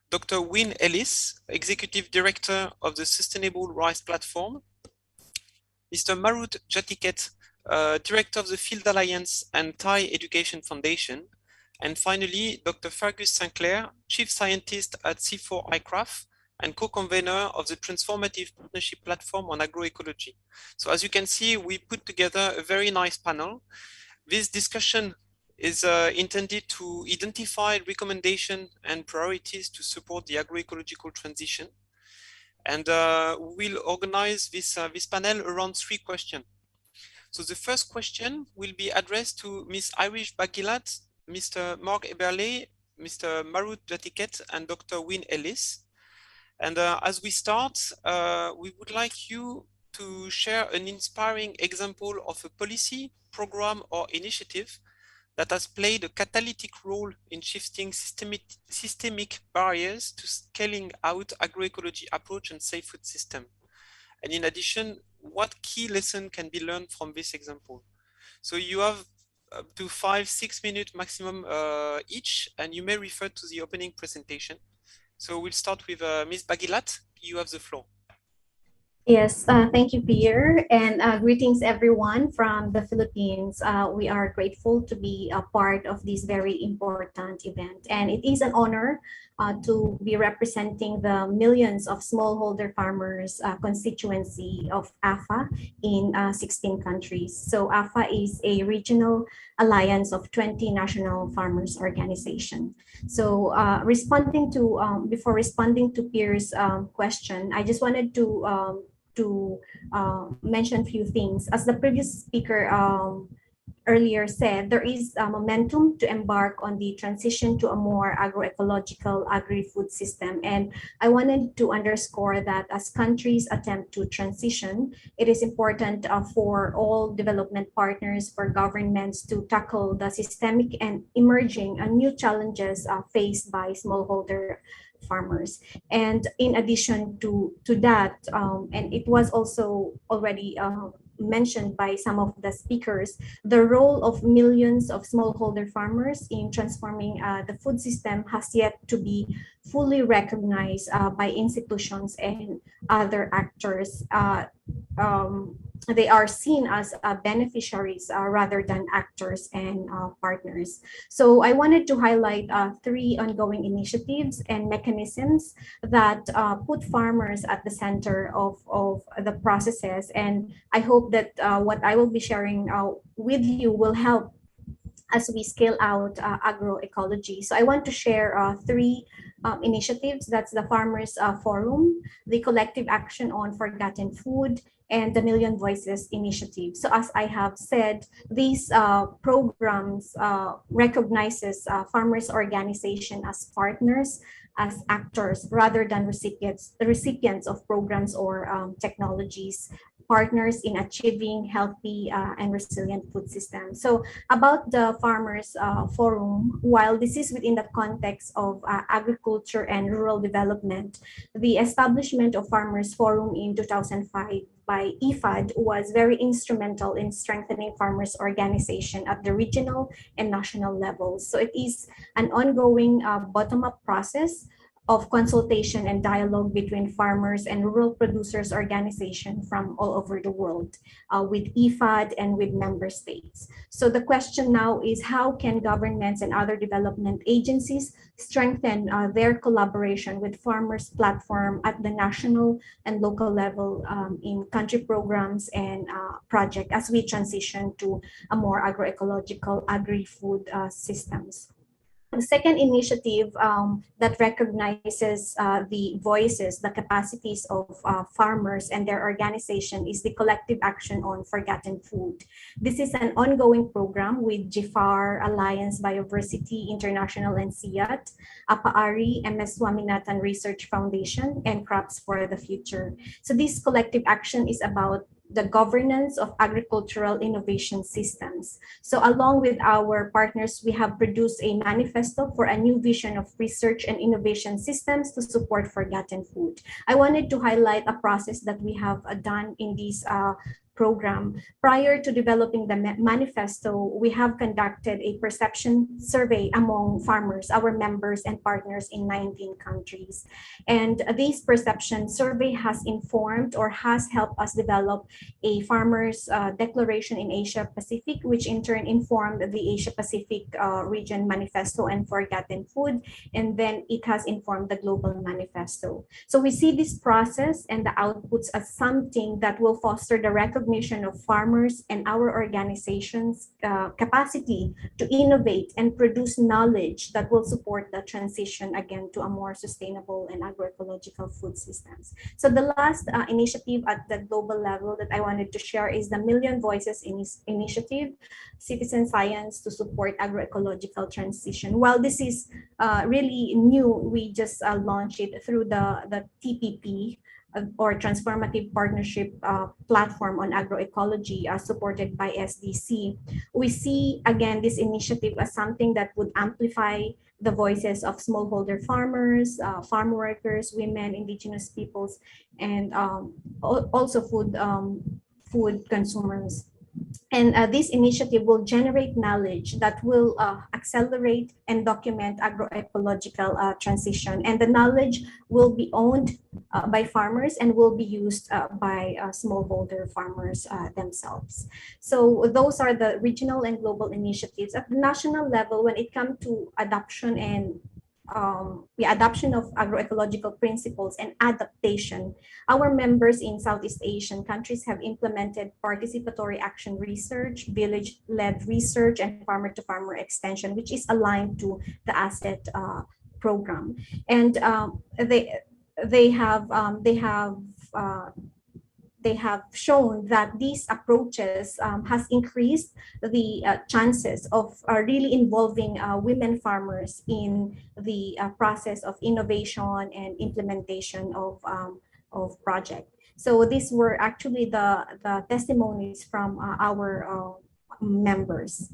Speaker 14: Dr. Wynne Ellis, executive director of the Sustainable Rice Platform. Mr. Marut Jatiket, director of the Field Alliance and Thai Education Foundation. And finally, Dr. Fergus Sinclair, chief scientist at C4 ICRAF and co-convener of the Transformative Partnership Platform on Agroecology. So as you can see, we put together a very nice panel. This discussion is intended to identify recommendations and priorities to support the agroecological transition. And we'll organize this panel around 3 questions. So the first question will be addressed to Ms. Irish Bagilat, Mr. Mark Eberle, Mr. Marut Jatiket, and Dr. Wynne Ellis. And as we start, we would like you to share an inspiring example of a policy, program, or initiative that has played a catalytic role in shifting systemic barriers to scaling out agroecology approach and safe food system. And in addition, what key lesson can be learned from this example? So you have up to 5-6 minutes maximum each, and you may refer to the opening presentation. So we'll start with Ms. Bagilat. You have the floor.
Speaker 16: Yes, thank you, Pierre, and greetings everyone from the Philippines. We are grateful to be a part of this very important event, and it is an honor to be representing the millions of smallholder farmers constituency of AFA in 16 countries. So AFA is a regional alliance of 20 national farmers organizations. So before responding to Pierre's question, I just wanted to mention a few things. As the previous speaker earlier said, there is a momentum to embark on the transition to a more agroecological agri-food system. And I wanted to underscore that as countries attempt to transition, it is important for all development partners, for governments to tackle the systemic and emerging new challenges faced by smallholder farmers. And in addition to that, and it was also already mentioned by some of the speakers, the role of millions of smallholder farmers in transforming the food system has yet to be fully recognized by institutions and other actors. They are seen as beneficiaries rather than actors and partners. So I wanted to highlight 3 ongoing initiatives and mechanisms that put farmers at the center of the processes. And I hope that what I will be sharing with you will help as we scale out agroecology. So I want to share 3 initiatives. That's the Farmers Forum, the Collective Action on Forgotten Food, and the Million Voices Initiative. So as I have said, these programs recognizes farmers' organization as partners, as actors, rather than recipients of programs or technologies, partners in achieving healthy and resilient food systems. So about the Farmers Forum, while this is within the context of agriculture and rural development, the establishment of Farmers Forum in 2005 by IFAD was very instrumental in strengthening farmers' organization at the regional and national levels. So it is an ongoing bottom-up process of consultation and dialogue between farmers and rural producers organization from all over the world with IFAD and with member states. So the question now is, how can governments and other development agencies strengthen their collaboration with farmers platform at the national and local level in country programs and project as we transition to a more agroecological agri-food systems. The second initiative that recognizes the voices, the capacities of farmers and their organization is the Collective Action on Forgotten Food. This is an ongoing program with GFAR, Alliance Biodiversity International and SIAT, APAARI, MS Swaminathan Research Foundation, and Crops for the Future. So this collective action is about the governance of agricultural innovation systems. So along with our partners, we have produced a manifesto for a new vision of research and innovation systems to support forgotten food. I wanted to highlight a process that we have done in this program. Prior to developing the manifesto, we have conducted a perception survey among farmers, our members and partners in 19 countries. And this perception survey has informed or has helped us develop a farmers declaration in Asia Pacific, which in turn informed the Asia Pacific region manifesto and forgotten food. And then it has informed the global manifesto. So we see this process and the outputs as something that will foster the recognition of farmers and our organizations' capacity to innovate and produce knowledge that will support the transition again to a more sustainable and agroecological food systems. So the last initiative at the global level that I wanted to share is the Million Voices Initiative, Citizen Science to Support Agroecological Transition. While this is really new, we just launched it through the TPP, or Transformative Partnership Platform on Agroecology, supported by SDC. We see, again, this initiative as something that would amplify the voices of smallholder farmers, farm workers, women, indigenous peoples, and also food consumers. And this initiative will generate knowledge that will accelerate and document agroecological transition. And the knowledge will be owned by farmers and will be used by smallholder farmers themselves. So those are the regional and global initiatives. At the national level, when it comes to adoption and the adoption of agroecological principles and adaptation, our members in Southeast Asian countries have implemented participatory action research, village-led research, and farmer-to-farmer extension, which is aligned to the ASET program. And they have shown that these approaches has increased the chances of really involving women farmers in the process of innovation and implementation of project. So these were actually the testimonies from our members.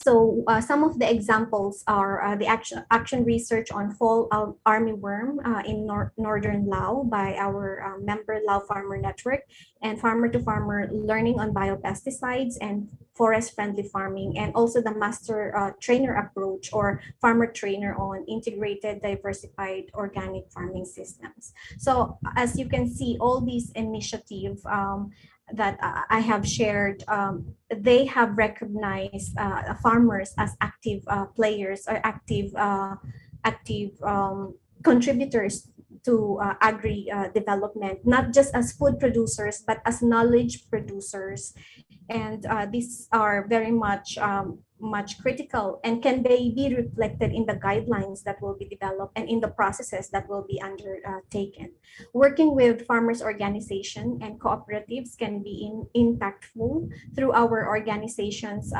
Speaker 16: So some of the examples are the action research on fall armyworm in northern Laos by our member Lao Farmer Network, and farmer-to-farmer learning on biopesticides and forest-friendly farming, and also the master trainer approach or farmer trainer on integrated diversified organic farming systems. So as you can see, all these initiatives that I have shared, they have recognized farmers as active players or active contributors to agri-development, not just as food producers, but as knowledge producers. And these are very much critical, and can they be reflected in the guidelines that will be developed and in the processes that will be undertaken. Working with farmers organization and cooperatives can be impactful. Through our organizations,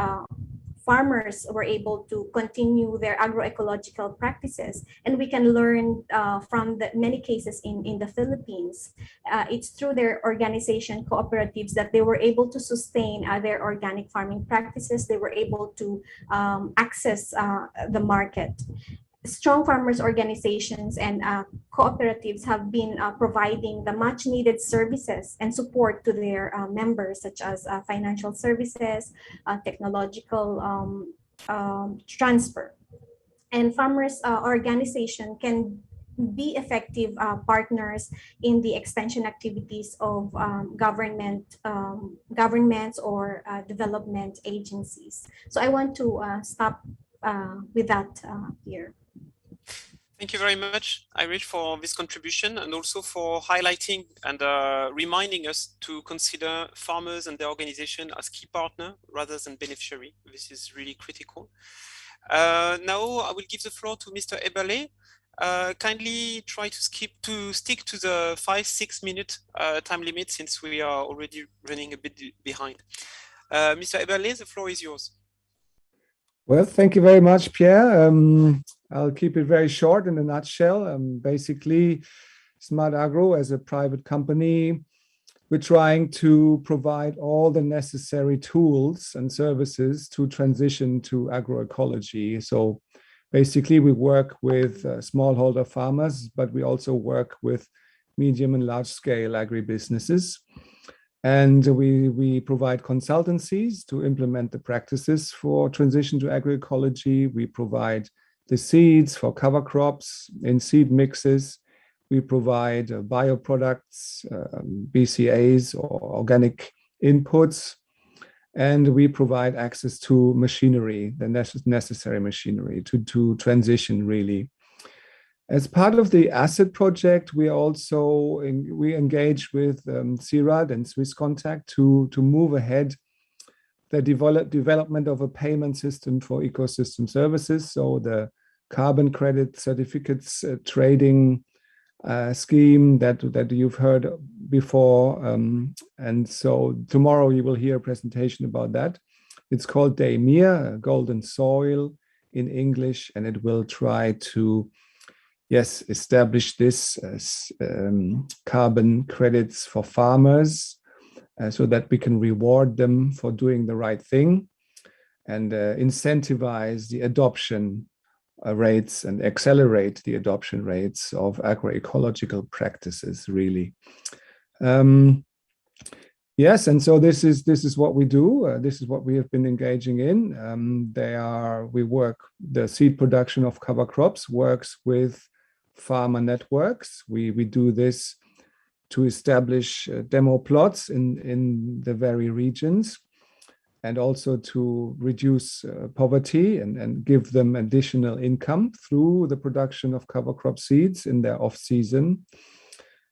Speaker 16: farmers were able to continue their agroecological practices, and we can learn from the many cases in the Philippines. It's through their organization cooperatives that they were able to sustain their organic farming practices. They were able to access the market. Strong farmers organizations and cooperatives have been providing the much needed services and support to their members, such as financial services, technological transfer. And farmers organization can be effective partners in the extension activities of governments or development agencies. So I want to stop with that here.
Speaker 14: Thank you very much, Irish, for this contribution, and also for highlighting and reminding us to consider farmers and their organization as key partner rather than beneficiary. This is really critical. Now I will give the floor to Mr. Eberle. Kindly try to stick to the 5-6 minute time limit, since we are already running a bit behind. Mr. Eberle, the floor is yours.
Speaker 17: Well, thank you very much, Pierre. I'll keep it very short in a nutshell. Basically, Smart Agro, as a private company, we're trying to provide all the necessary tools and services to transition to agroecology. So basically, we work with smallholder farmers, but we also work with medium and large scale agribusinesses. And we provide consultancies to implement the practices for transition to agroecology. We provide the seeds for cover crops in seed mixes. We provide bioproducts, BCAs or organic inputs, and we provide access to machinery, the necessary machinery to transition really. As part of the ASET project, we also we engage with CIRAD and Swiss Contact to move ahead the development of a payment system for ecosystem services. So the carbon credit certificates trading scheme that you've heard before. And so tomorrow you will hear a presentation about that. It's called DAMIR, Golden Soil in English, and it will try to establish this as carbon credits for farmers so that we can reward them for doing the right thing and incentivize the adoption rates and accelerate the adoption rates of agroecological practices, really. Yes, and so this is what we do. This is what we have been engaging in. The seed production of cover crops works with farmer networks. We do this to establish demo plots in the very regions and also to reduce poverty and give them additional income through the production of cover crop seeds in their off-season.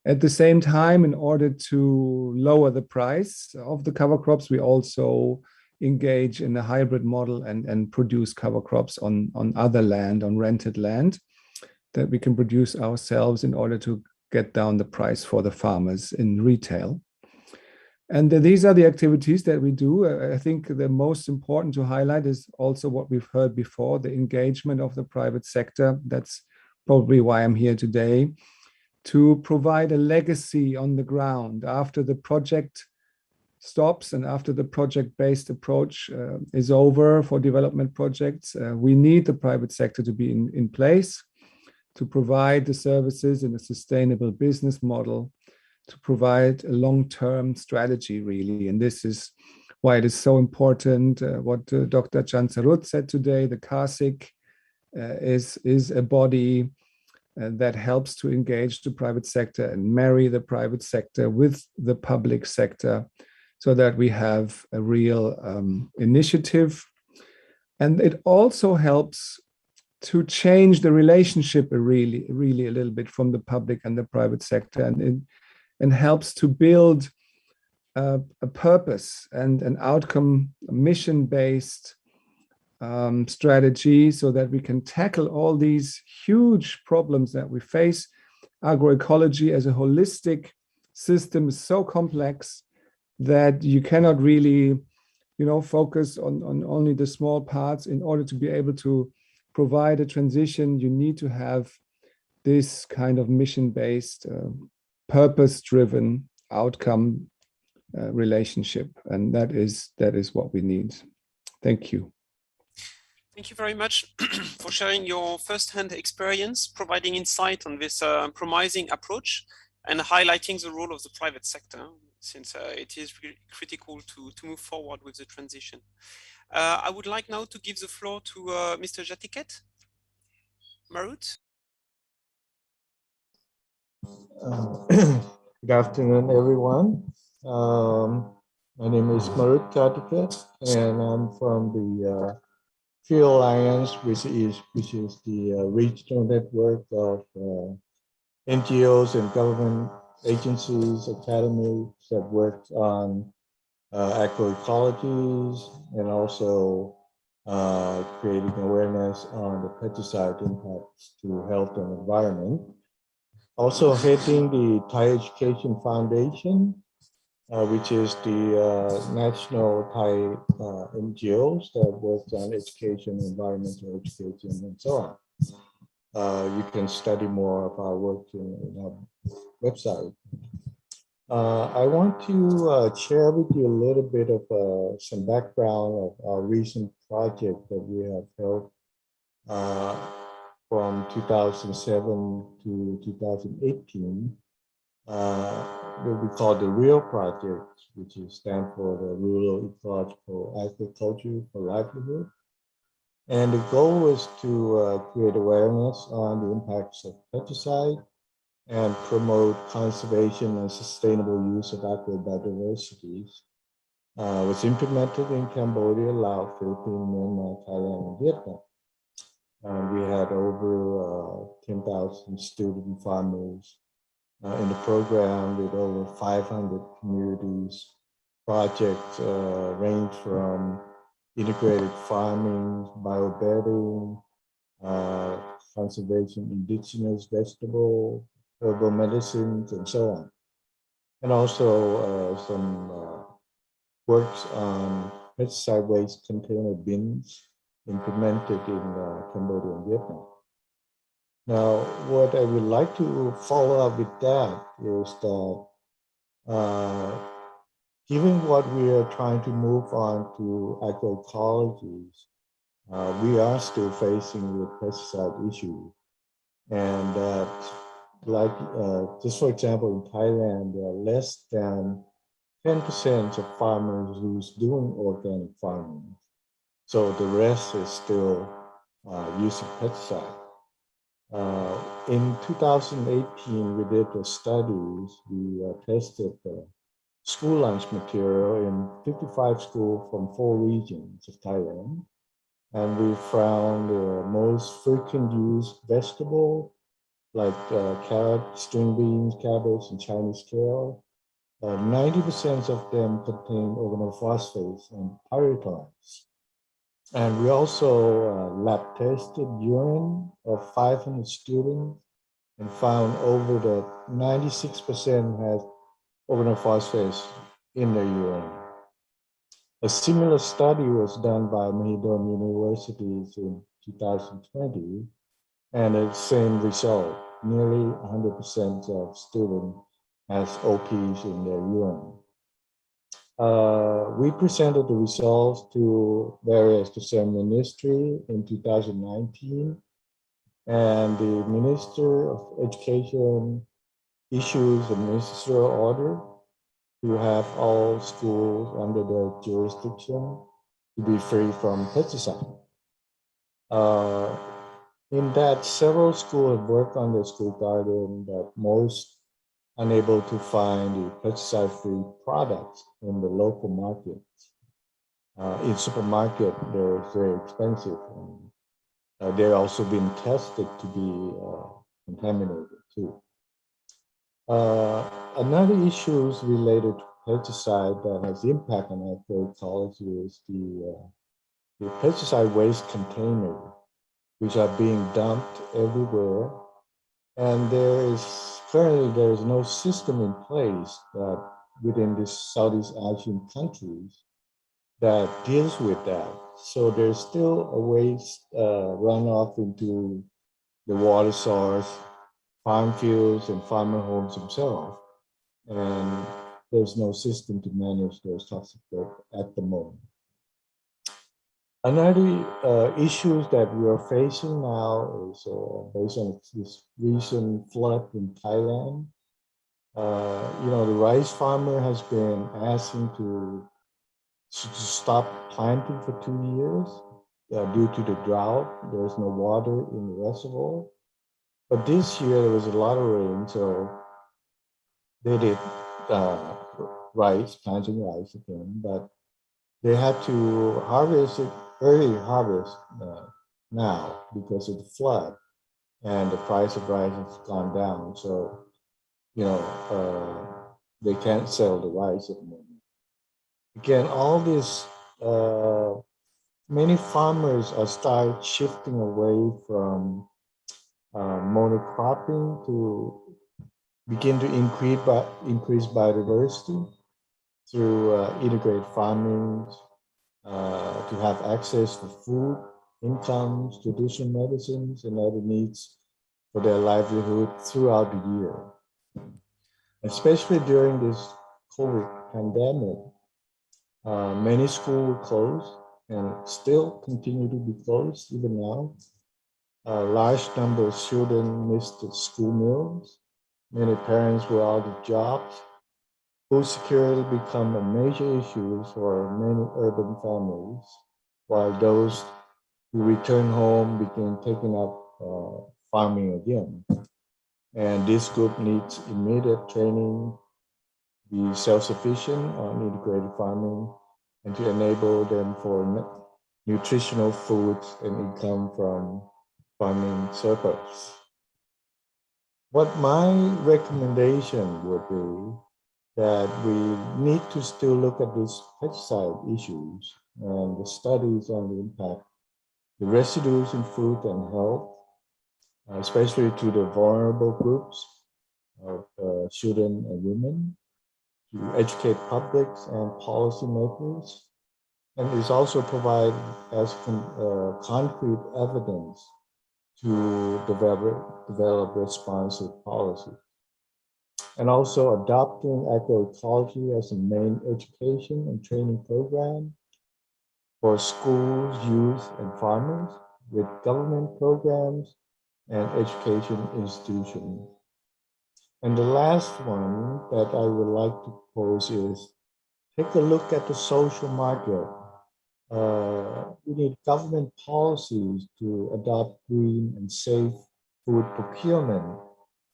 Speaker 17: At the same time, in order to lower the price of the cover crops, we also engage in a hybrid model and produce cover crops on other land, on rented land, that we can produce ourselves in order to get down the price for the farmers in retail. And these are the activities that we do. I think the most important to highlight is also what we've heard before, the engagement of the private sector. That's probably why I'm here today, to provide a legacy on the ground after the project stops and after the project-based approach is over for development projects. We need the private sector to be in place to provide the services in a sustainable business model, to provide a long-term strategy, really. And this is why it is so important what Dr. Chansarut said today. The CASIC is a body that helps to engage the private sector and marry the private sector with the public sector so that we have a real initiative. And it also helps to change the relationship really a little bit from the public and the private sector, and helps to build a purpose and an outcome mission-based strategy so that we can tackle all these huge problems that we face. Agroecology as a holistic system is so complex that you cannot really, focus on only the small parts. In order to be able to provide a transition, you need to have this kind of mission-based, purpose-driven outcome relationship, and that is what we need. Thank you.
Speaker 14: Thank you very much for sharing your first-hand experience, providing insight on this promising approach, and highlighting the role of the private sector, since it is really critical to move forward with the transition. I would like now to give the floor to Mr. Jatiket Marut.
Speaker 18: Good afternoon, everyone. My name is Marut Jatiket, and I'm from the Field Alliance, which is the regional network of NGOs and government agencies, academies that work on agroecologies and also creating awareness on the pesticide impacts to health and environment. Also heading the Thai Education Foundation, which is the national Thai NGOs that work on education, environmental education, and so on. You can study more of our work in our website. I want to share with you a little bit of some background of our recent project that we have held from 2007 to 2018. what we call the REAL project, which is stand for the Rural Ecological Agriculture for Livelihood. And the goal was to create awareness on the impacts of pesticide and promote conservation and sustainable use of agrobiodiversities. Was implemented in Cambodia, Laos, Philippines, Myanmar, Thailand, and Vietnam. We had over 10,000 student farmers in the program with over 500 communities. Projects range from integrated farming, biobedding, conservation indigenous vegetable, herbal medicines, and so on. And also some works on pesticide waste container bins implemented in Cambodia and Vietnam. Now, what I would like to follow up with that is that given what we are trying to move on to agroecologies, we are still facing with pesticide issue. And like, just for example, in Thailand, there are less than 10% of farmers who's doing organic farming. So the rest is still using pesticide. In 2018, we did the studies. We tested the school lunch material in 55 schools from 4 regions of Thailand. And we found the most frequent used vegetable like carrot, string beans, cabbage, and Chinese kale. 90% of them contain organophosphates and pyrethroids. And we also lab tested urine of 500 students and found over the 96% has organophosphates in their urine. A similar study was done by Mahidol universities in 2020, and the same result, nearly 100% of students has OPs in their urine. We presented the results to various concerned ministry in 2019, and the Minister of Education issues a ministerial order to have all schools under their jurisdiction to be free from pesticide. In that, several schools have worked on their school garden, but most unable to find the pesticide-free products in the local markets. In supermarket, they're very expensive. And, they're also been tested to be contaminated too. Another issue related to pesticide that has impact on agroecology is the pesticide waste container, which are being dumped everywhere. And currently there is no system in place that within these Southeast Asian countries that deals with that. So there's still a waste runoff into the water source, farm fields, and farmer homes themselves. And there's no system to manage those toxic waste at the moment. Another issues that we are facing now is based on this recent flood in Thailand. The rice farmer has been asking to stop planting for 2 years due to the drought. There's no water in the reservoir. But this year there was a lot of rain, so they did planting rice again, but they had to harvest it, early harvest now because of the flood, and the price of rice has gone down. So, they can't sell the rice at the moment. Again, all this, many farmers are start shifting away from monocropping to begin to increase biodiversity through integrated farming, to have access to food, incomes, traditional medicines, and other needs for their livelihood throughout the year. Especially during this COVID pandemic, many schools were closed and still continue to be closed even now. A large number of children missed the school meals, Many parents were out of jobs. Food security became a major issue for many urban families, while those who returned home began taking up farming again. And this group needs immediate training, be self-sufficient on integrated farming, and to enable them for nutritional foods and income from farming surplus. What my recommendation would be that we need to still look at these pesticide issues and the studies on the impact, the residues in food and health, especially to the vulnerable groups of children and women, to educate publics and policymakers, and is also provide as concrete evidence to develop responsive policy. And also adopting agroecology as a main education and training program for schools, youth, and farmers with government programs and education institutions. And the last one that I would like to propose is take a look at the social market. We need government policies to adopt green and safe food procurement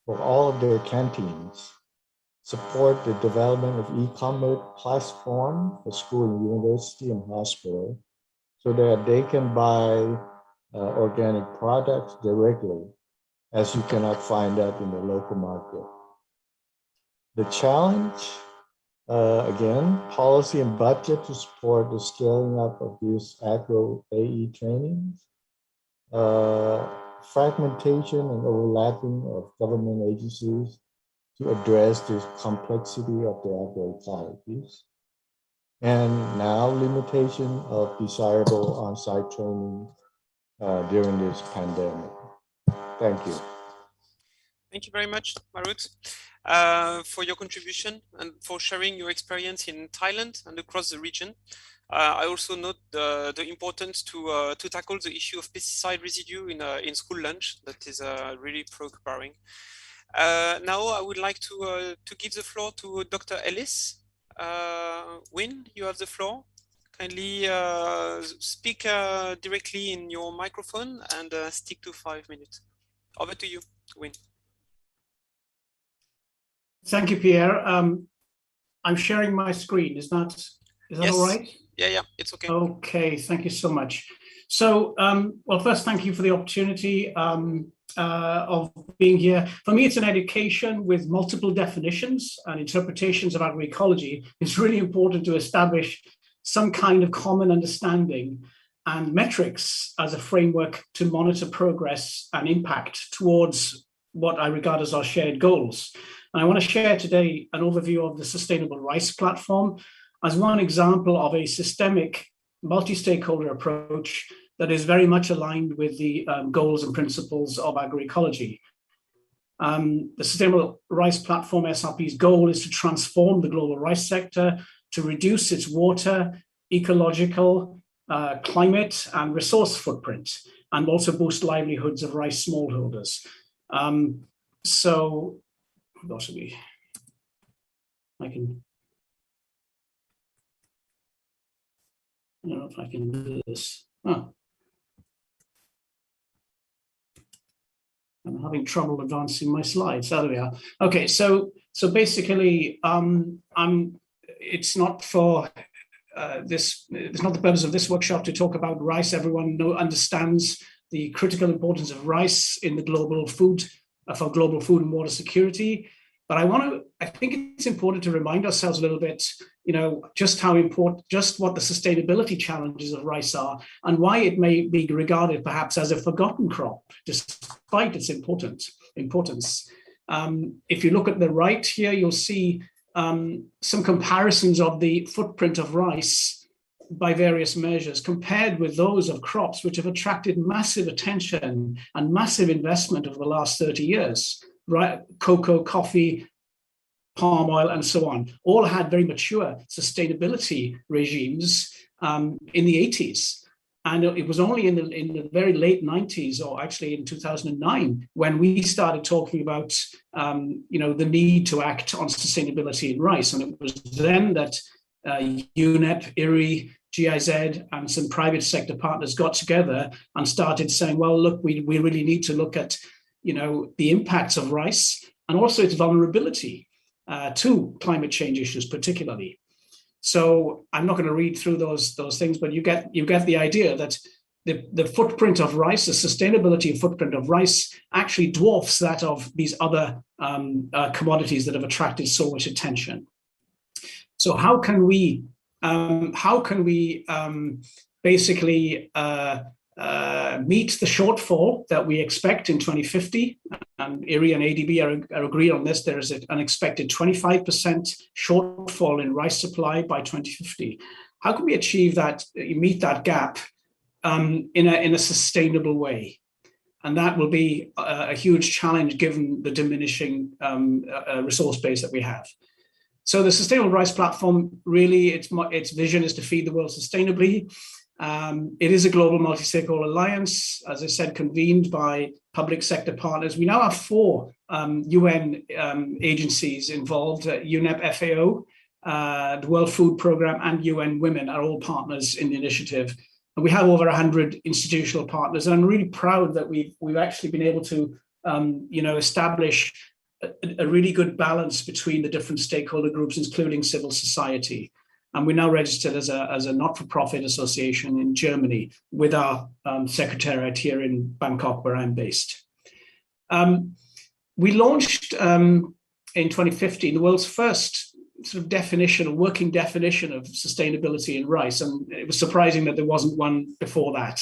Speaker 18: for all of their canteens, support the development of e-commerce platform for school and university and hospital so that they can buy organic products directly, as you cannot find that in the local market. The challenge, again, policy and budget to support the scaling up of these agro-AE trainings, fragmentation and overlapping of government agencies to address the complexity of the agroecologies, and now limitation of desirable on-site training during this pandemic. Thank you.
Speaker 14: Thank you very much, Marut, for your contribution and for sharing your experience in Thailand and across the region. I also note the importance to tackle the issue of pesticide residue in school lunch. That is really preoccupying. Now I would like to give the floor to Dr. Ellis. Win, you have the floor. Kindly speak directly in your microphone and stick to 5 minutes. Over to you, Win.
Speaker 19: Thank you, Pierre. I'm sharing my screen. Is that
Speaker 14: yes.
Speaker 19: All right?
Speaker 14: Yeah, it's okay.
Speaker 19: Okay, thank you so much. So, well, first, thank you for the opportunity of being here. For me, it's an education with multiple definitions and interpretations of agroecology. It's really important to establish some kind of common understanding and metrics as a framework to monitor progress and impact towards what I regard as our shared goals. And I want to share today an overview of the Sustainable Rice Platform as one example of a systemic multi-stakeholder approach that is very much aligned with the goals and principles of agroecology. The Sustainable Rice Platform, SRP's goal is to transform the global rice sector to reduce its water, ecological, climate and resource footprint, and also boost livelihoods of rice smallholders. So, possibly, I don't know if I can do this. Oh. I'm having trouble advancing my slides. There we are. Okay, so basically, it's not for it's not the purpose of this workshop to talk about rice. Everyone understands the critical importance of rice in the global food for global food and water security. But I think it's important to remind ourselves a little bit, just how important, just what the sustainability challenges of rice are and why it may be regarded perhaps as a forgotten crop, despite its importance. If you look at the right here, you'll see some comparisons of the footprint of rice by various measures compared with those of crops which have attracted massive attention and massive investment over the last 30 years. Right, cocoa, coffee, palm oil, and so on, all had very mature sustainability regimes in the 80s. And it was only in the very late 90s, or actually in 2009, when we started talking about the need to act on sustainability in rice. And it was then that UNEP, IRRI, GIZ, and some private sector partners got together and started saying, well, look, we really need to look at the impacts of rice and also its vulnerability to climate change issues, particularly. So I'm not going to read through those things, but you get the idea that the footprint of rice, the sustainability footprint of rice, actually dwarfs that of these other commodities that have attracted so much attention. So how can we basically meet the shortfall that we expect in 2050? IRRI and ADB are agreed on this. There is an expected 25% shortfall in rice supply by 2050. How can we achieve that, meet that gap in a sustainable way? And that will be a huge challenge given the diminishing resource base that we have. So the Sustainable Rice Platform, really, its vision is to feed the world sustainably. It is a global multi-stakeholder alliance, as I said, convened by public sector partners. We now have 4 UN agencies involved: UNEP, FAO, the World Food Programme, and UN Women are all partners in the initiative. And we have over 100 institutional partners. And I'm really proud that we've actually been able to establish a really good balance between the different stakeholder groups, including civil society. And we're now registered as a not-for-profit association in Germany with our secretariat here in Bangkok, where I'm based. We launched in 2015 the world's first sort of definition, a working definition of sustainability in rice. And it was surprising that there wasn't one before that.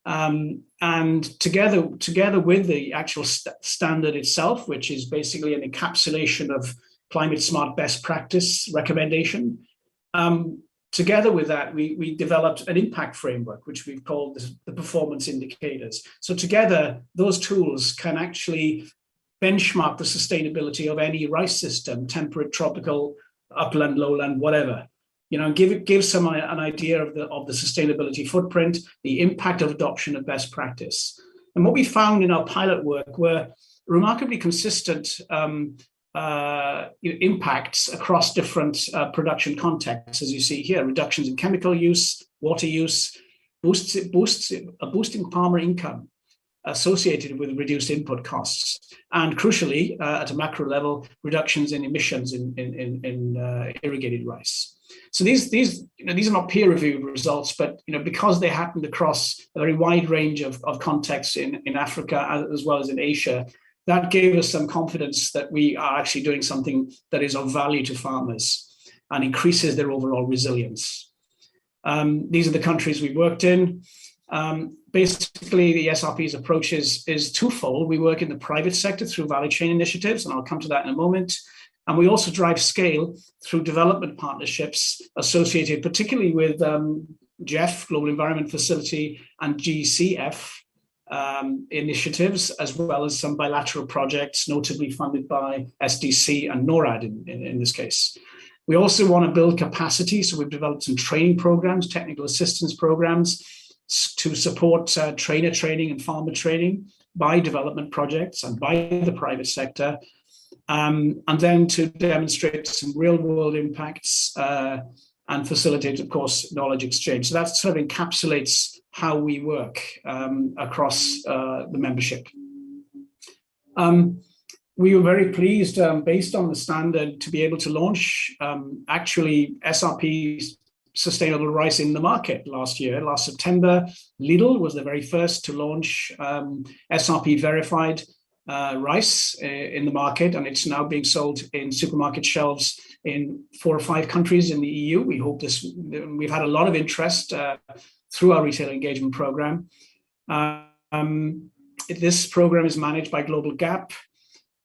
Speaker 19: And together with the actual standard itself, which is basically an encapsulation of climate smart best practice recommendation, together with that, we developed an impact framework, which we've called the performance indicators. So together, those tools can actually benchmark the sustainability of any rice system, temperate, tropical, upland, lowland, whatever. Give some an idea of the sustainability footprint, the impact of adoption of best practice. And what we found in our pilot work were remarkably consistent impacts across different production contexts, as you see here: reductions in chemical use, water use, boosting farmer income associated with reduced input costs, and crucially, at a macro level, reductions in emissions in irrigated rice. So these are not peer-reviewed results, but because they happened across a very wide range of contexts in Africa as well as in Asia, that gave us some confidence that we are actually doing something that is of value to farmers and increases their overall resilience. These are the countries we worked in. Basically, the SRP's approach is twofold. We work in the private sector through value chain initiatives, and I'll come to that in a moment. And we also drive scale through development partnerships associated particularly with GEF, Global Environment Facility, and GCF initiatives, as well as some bilateral projects, notably funded by SDC and NORAD in this case. We also want to build capacity, so we've developed some training programs, technical assistance programs, to support trainer training and farmer training by development projects and by the private sector, and then to demonstrate some real-world impacts and facilitate, of course, knowledge exchange. So that sort of encapsulates how we work across the membership. We were very pleased, based on the standard, to be able to launch actually SRP sustainable rice in the market last September. Lidl was the very first to launch SRP verified rice in the market, and it's now being sold in supermarket shelves in 4 or 5 countries in the EU. We hope we've had a lot of interest through our retail engagement program. This program is managed by Global Gap,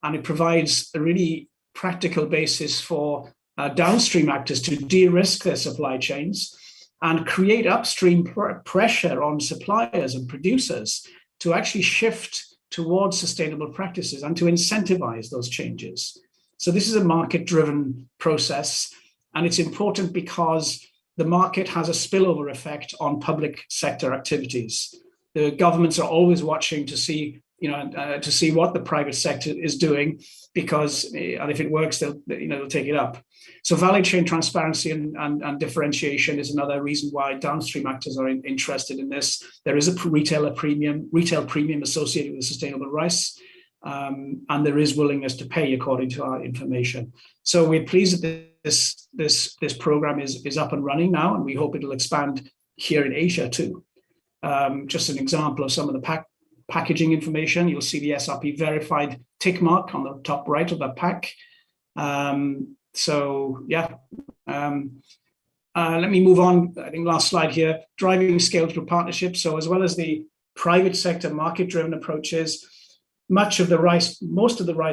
Speaker 19: and it provides a really practical basis for downstream actors to de-risk their supply chains and create upstream pressure on suppliers and producers to actually shift towards sustainable practices and to incentivize those changes. So this is a market-driven process, and it's important because the market has a spillover effect on public sector activities. The governments are always watching to see, to see what the private sector is doing, because, and if it works, they'll take it up. So value chain transparency and differentiation is another reason why downstream actors are interested in this. There is a retail premium associated with sustainable rice, and there is willingness to pay according to our information. So we're pleased that this program is up and running now, and we hope it'll expand here in Asia too. Just an example of some of the packaging information. You'll see the SRP verified tick mark on the top right of that pack. So yeah, let me move on. I think last slide here, driving scale through partnerships. So as well as the private sector market-driven approaches, most of the rice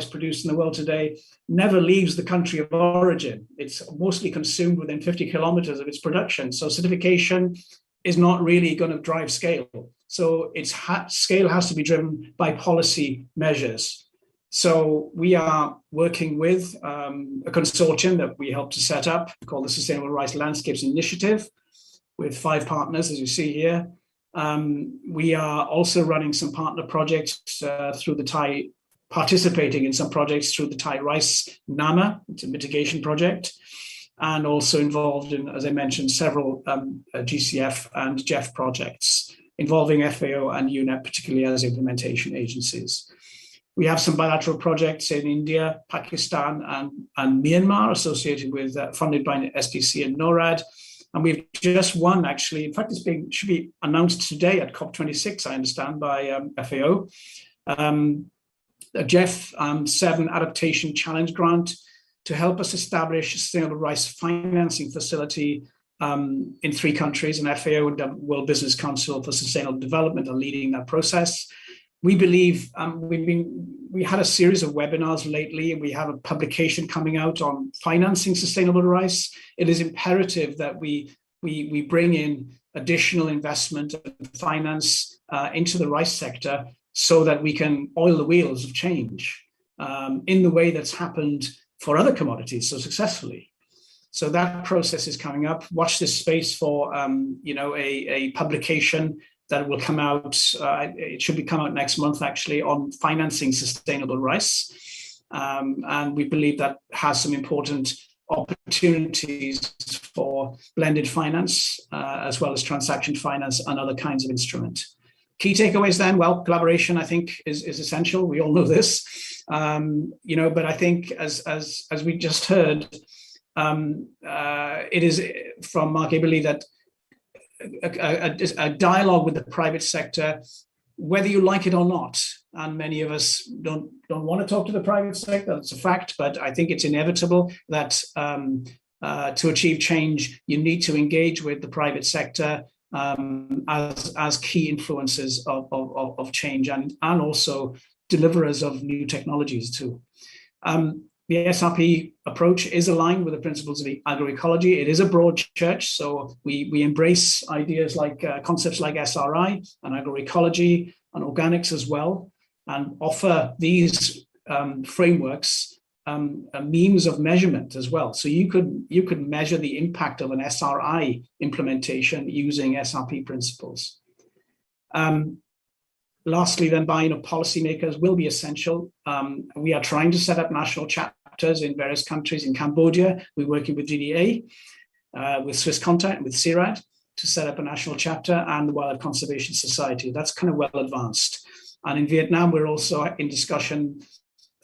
Speaker 19: produced in the world today never leaves the country of origin. It's mostly consumed within 50 kilometers of its production. So certification is not really going to drive scale. So scale has to be driven by policy measures. So we are working with a consortium that we helped to set up called the Sustainable Rice Landscapes Initiative with 5 partners, as you see here. We are also running some partner projects through the Thai, participating in some projects through the Thai Rice NAMA, it's a mitigation project, and also involved in, as I mentioned, several GCF and GEF projects involving FAO and UNEP, particularly as implementation agencies. We have some bilateral projects in India, Pakistan, and Myanmar associated with, funded by SDC and NORAD. And we've just won, actually, in fact, should be announced today at COP26, I understand, by FAO, a GEF 7 Adaptation Challenge Grant to help us establish a sustainable rice financing facility in 3 countries, and FAO and the World Business Council for Sustainable Development are leading that process. We believe we had a series of webinars lately, and we have a publication coming out on financing sustainable rice. It is imperative that we bring in additional investment and finance into the rice sector so that we can oil the wheels of change in the way that's happened for other commodities so successfully. So that process is coming up. Watch this space for a publication that will come out, it should come out next month actually, on financing sustainable rice. And we believe that has some important opportunities for blended finance, as well as transaction finance and other kinds of instrument. Key takeaways then, well, collaboration I think is essential. We all know this, but I think as we just heard, it is from Mark Eberle that a dialogue with the private sector, whether you like it or not, and many of us don't want to talk to the private sector, that's a fact, but I think it's inevitable that to achieve change, you need to engage with the private sector as key influencers of change and also deliverers of new technologies too. The SRP approach is aligned with the principles of agroecology. It is a broad church, so we embrace ideas like concepts like SRI and agroecology and organics as well, and offer these frameworks a means of measurement as well. So you could measure the impact of an SRI implementation using SRP principles. Lastly, then buy-in of policymakers will be essential. We are trying to set up national chapters in various countries. In Cambodia, we're working with GDA, with Swiss Contact, with CIRAD, to set up a national chapter, and the Wildlife Conservation Society. That's kind of well advanced. And in Vietnam, we're also in discussion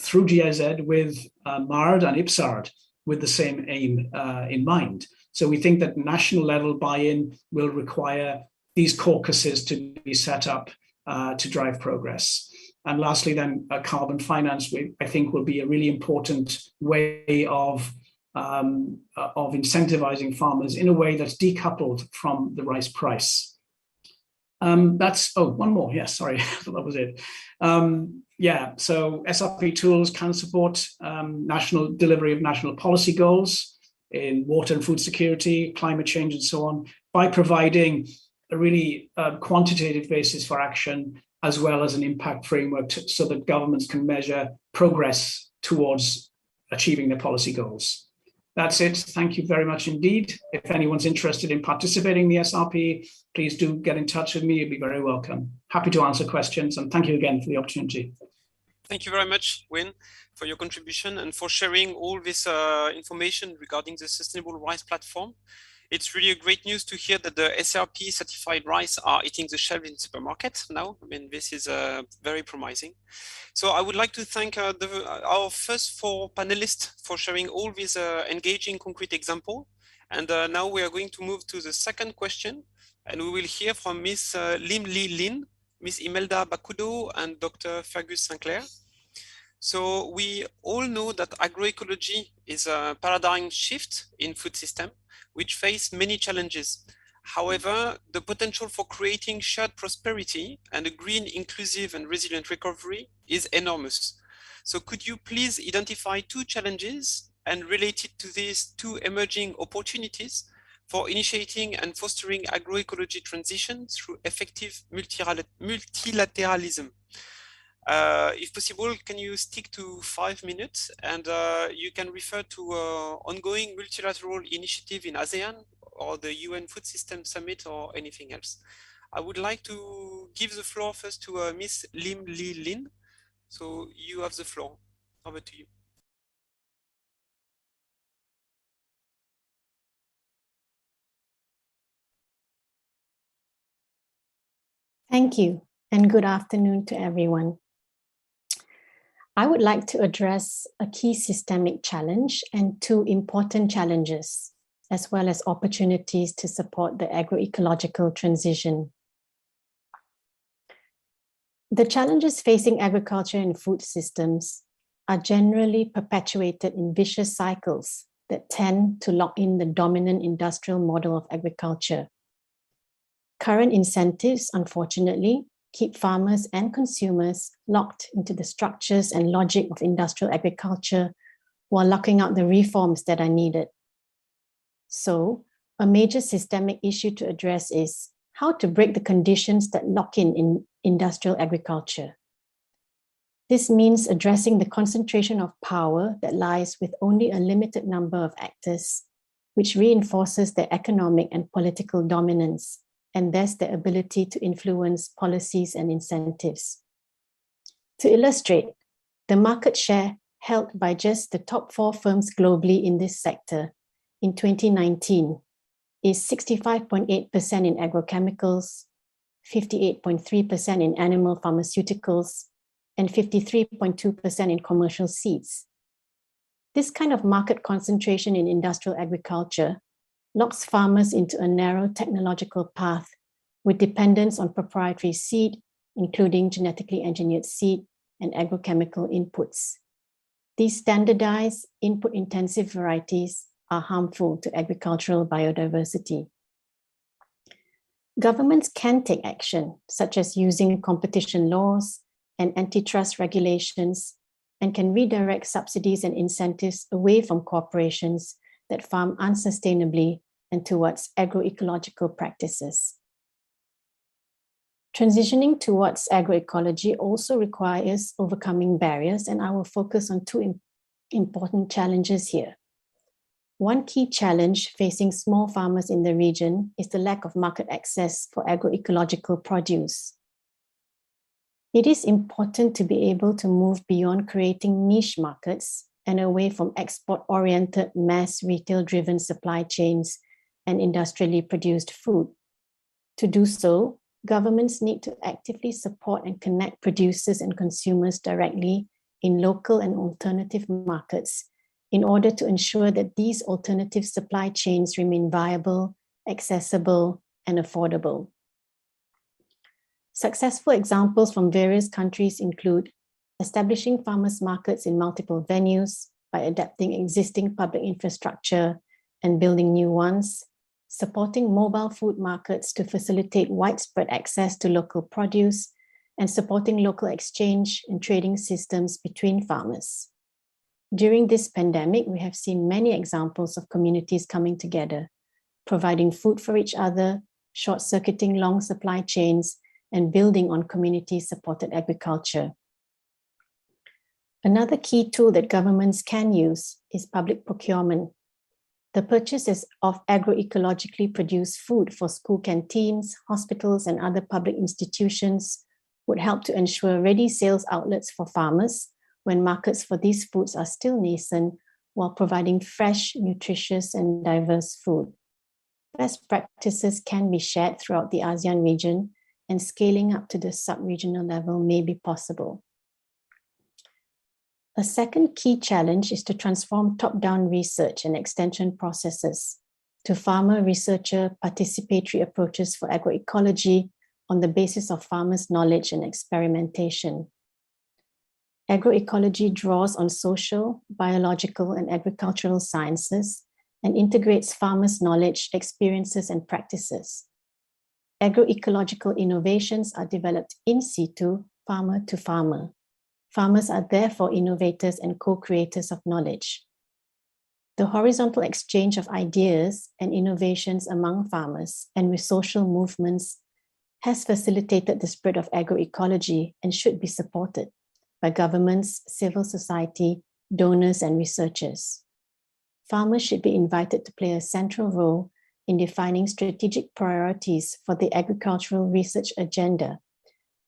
Speaker 19: through GIZ with MARD and IPSARD with the same aim in mind. So we think that national level buy-in will require these caucuses to be set up to drive progress. And lastly, then carbon finance, I think, will be a really important way of incentivizing farmers in a way that's decoupled from the rice price. One more, yes, sorry, I thought that was it. So SRP tools can support national delivery of national policy goals in water and food security, climate change, and so on, by providing a really quantitative basis for action, as well as an impact framework so that governments can measure progress towards achieving their policy goals. That's it. Thank you very much indeed. If anyone's interested in participating in the SRP, please do get in touch with me. You'd be very welcome. Happy to answer questions, and thank you again for the opportunity.
Speaker 14: Thank you very much, Wayne, for your contribution and for sharing all this information regarding the Sustainable Rice Platform. It's really a great news to hear that the SRP certified rice are hitting the shelf in supermarkets now. I mean, this is very promising. So I would like to thank our first 4 panelists for sharing all these engaging concrete examples. And now we are going to move to the second question, and we will hear from Ms. Lim Lee Lin, Ms. Imelda Bakudo, and Dr. Fergus Sinclair. So we all know that agroecology is a paradigm shift in food system, which face many challenges. However, the potential for creating shared prosperity and a green, inclusive, and resilient recovery is enormous. So could you please identify 2 challenges and related to these 2 emerging opportunities for initiating and fostering agroecology transition through effective multilateralism? If possible, can you stick to 5 minutes, and you can refer to ongoing multilateral initiative in ASEAN or the UN Food System Summit or anything else. I would like to give the floor first to Ms. Lim Lee Lin. So you have the floor. Over to you.
Speaker 20: Thank you, and good afternoon to everyone. I would like to address a key systemic challenge and 2 important challenges, as well as opportunities to support the agroecological transition. The challenges facing agriculture and food systems are generally perpetuated in vicious cycles that tend to lock in the dominant industrial model of agriculture. Current incentives, unfortunately, keep farmers and consumers locked into the structures and logic of industrial agriculture while locking out the reforms that are needed. So, a major systemic issue to address is how to break the conditions that lock in industrial agriculture. This means addressing the concentration of power that lies with only a limited number of actors, which reinforces their economic and political dominance, and thus their ability to influence policies and incentives. To illustrate, the market share held by just the top 4 firms globally in this sector in 2019 is 65.8% in agrochemicals, 58.3% in animal pharmaceuticals, and 53.2% in commercial seeds. This kind of market concentration in industrial agriculture locks farmers into a narrow technological path with dependence on proprietary seed, including genetically engineered seed and agrochemical inputs. These standardized, input-intensive varieties are harmful to agricultural biodiversity. Governments can take action, such as using competition laws and antitrust regulations, and can redirect subsidies and incentives away from corporations that farm unsustainably and towards agroecological practices. Transitioning towards agroecology also requires overcoming barriers, and I will focus on 2 important challenges here. One key challenge facing small farmers in the region is the lack of market access for agroecological produce. It is important to be able to move beyond creating niche markets and away from export-oriented, mass retail-driven supply chains and industrially produced food. To do so, governments need to actively support and connect producers and consumers directly in local and alternative markets in order to ensure that these alternative supply chains remain viable, accessible, and affordable. Successful examples from various countries include establishing farmers' markets in multiple venues by adapting existing public infrastructure and building new ones, supporting mobile food markets to facilitate widespread access to local produce, and supporting local exchange and trading systems between farmers. During this pandemic, we have seen many examples of communities coming together, providing food for each other, short-circuiting long supply chains, and building on community-supported agriculture. Another key tool that governments can use is public procurement, The purchases of agroecologically produced food for school canteens, hospitals, and other public institutions would help to ensure ready sales outlets for farmers when markets for these foods are still nascent, while providing fresh, nutritious, and diverse food. Best practices can be shared throughout the ASEAN region, and scaling up to the sub-regional level may be possible. A second key challenge is to transform top-down research and extension processes to farmer-researcher participatory approaches for agroecology on the basis of farmers' knowledge and experimentation. Agroecology draws on social, biological, and agricultural sciences and integrates farmers' knowledge, experiences, and practices. Agroecological innovations are developed in situ, farmer to farmer. Farmers are therefore innovators and co-creators of knowledge. The horizontal exchange of ideas and innovations among farmers and with social movements has facilitated the spread of agroecology and should be supported by governments, civil society, donors, and researchers. Farmers should be invited to play a central role in defining strategic priorities for the agricultural research agenda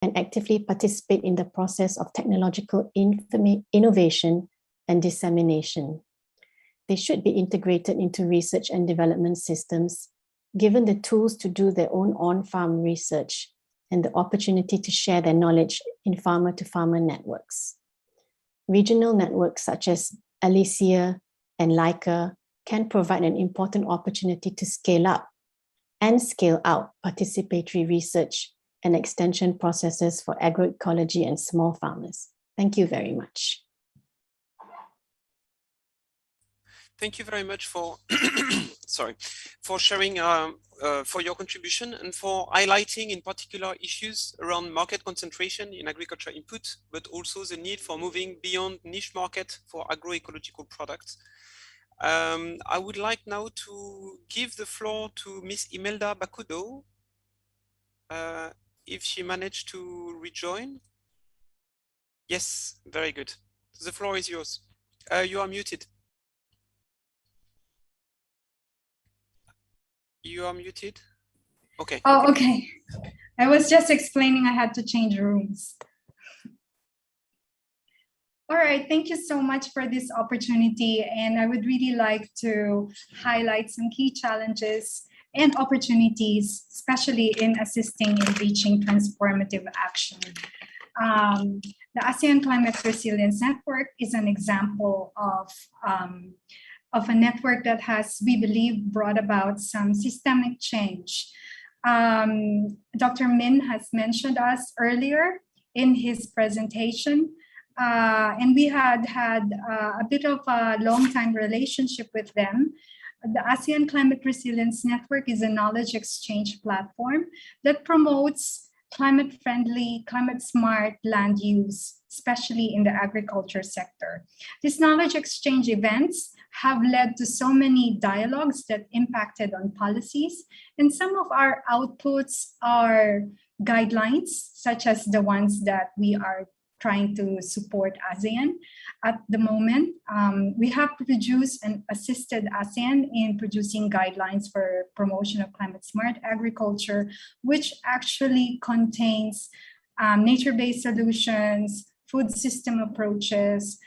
Speaker 20: and actively participate in the process of technological innovation and dissemination. They should be integrated into research and development systems, given the tools to do their own on-farm research and the opportunity to share their knowledge in farmer-to-farmer networks. Regional networks such as ASEAN and LICA can provide an important opportunity to scale up and scale out participatory research and extension processes for agroecology and small farmers. Thank you very much.
Speaker 14: Thank you very much for for sharing for your contribution and for highlighting in particular issues around market concentration in agriculture input, but also the need for moving beyond niche market for agroecological products. I would like now to give the floor to Ms. Imelda Bakudo, if she managed to rejoin. Yes, very good. The floor is yours. You are muted. You are muted. Okay.
Speaker 21: Oh, okay. I was just explaining I had to change rooms. All right, thank you so much for this opportunity. And I would really like to highlight some key challenges and opportunities, especially in assisting in reaching transformative action. The ASEAN Climate Resilience Network is an example of a network that has, we believe, brought about some systemic change. Dr. Min has mentioned us earlier in his presentation, and we had a bit of a long-time relationship with them. The ASEAN Climate Resilience Network is a knowledge exchange platform that promotes climate-friendly, climate-smart land use, especially in the agriculture sector. These knowledge exchange events have led to so many dialogues that impacted on policies, and some of our outputs are guidelines, such as the ones that we are trying to support ASEAN. At the moment, we have produced and assisted ASEAN in producing guidelines for promotion of climate-smart agriculture, which actually contains nature-based solutions, food system approaches,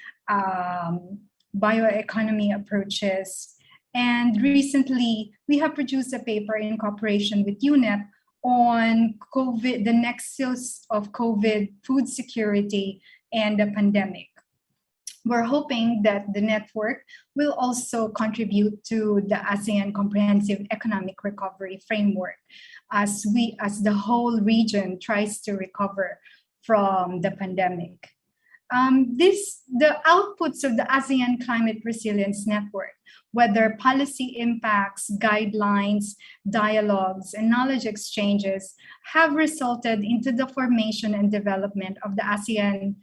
Speaker 21: bioeconomy approaches. And recently, we have produced a paper in cooperation with UNEP on COVID, the nexus of COVID, food security, and the pandemic. We're hoping that the network will also contribute to the ASEAN Comprehensive Economic Recovery Framework as the whole region tries to recover from the pandemic. The outputs of the ASEAN Climate Resilience Network, whether policy impacts, guidelines, dialogues, and knowledge exchanges, have resulted into the formation and development of the ASEAN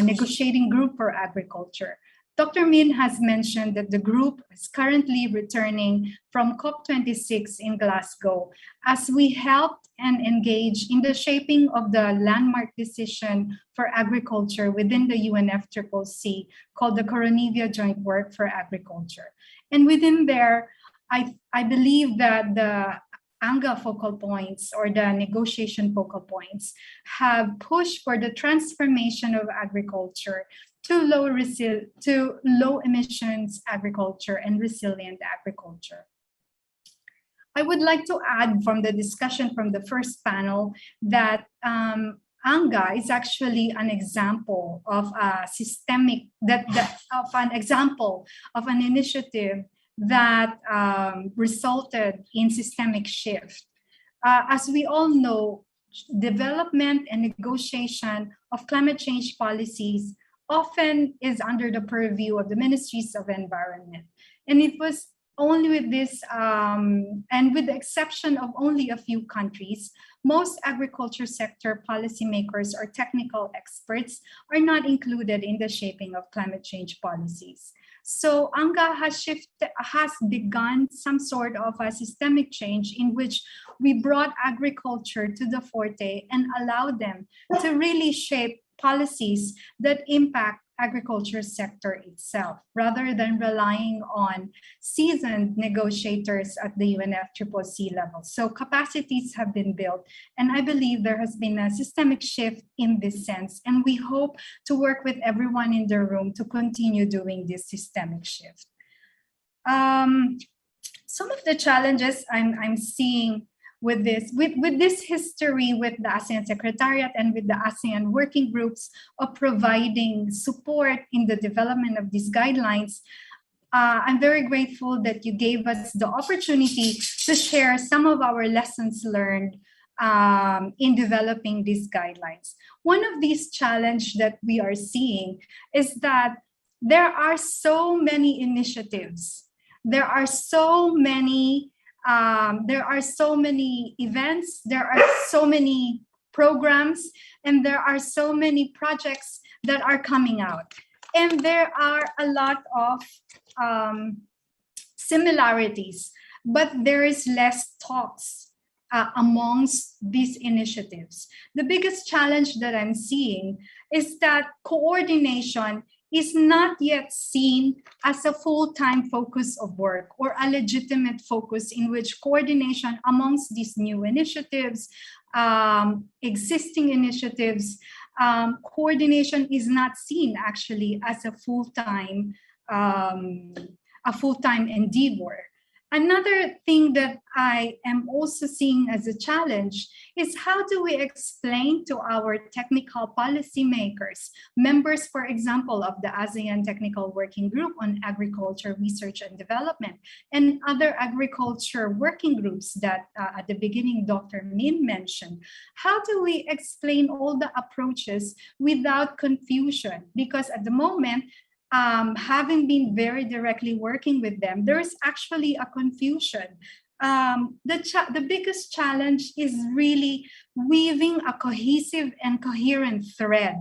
Speaker 21: Negotiating Group for Agriculture. Dr. Min has mentioned that the group is currently returning from COP26 in Glasgow as we helped and engage in the shaping of the landmark decision for agriculture within the UNFCCC called the Coronivia Joint Work for Agriculture. And within there, I believe that the ANGA focal points or the negotiation focal points have pushed for the transformation of agriculture to low emissions agriculture and resilient agriculture. I would like to add from the discussion from the first panel that ANGA is actually an example of a systemic, of an initiative that resulted in systemic shift. As we all know, development and negotiation of climate change policies often is under the purview of the Ministries of Environment. And it was only with this, and with the exception of only a few countries, most agriculture sector policymakers or technical experts are not included in the shaping of climate change policies. So ANGA has begun some sort of a systemic change in which we brought agriculture to the forte and allowed them to really shape policies that impact agriculture sector itself, rather than relying on seasoned negotiators at the UNFCCC level. So capacities have been built, and I believe there has been a systemic shift in this sense, and we hope to work with everyone in the room to continue doing this systemic shift. Some of the challenges I'm seeing with this history with the ASEAN Secretariat and with the ASEAN working groups of providing support in the development of these guidelines, I'm very grateful that you gave us the opportunity to share some of our lessons learned in developing these guidelines. One of these challenges that we are seeing is that there are so many initiatives, there are so many events, there are so many programs, and there are so many projects that are coming out. And there are a lot of similarities, but there is less talks amongst these initiatives. The biggest challenge that I'm seeing is that coordination is not yet seen as a full-time focus of work or a legitimate focus in which coordination amongst these new initiatives, existing initiatives, coordination is not seen actually as a full-time endeavor. Another thing that I am also seeing as a challenge is how do we explain to our technical policymakers, members, for example, of the ASEAN Technical Working Group on Agriculture Research and Development, and other agriculture working groups that at the beginning Dr. Min mentioned, how do we explain all the approaches without confusion? Because at the moment, having been very directly working with them, there is actually a confusion. The biggest challenge is really weaving a cohesive and coherent thread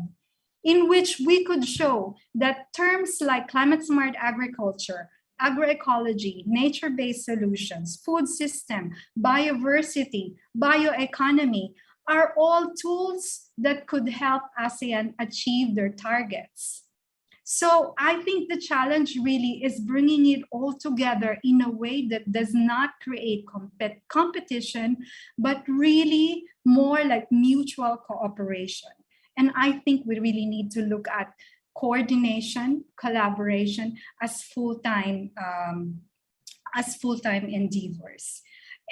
Speaker 21: in which we could show that terms like climate smart agriculture, agroecology, nature-based solutions, food system, biodiversity, bioeconomy are all tools that could help ASEAN achieve their targets. So I think the challenge really is bringing it all together in a way that does not create competition, but really more like mutual cooperation. And I think we really need to look at coordination, collaboration as full-time endeavors.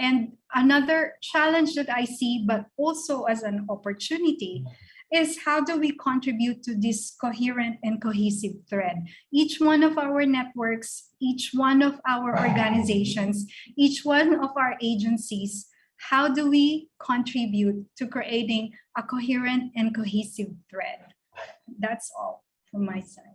Speaker 21: And another challenge that I see, but also as an opportunity, is how do we contribute to this coherent and cohesive thread? Each one of our networks, each one of our organizations, each one of our agencies, how do we contribute to creating a coherent and cohesive thread? That's all from my side.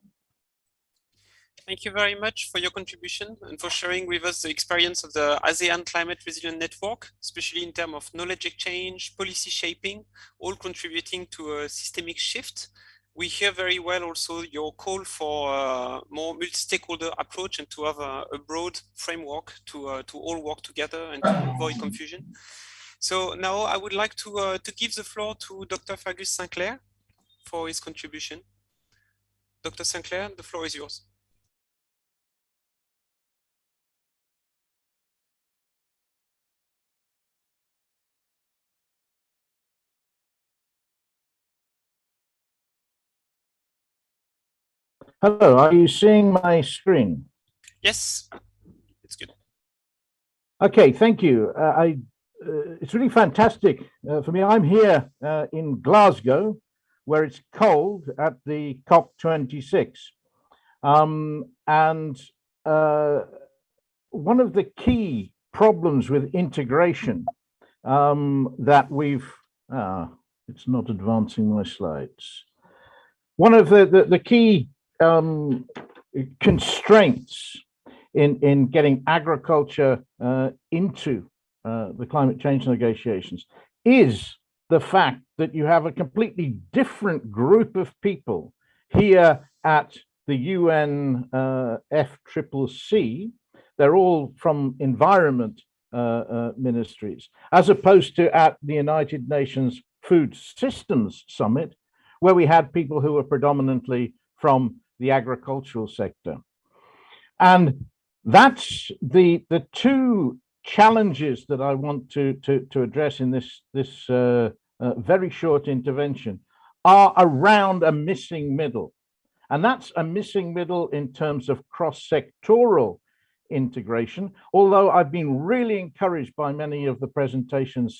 Speaker 14: Thank you very much for your contribution and for sharing with us the experience of the ASEAN Climate Resilient Network, especially in terms of knowledge exchange, policy shaping, all contributing to a systemic shift. We hear very well also your call for a more multi-stakeholder approach and to have a broad framework to all work together and to avoid confusion. So now I would like to give the floor to Dr. Fergus Sinclair for his contribution. Dr. Sinclair, the floor is yours.
Speaker 1: Hello, are you seeing my screen?
Speaker 14: Yes, it's good.
Speaker 1: Okay, thank you. It's really fantastic for me. I'm here in Glasgow, where it's cold at the COP26. And one of the key problems with integration that we've, it's not advancing my slides. One of the key constraints in getting agriculture into the climate change negotiations is the fact that you have a completely different group of people here at the UN FCCC. They're all from environment ministries, as opposed to at the United Nations Food Systems Summit, where we had people who were predominantly from the agricultural sector. And that's the two challenges that I want to address in this very short intervention are around a missing middle. And that's a missing middle in terms of cross-sectoral integration, although I've been really encouraged by many of the presentations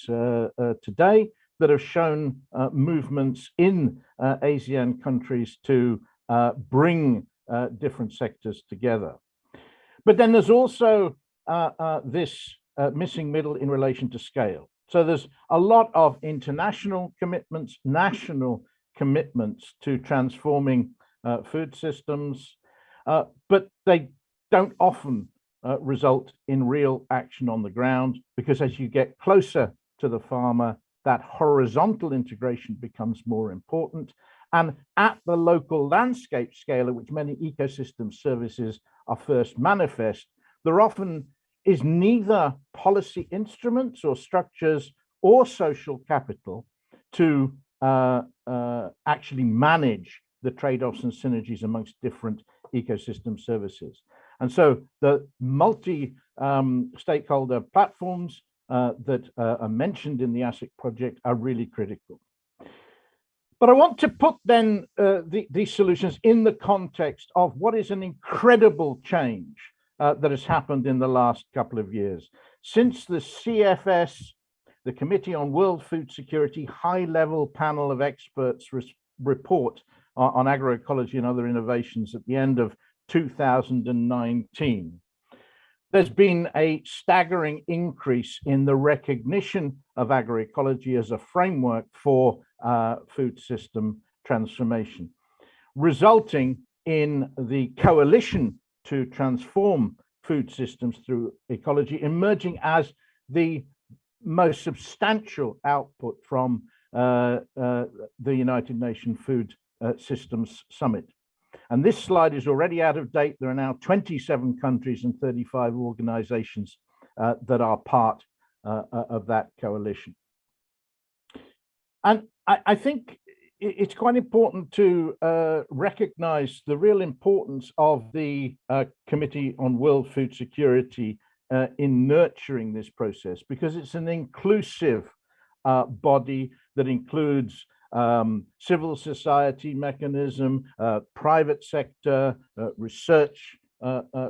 Speaker 1: today that have shown movements in ASEAN countries to bring different sectors together. But then there's also this missing middle in relation to scale. So there's a lot of international commitments, national commitments to transforming food systems, but they don't often result in real action on the ground, because as you get closer to the farmer, that horizontal integration becomes more important. And at the local landscape scale at which many ecosystem services are first manifest, there often is neither policy instruments or structures or social capital to actually manage the trade-offs and synergies amongst different ecosystem services. And so the multi-stakeholder platforms that are mentioned in the ASIC project are really critical. But I want to put then these solutions in the context of what is an incredible change that has happened in the last couple of years. Since the CFS, the Committee on World Food Security high-level panel of experts report on agroecology and other innovations at the end of 2019, there's been a staggering increase in the recognition of agroecology as a framework for food system transformation, resulting in the coalition to transform food systems through ecology emerging as the most substantial output from the United Nations Food Systems Summit. And this slide is already out of date. There are now 27 countries and 35 organizations that are part of that coalition. And I think it's quite important to recognize the real importance of the Committee on World Food Security in nurturing this process, because it's an inclusive body that includes civil society mechanism, private sector, research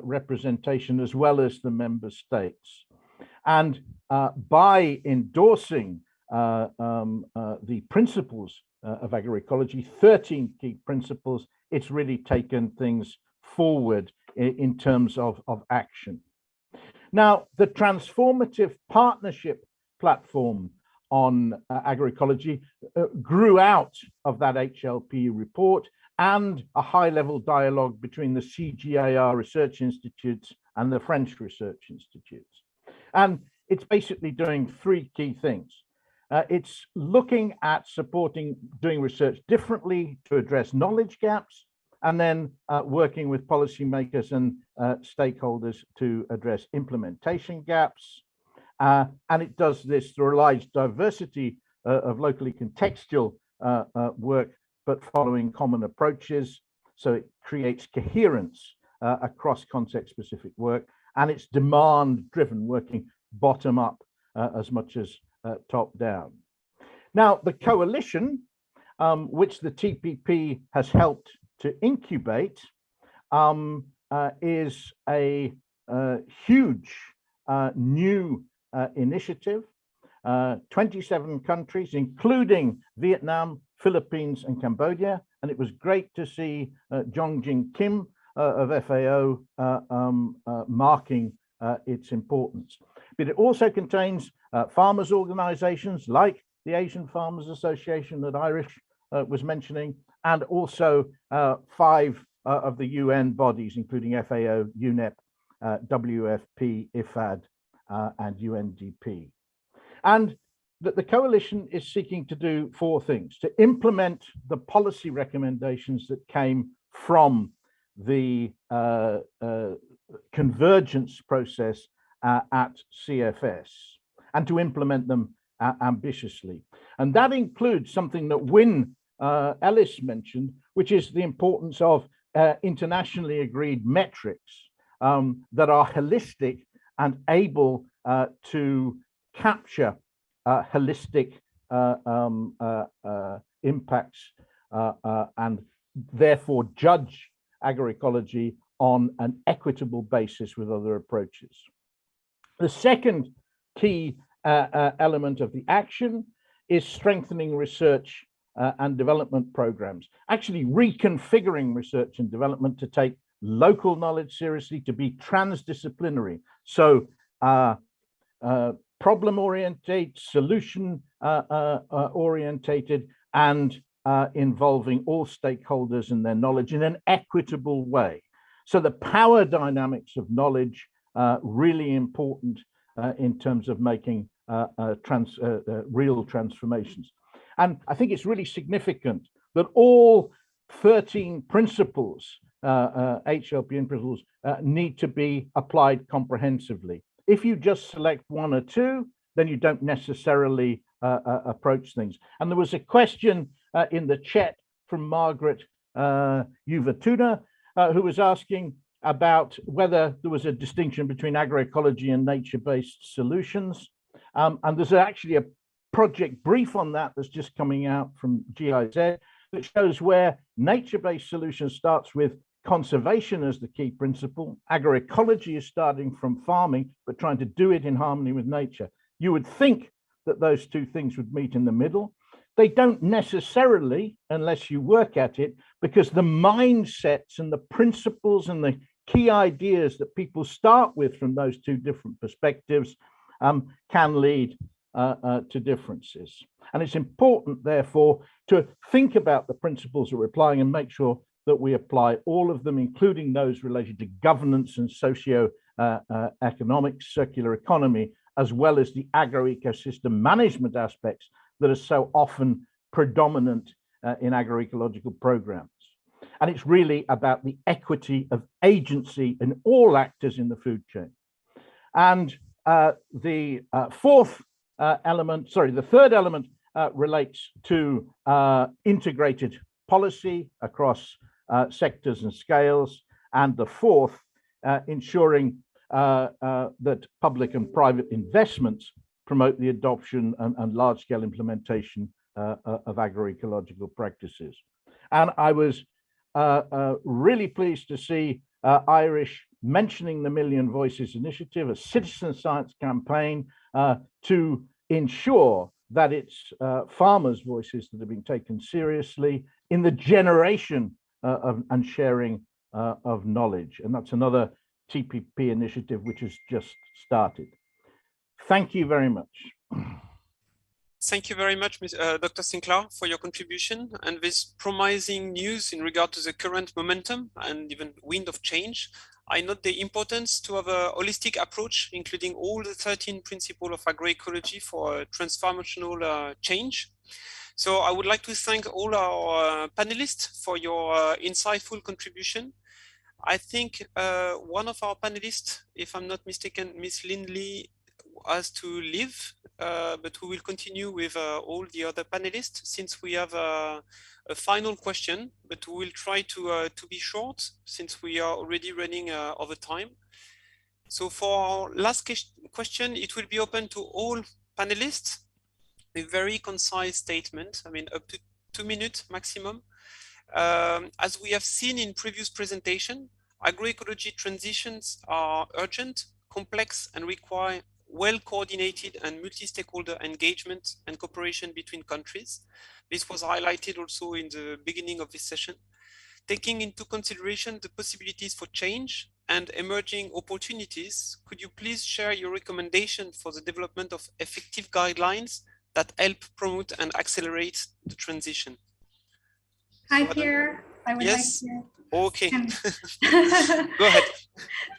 Speaker 1: representation, as well as the member states. And by endorsing the principles of agroecology, 13 key principles, it's really taken things forward in terms of action. Now, the transformative partnership platform on agroecology grew out of that HLP report and a high-level dialogue between the CGIAR research institutes and the French research institutes. And it's basically doing three key things. It's looking at supporting doing research differently to address knowledge gaps, and then working with policymakers and stakeholders to address implementation gaps. And it does this through a large diversity of locally contextual work, but following common approaches. So it creates coherence across context-specific work, and it's demand-driven, working bottom up as much as top down. Now, the coalition, which the TPP has helped to incubate, is a huge new initiative. 27 countries, including Vietnam, Philippines, and Cambodia. And it was great to see Jongjin Kim of FAO marking its importance. But it also contains farmers' organizations like the Asian Farmers Association that Irish was mentioning, and also 5 of the UN bodies, including FAO, UNEP, WFP, IFAD, and UNDP. And that the coalition is seeking to do 4 things: to implement the policy recommendations that came from the convergence process at CFS, and to implement them ambitiously. And that includes something that Wynne Ellis mentioned, which is the importance of internationally agreed metrics that are holistic and able to capture holistic impacts and therefore judge agroecology on an equitable basis with other approaches. The second key element of the action is strengthening research and development programs, actually reconfiguring research and development to take local knowledge seriously, to be transdisciplinary. So problem-oriented, solution-orientated, and involving all stakeholders and their knowledge in an equitable way. So the power dynamics of knowledge really important in terms of making real transformations. And I think it's really significant that all 13 principles, HLPN principles, need to be applied comprehensively. If you just select 1 or 2, then you don't necessarily approach things. And there was a question in the chat from Margaret Uvatuna, who was asking about whether there was a distinction between agroecology and nature-based solutions. And there's actually a project brief on that that's just coming out from GIZ that shows where nature-based solutions starts with conservation as the key principle. Agroecology is starting from farming, but trying to do it in harmony with nature. You would think that those 2 things would meet in the middle. They don't necessarily, unless you work at it, because the mindsets and the principles and the key ideas that people start with from those 2 different perspectives can lead to differences. And it's important, therefore, to think about the principles that we're applying and make sure that we apply all of them, including those related to governance and socio-economic circular economy, as well as the agroecosystem management aspects that are so often predominant in agroecological programs. And it's really about the equity of agency in all actors in the food chain. And the third element relates to integrated policy across sectors and scales. And the 4th, ensuring that public and private investments promote the adoption and large-scale implementation of agroecological practices. And I was really pleased to see Irish mentioning the Million Voices Initiative, a citizen science campaign to ensure that it's farmers' voices that have been taken seriously in the generation and sharing of knowledge. And that's another TPP initiative which has just started. Thank you very much.
Speaker 14: Thank you very much, Dr. Sinclair, for your contribution and this promising news in regard to the current momentum and even wind of change. I note the importance to have a holistic approach, including all the 13 principles of agroecology for transformational change. So I would like to thank all our panelists for your insightful contribution. I think one of our panelists, if I'm not mistaken, Ms. Lindley, has to leave, but we will continue with all the other panelists since we have a final question, but we will try to be short since we are already running over time. So for our last question, it will be open to all panelists. A very concise statement, I mean, up to 2 minutes maximum. As we have seen in previous presentation, agroecology transitions are urgent, complex, and require well-coordinated and multi-stakeholder engagement and cooperation between countries. This was highlighted also in the beginning of this session. Taking into consideration the possibilities for change and emerging opportunities, could you please share your recommendation for the development of effective guidelines that help promote and accelerate the transition?
Speaker 21: Hi, Pierre. I would like to.
Speaker 14: Okay. Go ahead.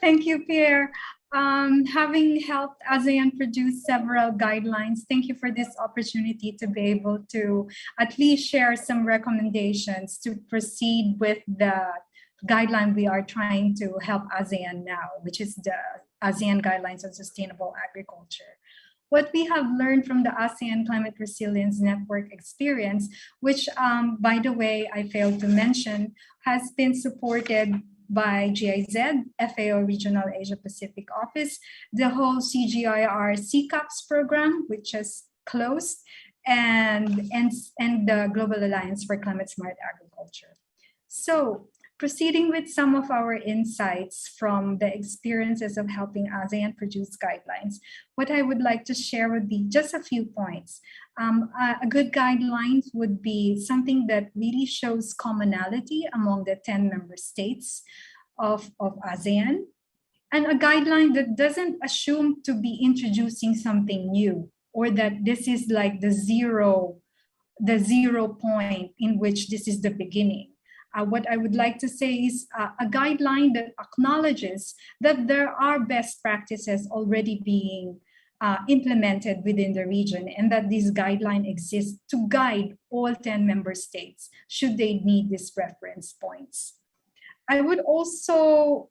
Speaker 21: Thank you, Pierre. Having helped ASEAN produce several guidelines, thank you for this opportunity to be able to at least share some recommendations to proceed with the guideline we are trying to help ASEAN now, which is the ASEAN Guidelines on Sustainable Agriculture. What we have learned from the ASEAN Climate Resilience Network experience, which, by the way, I failed to mention, has been supported by GIZ, FAO Regional Asia Pacific Office, the whole CGIAR CCAPS program, which has closed, and the Global Alliance for Climate Smart Agriculture. So, proceeding with some of our insights from the experiences of helping ASEAN produce guidelines, what I would like to share would be just a few points. A good guideline would be something that really shows commonality among the 10 member states of ASEAN, and a guideline that doesn't assume to be introducing something new, or that this is like the zero point in which this is the beginning. What I would like to say is a guideline that acknowledges that there are best practices already being implemented within the region, and that this guideline exists to guide all 10 member states should they need these reference points. I would also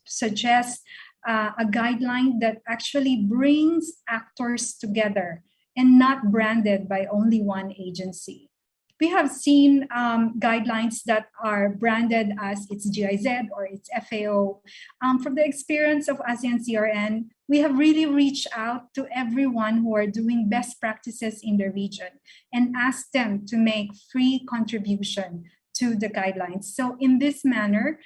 Speaker 21: suggest a guideline that actually brings actors together and not branded by only one agency. We have seen guidelines that are branded as it's GIZ or it's FAO. From the experience of ASEAN CRN, we have really reached out to everyone who are doing best practices in the region and asked them to make free contribution to the guidelines. So in this manner,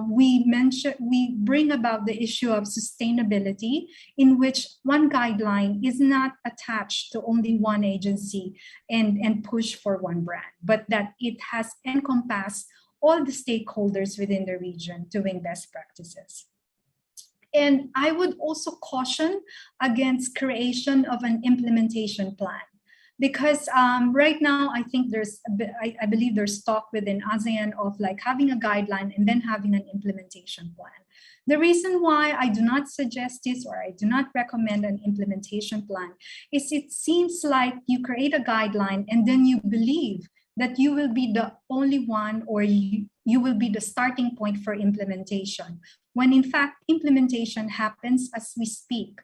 Speaker 21: we bring about the issue of sustainability, in which one guideline is not attached to only one agency and push for one brand, but that it has encompassed all the stakeholders within the region doing best practices. And I would also caution against creation of an implementation plan. Because right now, I think I believe there's talk within ASEAN of like having a guideline and then having an implementation plan. The reason why I do not suggest this, or I do not recommend an implementation plan, is it seems like you create a guideline and then you believe that you will be the only one, or you will be the starting point for implementation, when in fact implementation happens as we speak.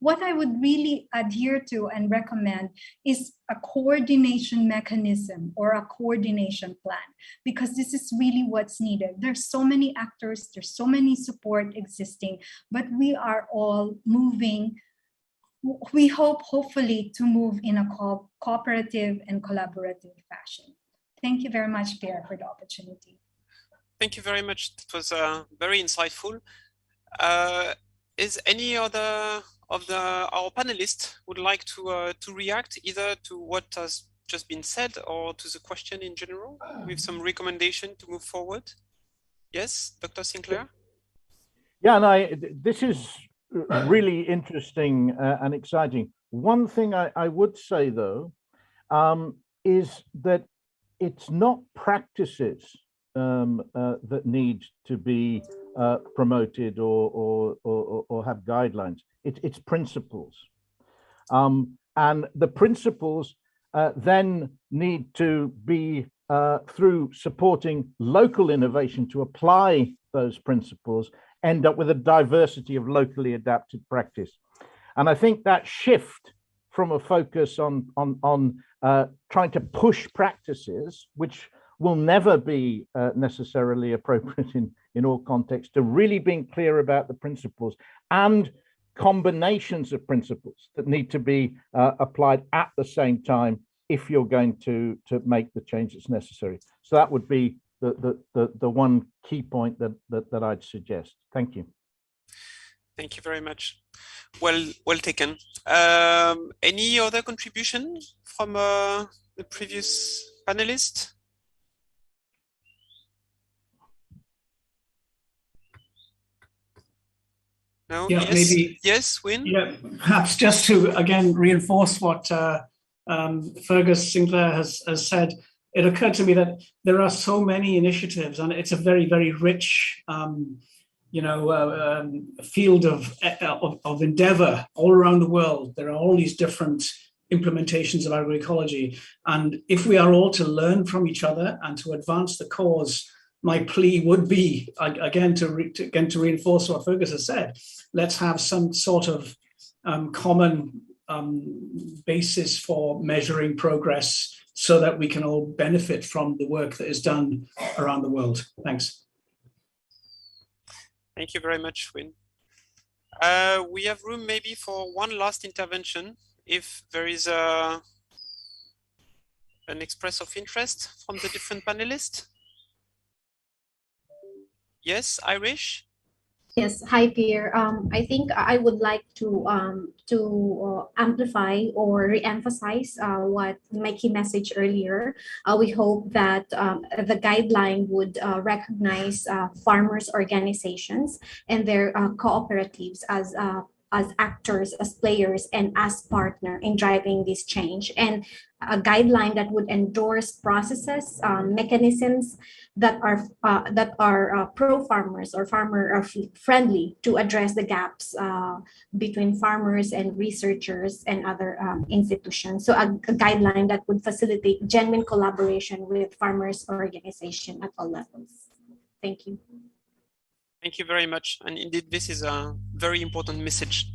Speaker 21: What I would really adhere to and recommend is a coordination mechanism or a coordination plan, because this is really what's needed. There's so many actors, there's so many support existing, but we are all moving. We hopefully to move in a cooperative and collaborative fashion. Thank you very much, Pierre, for the opportunity.
Speaker 14: Thank you very much. That was very insightful. Is any other of our panelists would like to react either to what has just been said or to the question in general with some recommendation to move forward? Yes, Dr. Sinclair?
Speaker 1: Yeah, no, this is really interesting and exciting. One thing I would say though, is that it's not practices that need to be promoted or have guidelines. It's principles, and the principles then need to be through supporting local innovation to apply those principles, end up with a diversity of locally adapted practice. And I think that shift from a focus on trying to push practices, which will never be necessarily appropriate in all contexts, to really being clear about the principles and combinations of principles that need to be applied at the same time if you're going to make the change that's necessary. So that would be the one key point that I'd suggest. Thank you.
Speaker 14: Thank you very much. Well taken. Any other contribution from the previous panelists? No?
Speaker 19: Yeah,
Speaker 14: yes?
Speaker 19: maybe.
Speaker 14: Yes, Win?
Speaker 19: Yeah, perhaps just to again reinforce what Fergus Sinclair has said, it occurred to me that there are so many initiatives, and it's a very, very rich field of endeavor all around the world. There are all these different implementations of agroecology. And if we are all to learn from each other and to advance the cause, my plea would be, again, to reinforce what Fergus has said, let's have some sort of common basis for measuring progress so that we can all benefit from the work that is done around the world. Thanks.
Speaker 14: Thank you very much, Win. We have room maybe for one last intervention, if there is an express of interest from the different panelists. Yes, Irish?
Speaker 16: Yes, hi Pierre. I think I would like to amplify or re-emphasize what my key message earlier. We hope that the guideline would recognize farmers' organizations and their cooperatives as actors, as players, and as partner in driving this change, and a guideline that would endorse processes, mechanisms that are pro-farmers or farmer friendly to address the gaps between farmers and researchers and other institutions. So a guideline that would facilitate genuine collaboration with farmers' organization at all levels. Thank you.
Speaker 14: Thank you very much. And indeed, this is a very important message.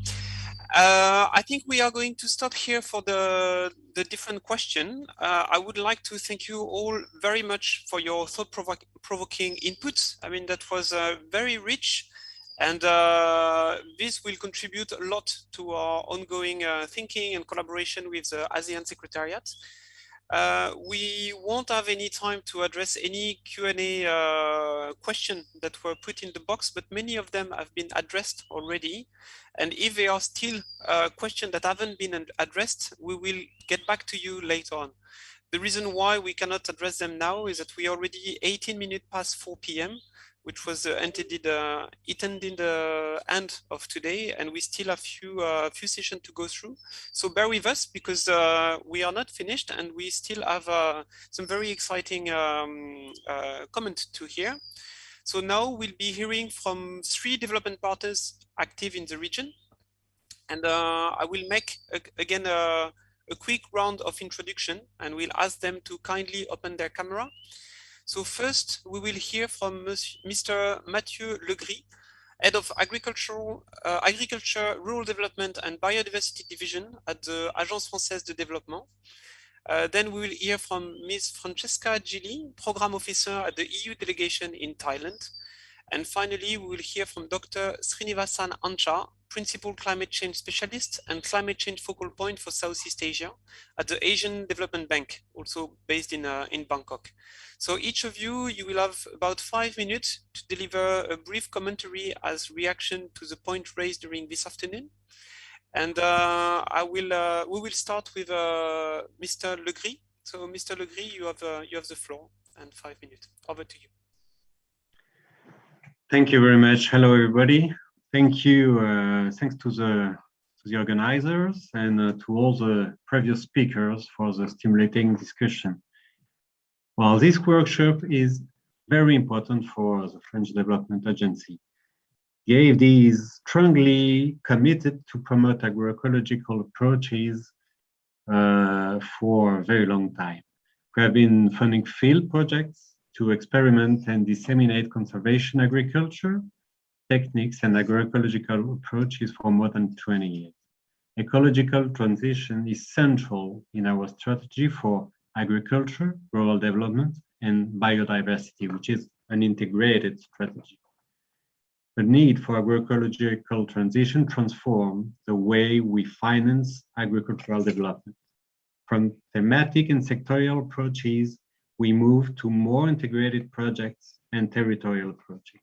Speaker 14: I think we are going to stop here for the different question. I would like to thank you all very much for your thought-provoking inputs. I mean, that was very rich, and this will contribute a lot to our ongoing thinking and collaboration with the ASEAN Secretariat. We won't have any time to address any Q&A question that were put in the box, but many of them have been addressed already. And if there are still questions that haven't been addressed, we will get back to you later on. The reason why we cannot address them now is that we are already 18 minutes past 4 p.m., which was intended the end of today, and we still have few sessions to go through. So bear with us, because we are not finished, and we still have some very exciting comments to hear. So now we'll be hearing from 3 development partners active in the region, and I will make again a quick round of introduction, and we'll ask them to kindly open their camera. So first, we will hear from Mr. Mathieu Legris, Head of Agriculture, Rural Development and Biodiversity Division at the Agence Française de Développement. Then we will hear from Ms. Francesca Gili, Program Officer at the EU Delegation in Thailand. And finally, we will hear from Dr. Srinivasan Ancha, Principal Climate Change Specialist and Climate Change Focal Point for Southeast Asia at the Asian Development Bank, also based in Bangkok. So each of you will have about 5 minutes to deliver a brief commentary as reaction to the point raised during this afternoon. And we will start with Mr. Legris. So Mr. Legris, you have the floor and 5 minutes. Over to you.
Speaker 3: Thank you very much. Hello, everybody. Thank you. Thanks to the organizers and to all the previous speakers for the stimulating discussion. Well, this workshop is very important for the French Development Agency. The AFD is strongly committed to promote agroecological approaches for a very long time. We have been funding field projects to experiment and disseminate conservation agriculture techniques and agroecological approaches for more than 20 years. Ecological transition is central in our strategy for agriculture, rural development, and biodiversity, which is an integrated strategy. The need for agroecological transition transforms the way we finance agricultural development. From thematic and sectorial approaches, we move to more integrated projects and territorial approaches.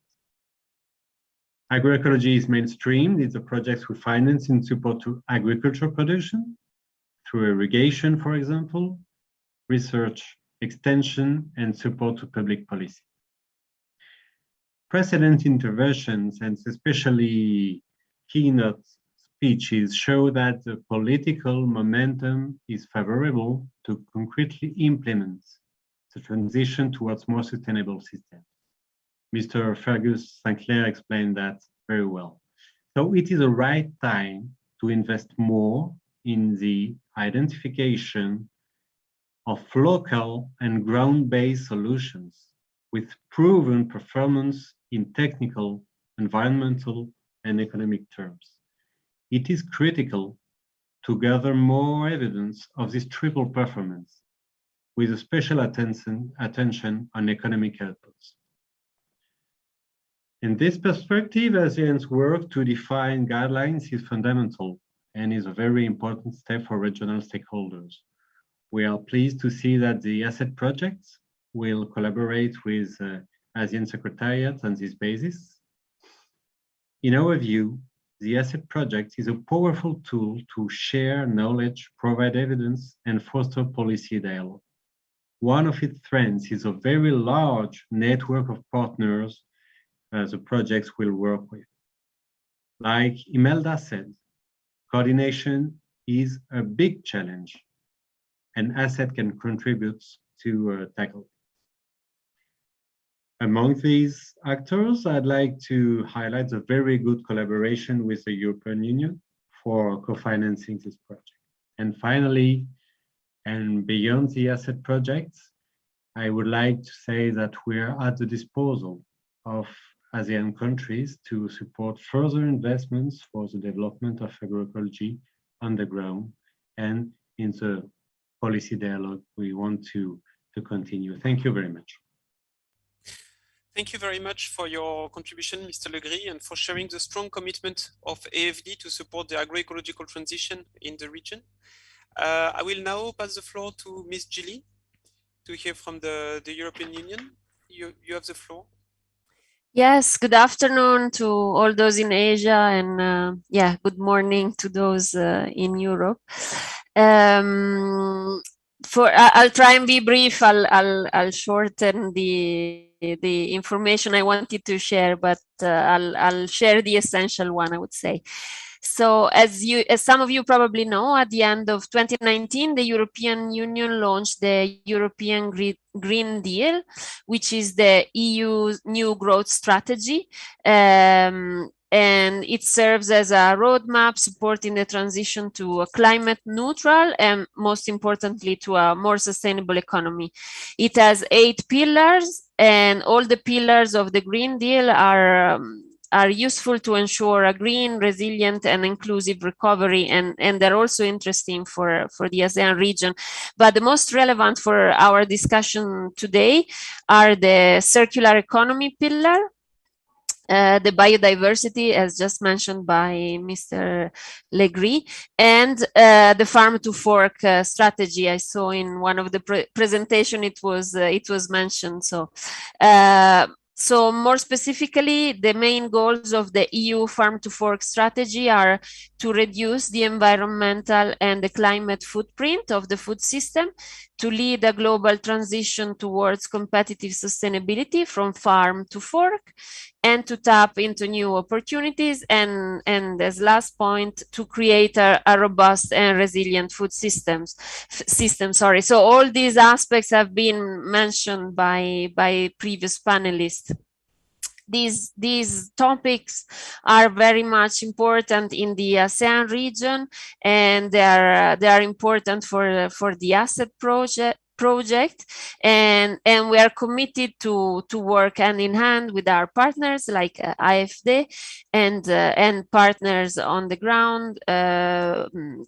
Speaker 3: Agroecology is mainstreamed. It's the projects we finance in support to agriculture production, through irrigation, for example, research, extension, and support to public policy. Precedent interventions, and especially keynote speeches, show that the political momentum is favorable to concretely implement the transition towards more sustainable systems. Mr. Fergus Sinclair explained that very well. So it is the right time to invest more in the identification of local and ground-based solutions with proven performance in technical, environmental, and economic terms. It is critical to gather more evidence of this triple performance with a special attention on economic outputs. In this perspective, ASEAN's work to define guidelines is fundamental and is a very important step for regional stakeholders. We are pleased to see that the asset projects will collaborate with ASEAN Secretariat on this basis. In our view, the asset project is a powerful tool to share knowledge, provide evidence, and foster policy dialogue. One of its strengths is a very large network of partners the projects will work with. Like Imelda said, coordination is a big challenge, and ASET can contribute to tackle. Among these actors, I'd like to highlight the very good collaboration with the European Union for co-financing this project. And finally, and beyond the asset projects, I would like to say that we're at the disposal of ASEAN countries to support further investments for the development of agroecology on the ground and in the policy dialogue we want to continue. Thank you very much.
Speaker 14: Thank you very much for your contribution, Mr. Legris, and for sharing the strong commitment of AFD to support the agroecological transition in the region. I will now pass the floor to Ms. Gilly to hear from the European Union. You have the floor.
Speaker 4: Yes, good afternoon to all those in Asia, and yeah, good morning to those in Europe. I'll try and be brief. I'll shorten the information I wanted to share, but I'll share the essential one, I would say. So as some of you probably know, at the end of 2019, the European Union launched the European Green Deal, which is the EU's new growth strategy. And it serves as a roadmap supporting the transition to a climate neutral and, most importantly, to a more sustainable economy. It has 8 pillars, and all the pillars of the Green Deal are useful to ensure a green, resilient, and inclusive recovery, and they're also interesting for the ASEAN region. But the most relevant for our discussion today are the circular economy pillar, the biodiversity, as just mentioned by Mr. Legris, and the farm to fork strategy. I saw in one of the presentation it was mentioned. So more specifically, the main goals of the EU farm to fork strategy are to reduce the environmental and the climate footprint of the food system, to lead a global transition towards competitive sustainability from farm to fork, and to tap into new opportunities, and as last point, to create a robust and resilient food system. So all these aspects have been mentioned by previous panelists. These topics are very much important in the ASEAN region, and they are important for the asset project, and we are committed to work hand in hand with our partners like AFD and partners on the ground,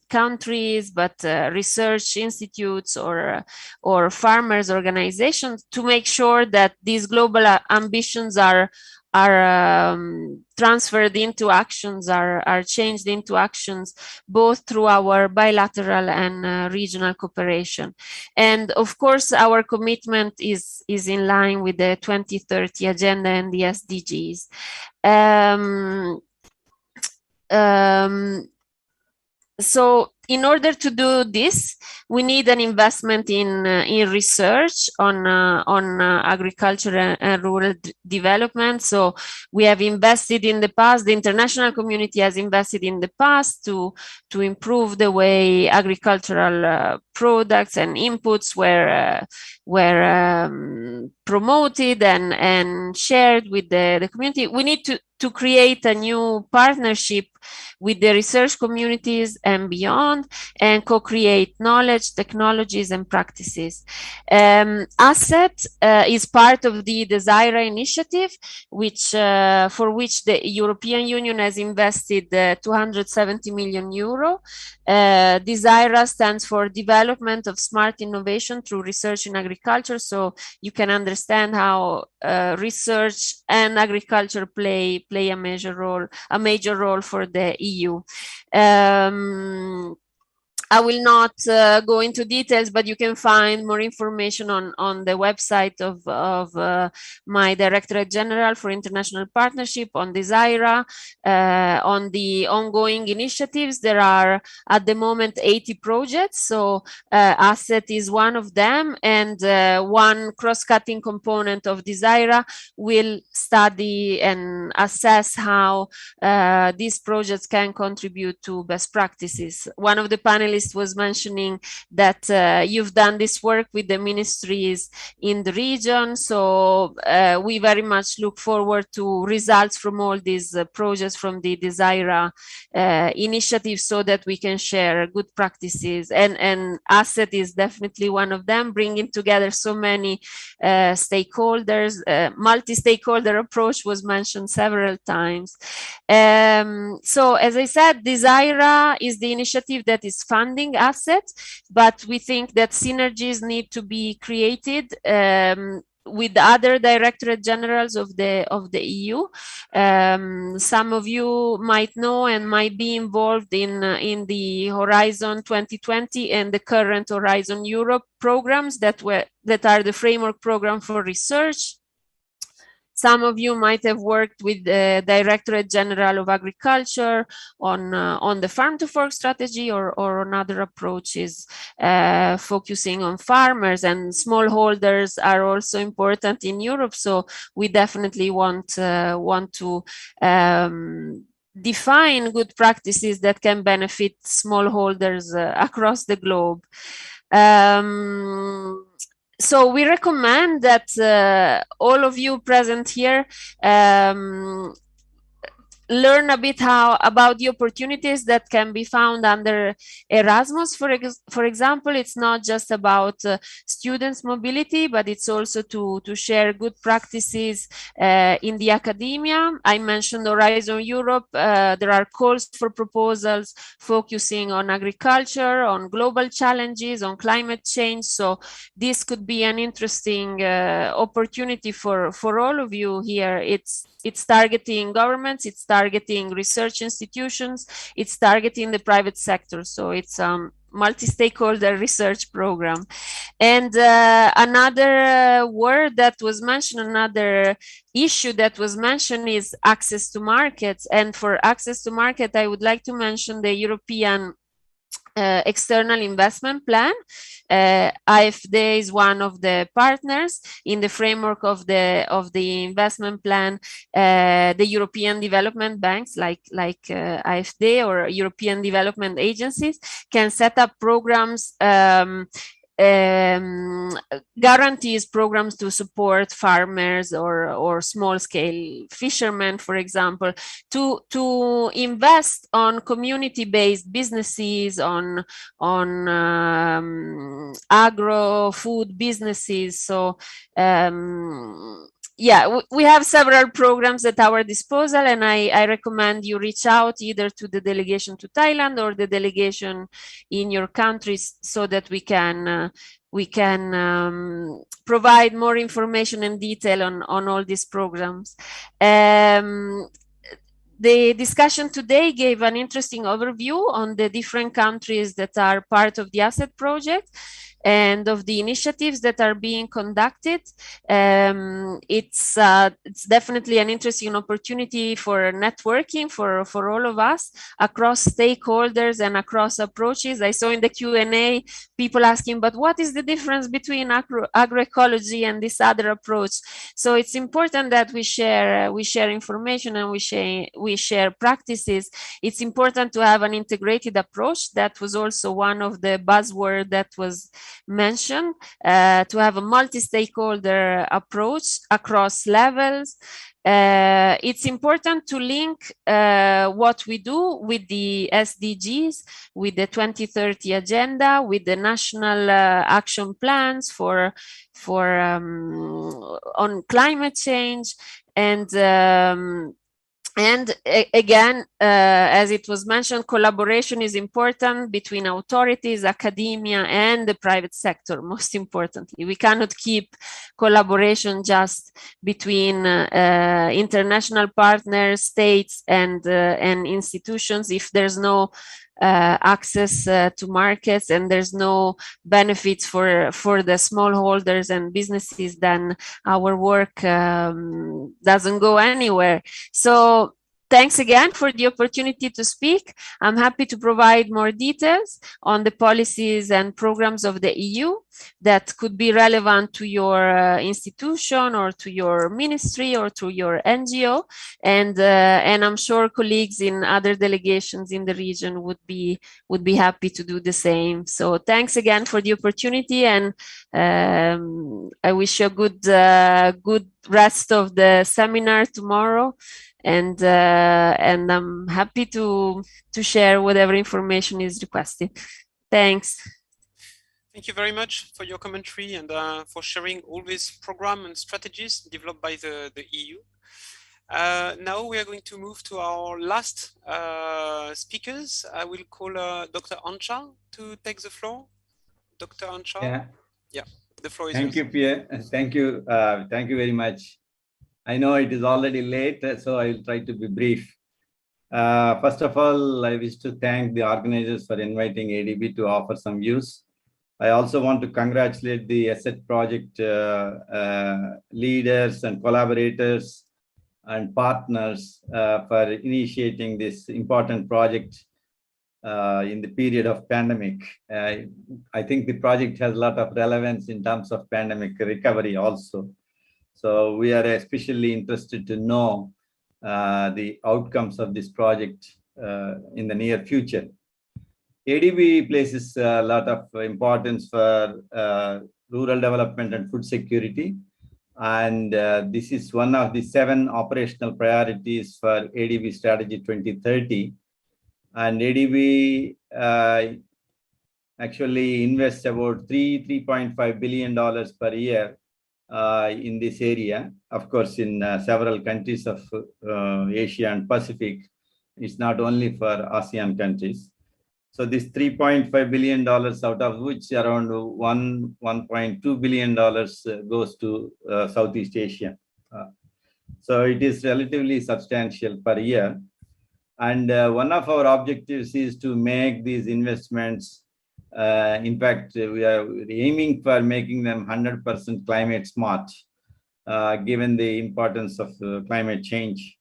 Speaker 4: countries, but research institutes or farmers organizations, to make sure that these global ambitions are transferred into actions, are changed into actions, both through our bilateral and regional cooperation. And of course, our commitment is in line with the 2030 agenda and the SDGs. So in order to do this, we need an investment in research on agriculture and rural development. So we have invested in the past, the international community has invested in the past to improve the way agricultural products and inputs were promoted and shared with the community. We need to create a new partnership with the research communities and beyond, and co-create knowledge, technologies, and practices. ASET is part of the Desira initiative, which for which the European Union has invested 270 million euro. Desira stands for Development of Smart Innovation through Research in Agriculture, so you can understand how research and agriculture play a major role for the EU. I will not go into details, but you can find more information on the website of my Directorate General for International Partnership, on Desira, on the ongoing initiatives. There are at the moment 80 projects, so ASET is one of them, and one cross-cutting component of Desira will study and assess how these projects can contribute to best practices. One of the panelists was mentioning that you've done this work with the ministries in the region, so we very much look forward to results from all these projects from the Desira initiative, so that we can share good practices, and ASET is definitely one of them, bringing together so many stakeholders. Multi-stakeholder approach was mentioned several times. So as I said, Desira is the initiative that is funding ASET, but we think that synergies need to be created with other directorate generals of the EU. Some of you might know and might be involved in the Horizon 2020 and the current Horizon Europe programs that are the framework program for research. Some of you might have worked with the Directorate General of Agriculture on the farm to fork strategy or on other approaches focusing on farmers, and smallholders are also important in Europe. So we definitely want to define good practices that can benefit smallholders across the globe. So we recommend that all of you present here learn a bit about the opportunities that can be found under Erasmus. For example, it's not just about students' mobility, but it's also to share good practices in the academia. I mentioned Horizon Europe. There are calls for proposals focusing on agriculture, on global challenges, on climate change. So this could be an interesting opportunity for all of you here. It's targeting governments, it's targeting research institutions, it's targeting the private sector. So it's multi-stakeholder research program. And another word that was mentioned, another issue that was mentioned is access to markets. And for access to market, I would like to mention the European external investment plan. AFD is one of the partners in the framework of the investment plan. The European development banks like AFD or European development agencies can set up programs, guarantees programs to support farmers or small scale fishermen, for example, to invest on community-based businesses, on agro food businesses. So yeah, we have several programs at our disposal, and I recommend you reach out either to the delegation to Thailand or the delegation in your countries, so that we can provide more information and detail on all these programs. The discussion today gave an interesting overview on the different countries that are part of the ASET project and of the initiatives that are being conducted. It's definitely an interesting opportunity for networking for all of us across stakeholders and across approaches. I saw in the Q&A people asking, but what is the difference between agroecology and this other approach? So it's important that we share information and we share practices. It's important to have an integrated approach. That was also one of the buzzwords that was mentioned, to have a multi-stakeholder approach across levels. It's important to link what we do with the SDGs, with the 2030 agenda, with the national action plans on climate change, and again, as it was mentioned, collaboration is important between authorities, academia, and the private sector, most importantly. We cannot keep collaboration just between international partners, states, and institutions if there's no access to markets and there's no benefits for the smallholders and businesses, then our work doesn't go anywhere. So thanks again for the opportunity to speak. I'm happy to provide more details on the policies and programs of the EU that could be relevant to your institution or to your ministry or to your NGO. And I'm sure colleagues in other delegations in the region would be happy to do the same. So thanks again for the opportunity, and I wish you a good rest of the seminar tomorrow. And I'm happy to share whatever information is requested. Thanks.
Speaker 14: Thank you very much for your commentary and for sharing all these programs and strategies developed by the EU. Now we are going to move to our last speakers. I will call Dr. Anchal to take the floor. Dr. Anchal. Yeah, the floor is yours.
Speaker 5: Thank you, Pierre. Thank you. Thank you very much. I know it is already late, so I will try to be brief. First of all, I wish to thank the organizers for inviting ADB to offer some views. I also want to congratulate the ASET project leaders and collaborators and partners for initiating this important project in the period of pandemic. I think the project has a lot of relevance in terms of pandemic recovery also. So we are especially interested to know the outcomes of this project in the near future. ADB places a lot of importance for rural development and food security. And this is one of the 7 operational priorities for ADB Strategy 2030. And ADB actually invests about $3.5 billion per year in this area. Of course, in several countries of Asia and Pacific. It's not only for ASEAN countries. So this $3.5 billion, out of which around $1.2 billion goes to Southeast Asia. So it is relatively substantial per year. And one of our objectives is to make these investments. In fact, we are aiming for making them 100% climate smart, given the importance of climate change.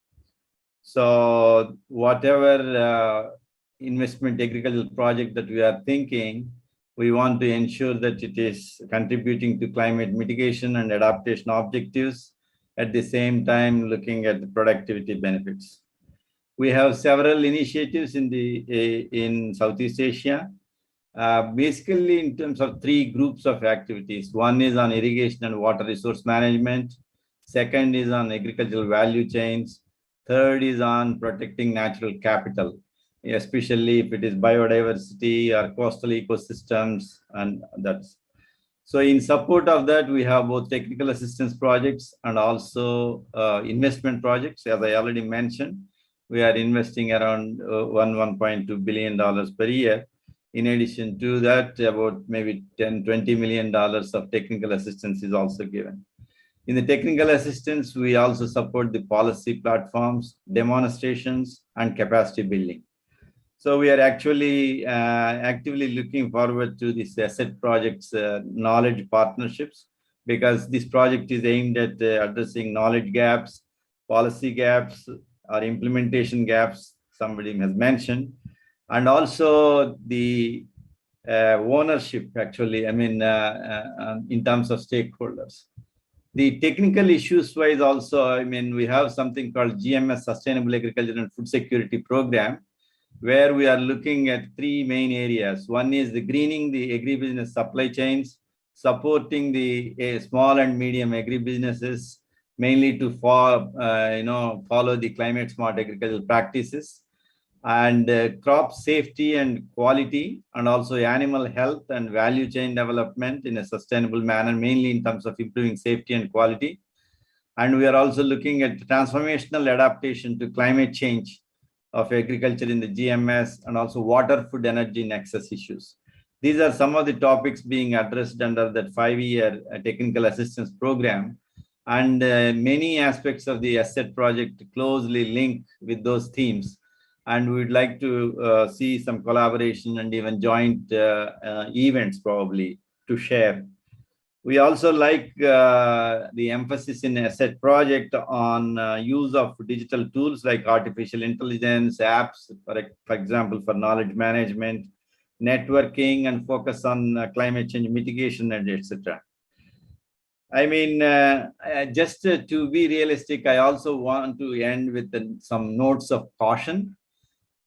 Speaker 5: So whatever investment agricultural project that we are thinking, we want to ensure that it is contributing to climate mitigation and adaptation objectives, at the same time looking at the productivity benefits. We have several initiatives in Southeast Asia, basically in terms of 3 groups of activities. One is on irrigation and water resource management. Second is on agricultural value chains. Third is on protecting natural capital, especially if it is biodiversity or coastal ecosystems, and that's. So in support of that, we have both technical assistance projects and also investment projects. As I already mentioned, we are investing around $1.2 billion per year In addition to that, about maybe $10–20 million of technical assistance is also given. In the technical assistance, we also support the policy platforms, demonstrations, and capacity building. So we are actually actively looking forward to this asset project's knowledge partnerships, because this project is aimed at addressing knowledge gaps, policy gaps, or implementation gaps, somebody has mentioned, and also the ownership, actually, in terms of stakeholders. The technical issues wise also, we have something called GMS, Sustainable Agriculture and Food Security Program, where we are looking at three main areas. One is the greening the agribusiness supply chains, supporting the small and medium agribusinesses, mainly to follow the climate smart agricultural practices, and crop safety and quality, and also animal health and value chain development in a sustainable manner, mainly in terms of improving safety and quality. And we are also looking at transformational adaptation to climate change of agriculture in the GMS, and also water, food, energy nexus issues. These are some of the topics being addressed under that 5-year technical assistance program, and many aspects of the asset project closely link with those themes. And we'd like to see some collaboration and even joint events probably to share. We also like the emphasis in asset project on use of digital tools like artificial intelligence, apps, for example, for knowledge management, networking, and focus on climate change mitigation, and etc. Just to be realistic, I also want to end with some notes of caution.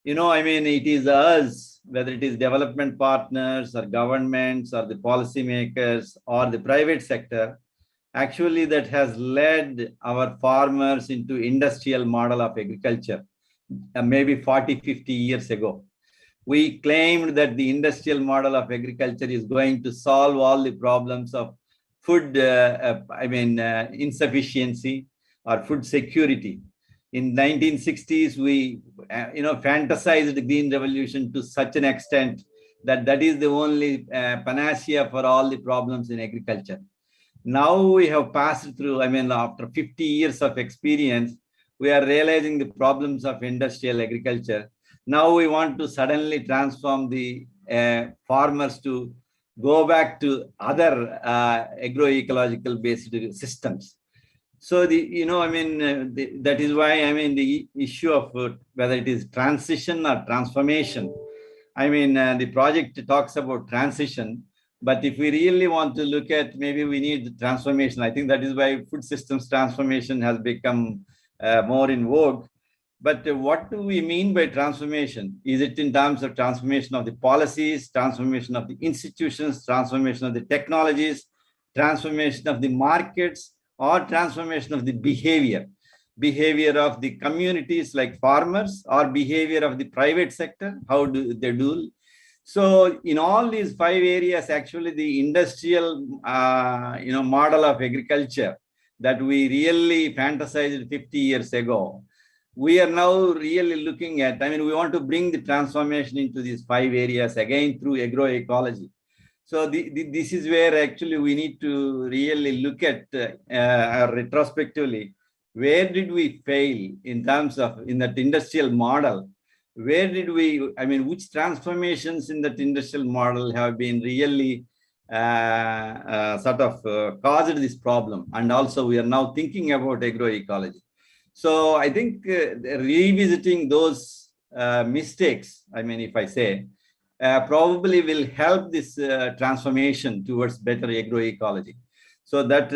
Speaker 5: It is us, whether it is development partners or governments or the policymakers or the private sector, actually that has led our farmers into industrial model of agriculture, maybe 40–50 years ago. We claimed that the industrial model of agriculture is going to solve all the problems of food, insufficiency or food security. In 1960s, we fantasized the green revolution to such an extent that that is the only panacea for all the problems in agriculture. Now we have passed through, after 50 years of experience, we are realizing the problems of industrial agriculture. Now we want to suddenly transform the farmers to go back to other agroecological based systems. So that is why the issue of whether it is transition or transformation. The project talks about transition, but if we really want to look at, maybe we need transformation. I think that is why food systems transformation has become more in vogue. But what do we mean by transformation? Is it in terms of transformation of the policies, transformation of the institutions, transformation of the technologies, transformation of the markets, or transformation of the behavior of the communities like farmers, or behavior of the private sector? How do they do? So in all these 5 areas, actually the industrial model of agriculture that we really fantasized 50 years ago, we are now really looking at, we want to bring the transformation into these 5 areas again through agroecology. So this is where actually we need to really look at retrospectively, where did we fail in terms of in that industrial model? Where did we, which transformations in that industrial model have been really caused this problem? And also we are now thinking about agroecology. So I think revisiting those mistakes, if I say, probably will help this transformation towards better agroecology. So that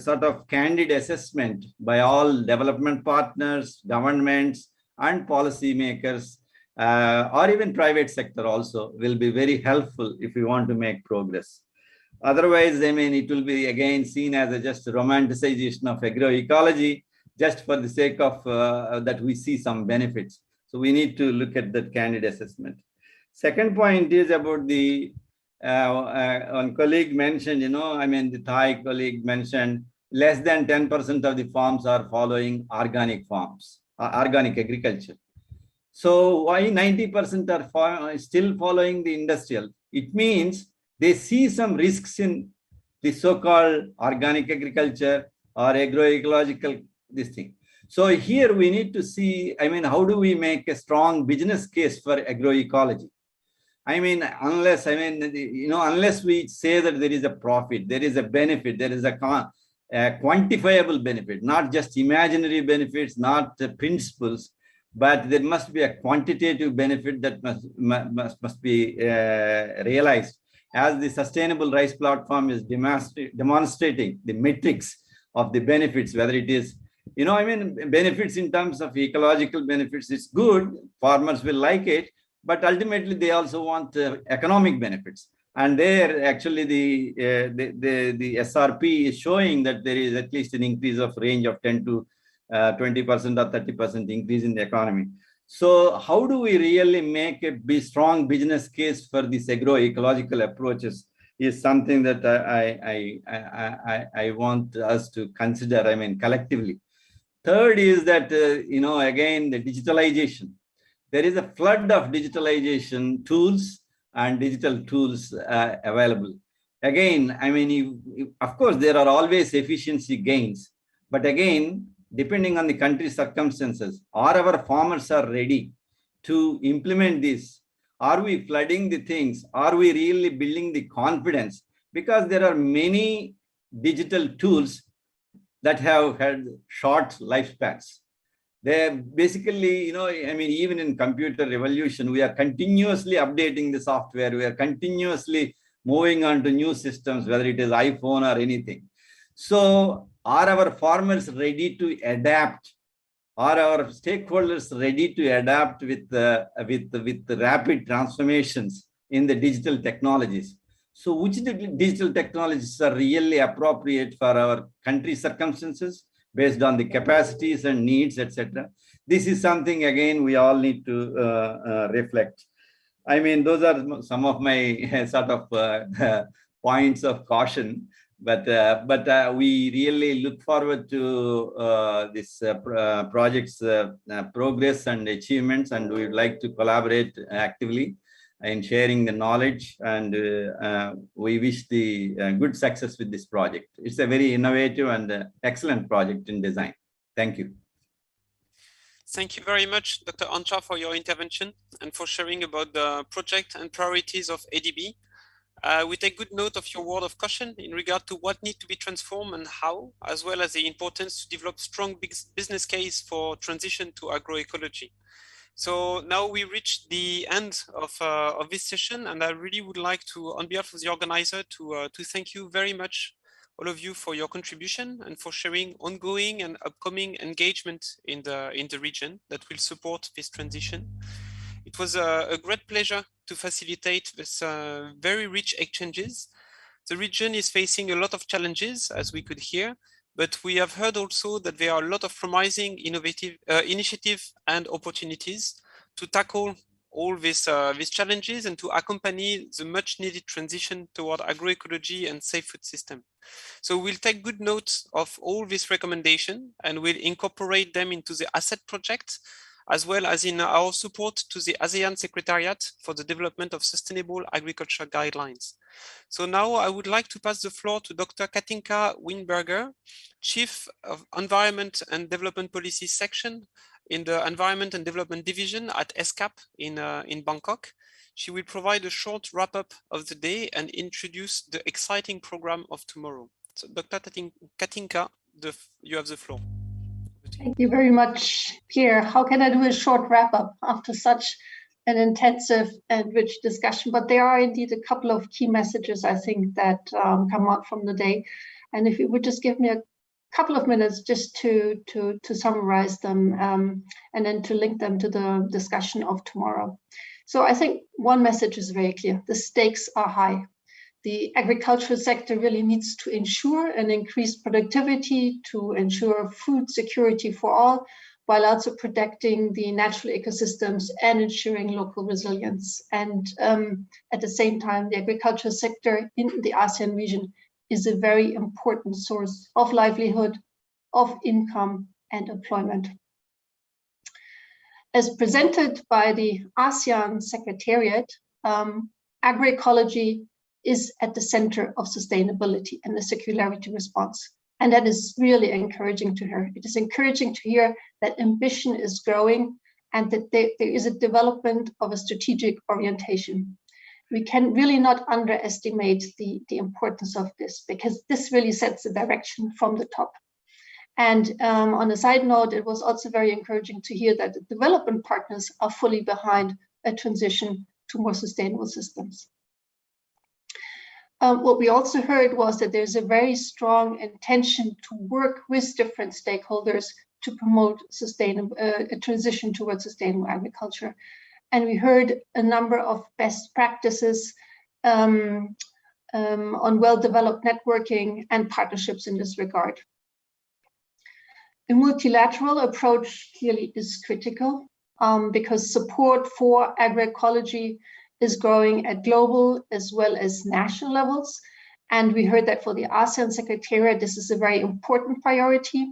Speaker 5: sort of candid assessment by all development partners, governments, and policymakers, or even private sector also, will be very helpful if we want to make progress. Otherwise, it will be again seen as just a romanticization of agroecology, just for the sake of that we see some benefits. So we need to look at that candid assessment. Second point is about the one colleague mentioned, the Thai colleague mentioned less than 10% of the farms are following organic farms, organic agriculture. So why 90% are still following the industrial? It means they see some risks in the so-called organic agriculture or agroecological this thing. So here we need to see, I mean, how do we make a strong business case for agroecology? I mean, unless we say that there is a profit, there is a benefit, there is a quantifiable benefit, not just imaginary benefits, not principles, but there must be a quantitative benefit that must be realized. As the Sustainable Rice Platform is demonstrating the metrics of the benefits, whether it is, benefits in terms of ecological benefits, it's good, farmers will like it, but ultimately they also want economic benefits. And there actually the SRP is showing that there is at least an increase of range of 10 to 20% or 30% increase in the economy. So how do we really make a strong business case for these agroecological approaches is something that I want us to consider, I mean, collectively. Third is that, again, the digitalization. There is a flood of digitalization tools and digital tools available. Again, I mean, of course, there are always efficiency gains, but again, depending on the country's circumstances, are our farmers are ready to implement this? Are we flooding the things? Are we really building the confidence? Because there are many digital tools that have had short lifespans. They're basically, even in computer revolution, we are continuously updating the software. We are continuously moving on to new systems, whether it is iPhone or anything. So are our farmers ready to adapt? Are our stakeholders ready to adapt with the rapid transformations in the digital technologies? So which digital technologies are really appropriate for our country circumstances based on the capacities and needs, etc.? This is something, again, we all need to reflect. I mean, those are some of my sort of points of caution. But we really look forward to this project's progress and achievements, and we would like to collaborate actively in sharing the knowledge, and we wish the good success with this project. It's a very innovative and excellent project in design. Thank you.
Speaker 14: Thank you very much, Dr. Ancha, for your intervention and for sharing about the project and priorities of ADB. We take good note of your word of caution in regard to what needs to be transformed and how, as well as the importance to develop strong business case for transition to agroecology. So now we reach the end of this session, and I really would like to, on behalf of the organizer, to thank you very much, all of you, for your contribution and for sharing ongoing and upcoming engagement in the region that will support this transition. It was a great pleasure to facilitate this very rich exchanges. The region is facing a lot of challenges, as we could hear, but we have heard also that there are a lot of promising innovative initiatives and opportunities to tackle all these challenges and to accompany the much needed transition toward agroecology and safe food system. So we'll take good note of all these recommendations and we'll incorporate them into the asset project, as well as in our support to the ASEAN Secretariat for the development of sustainable agriculture guidelines. So now I would like to pass the floor to Dr. Katinka Winberger, Chief of Environment and Development Policy Section in the Environment and Development Division at ESCAP in Bangkok. She will provide a short wrap-up of the day and introduce the exciting program of tomorrow. So Dr. Katinka, you have the floor.
Speaker 6: Thank you very much, Pierre. How can I do a short wrap-up after such an intensive and rich discussion? But there are indeed a couple of key messages, I think, that come out from the day. And if you would just give me a couple of minutes just to summarize them and then to link them to the discussion of tomorrow. So I think one message is very clear. The stakes are high. The agricultural sector really needs to ensure an increased productivity, to ensure food security for all, while also protecting the natural ecosystems and ensuring local resilience. And at the same time, the agricultural sector in the ASEAN region is a very important source of livelihood, of income and employment. As presented by the ASEAN Secretariat, agroecology is at the center of sustainability and the circularity response. And that is really encouraging to hear. It is encouraging to hear that ambition is growing and that there is a development of a strategic orientation. We can really not underestimate the importance of this, because this really sets the direction from the top. And on a side note, it was also very encouraging to hear that the development partners are fully behind a transition to more sustainable systems. What we also heard was that there's a very strong intention to work with different stakeholders to promote sustainable a transition towards sustainable agriculture. And we heard a number of best practices on well-developed networking and partnerships in this regard. A multilateral approach clearly is critical because support for agroecology is growing at global as well as national levels. And we heard that for the ASEAN Secretariat, this is a very important priority,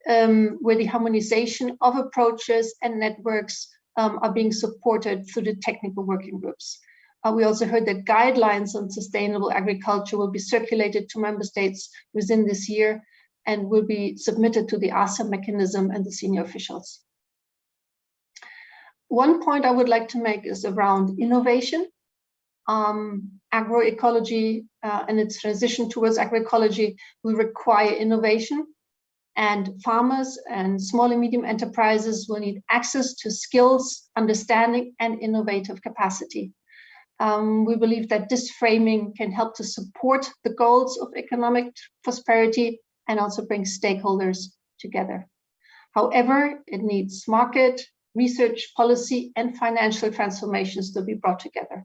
Speaker 6: where the harmonization of approaches and networks are being supported through the technical working groups. We also heard that guidelines on sustainable agriculture will be circulated to member states within this year and will be submitted to the ASEAN mechanism and the senior officials. One point I would like to make is around innovation. Agroecology and its transition towards agroecology will require innovation, and farmers and small and medium enterprises will need access to skills, understanding, and innovative capacity. We believe that this framing can help to support the goals of economic prosperity and also bring stakeholders together. However, it needs market, research, policy, and financial transformations to be brought together.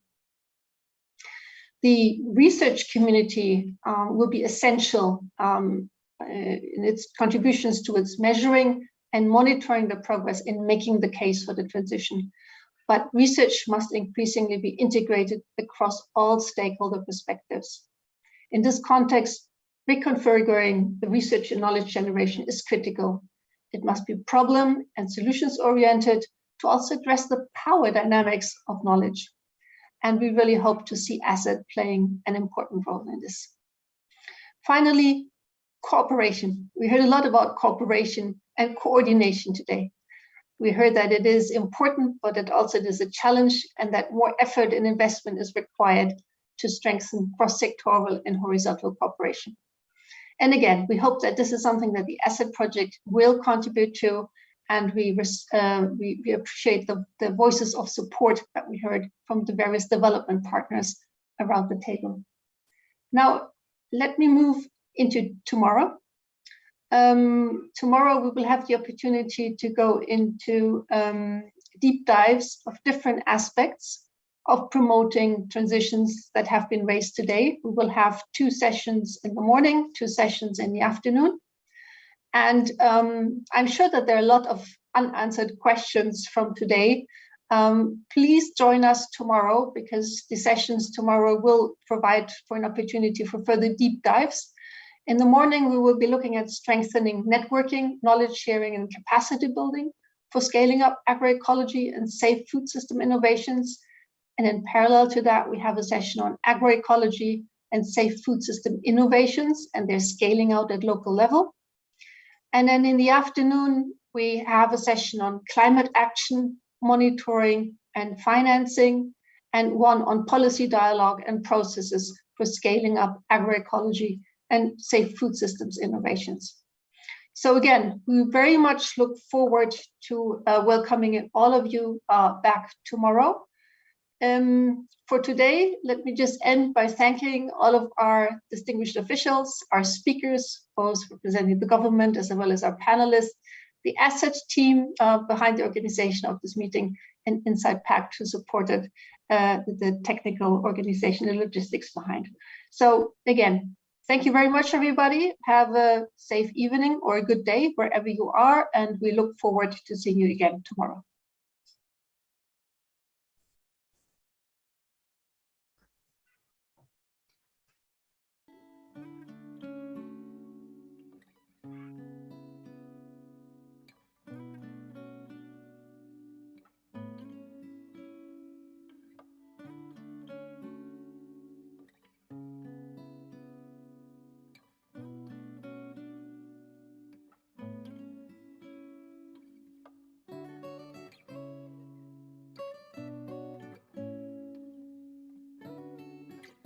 Speaker 6: The research community will be essential in its contributions towards measuring and monitoring the progress in making the case for the transition. But research must increasingly be integrated across all stakeholder perspectives. In this context, reconfiguring the research and knowledge generation is critical. It must be problem and solutions oriented to also address the power dynamics of knowledge. And we really hope to see ASEAN playing an important role in this. Finally, cooperation. We heard a lot about cooperation and coordination today. We heard that it is important, but it also is a challenge, and that more effort and investment is required to strengthen cross-sectoral and horizontal cooperation. And again, we hope that this is something that the ASEAN project will contribute to, and we appreciate the voices of support that we heard from the various development partners around the table. Now, let me move into tomorrow. Tomorrow we will have the opportunity to go into deep dives of different aspects of promoting transitions that have been raised today. We will have 2 sessions in the morning, 2 sessions in the afternoon. And I'm sure that there are a lot of unanswered questions from today. Please join us tomorrow, because the sessions tomorrow will provide for an opportunity for further deep dives. In the morning, we will be looking at strengthening networking, knowledge sharing, and capacity building for scaling up agroecology and safe food system innovations. And in parallel to that, we have a session on agroecology and safe food system innovations and their scaling out at local level. And then in the afternoon, we have a session on climate action, monitoring, and financing, and one on policy dialogue and processes for scaling up agroecology and safe food systems innovations. So again, we very much look forward to welcoming all of you back tomorrow. For today, let me just end by thanking all of our distinguished officials, our speakers, both representing the government as well as our panelists, the ASET team behind the organization of this meeting, and Inside Pact, who supported the technical organization and logistics behind. So again, thank you very much, everybody. Have a safe evening or a good day wherever you are, and we look forward to seeing you again tomorrow.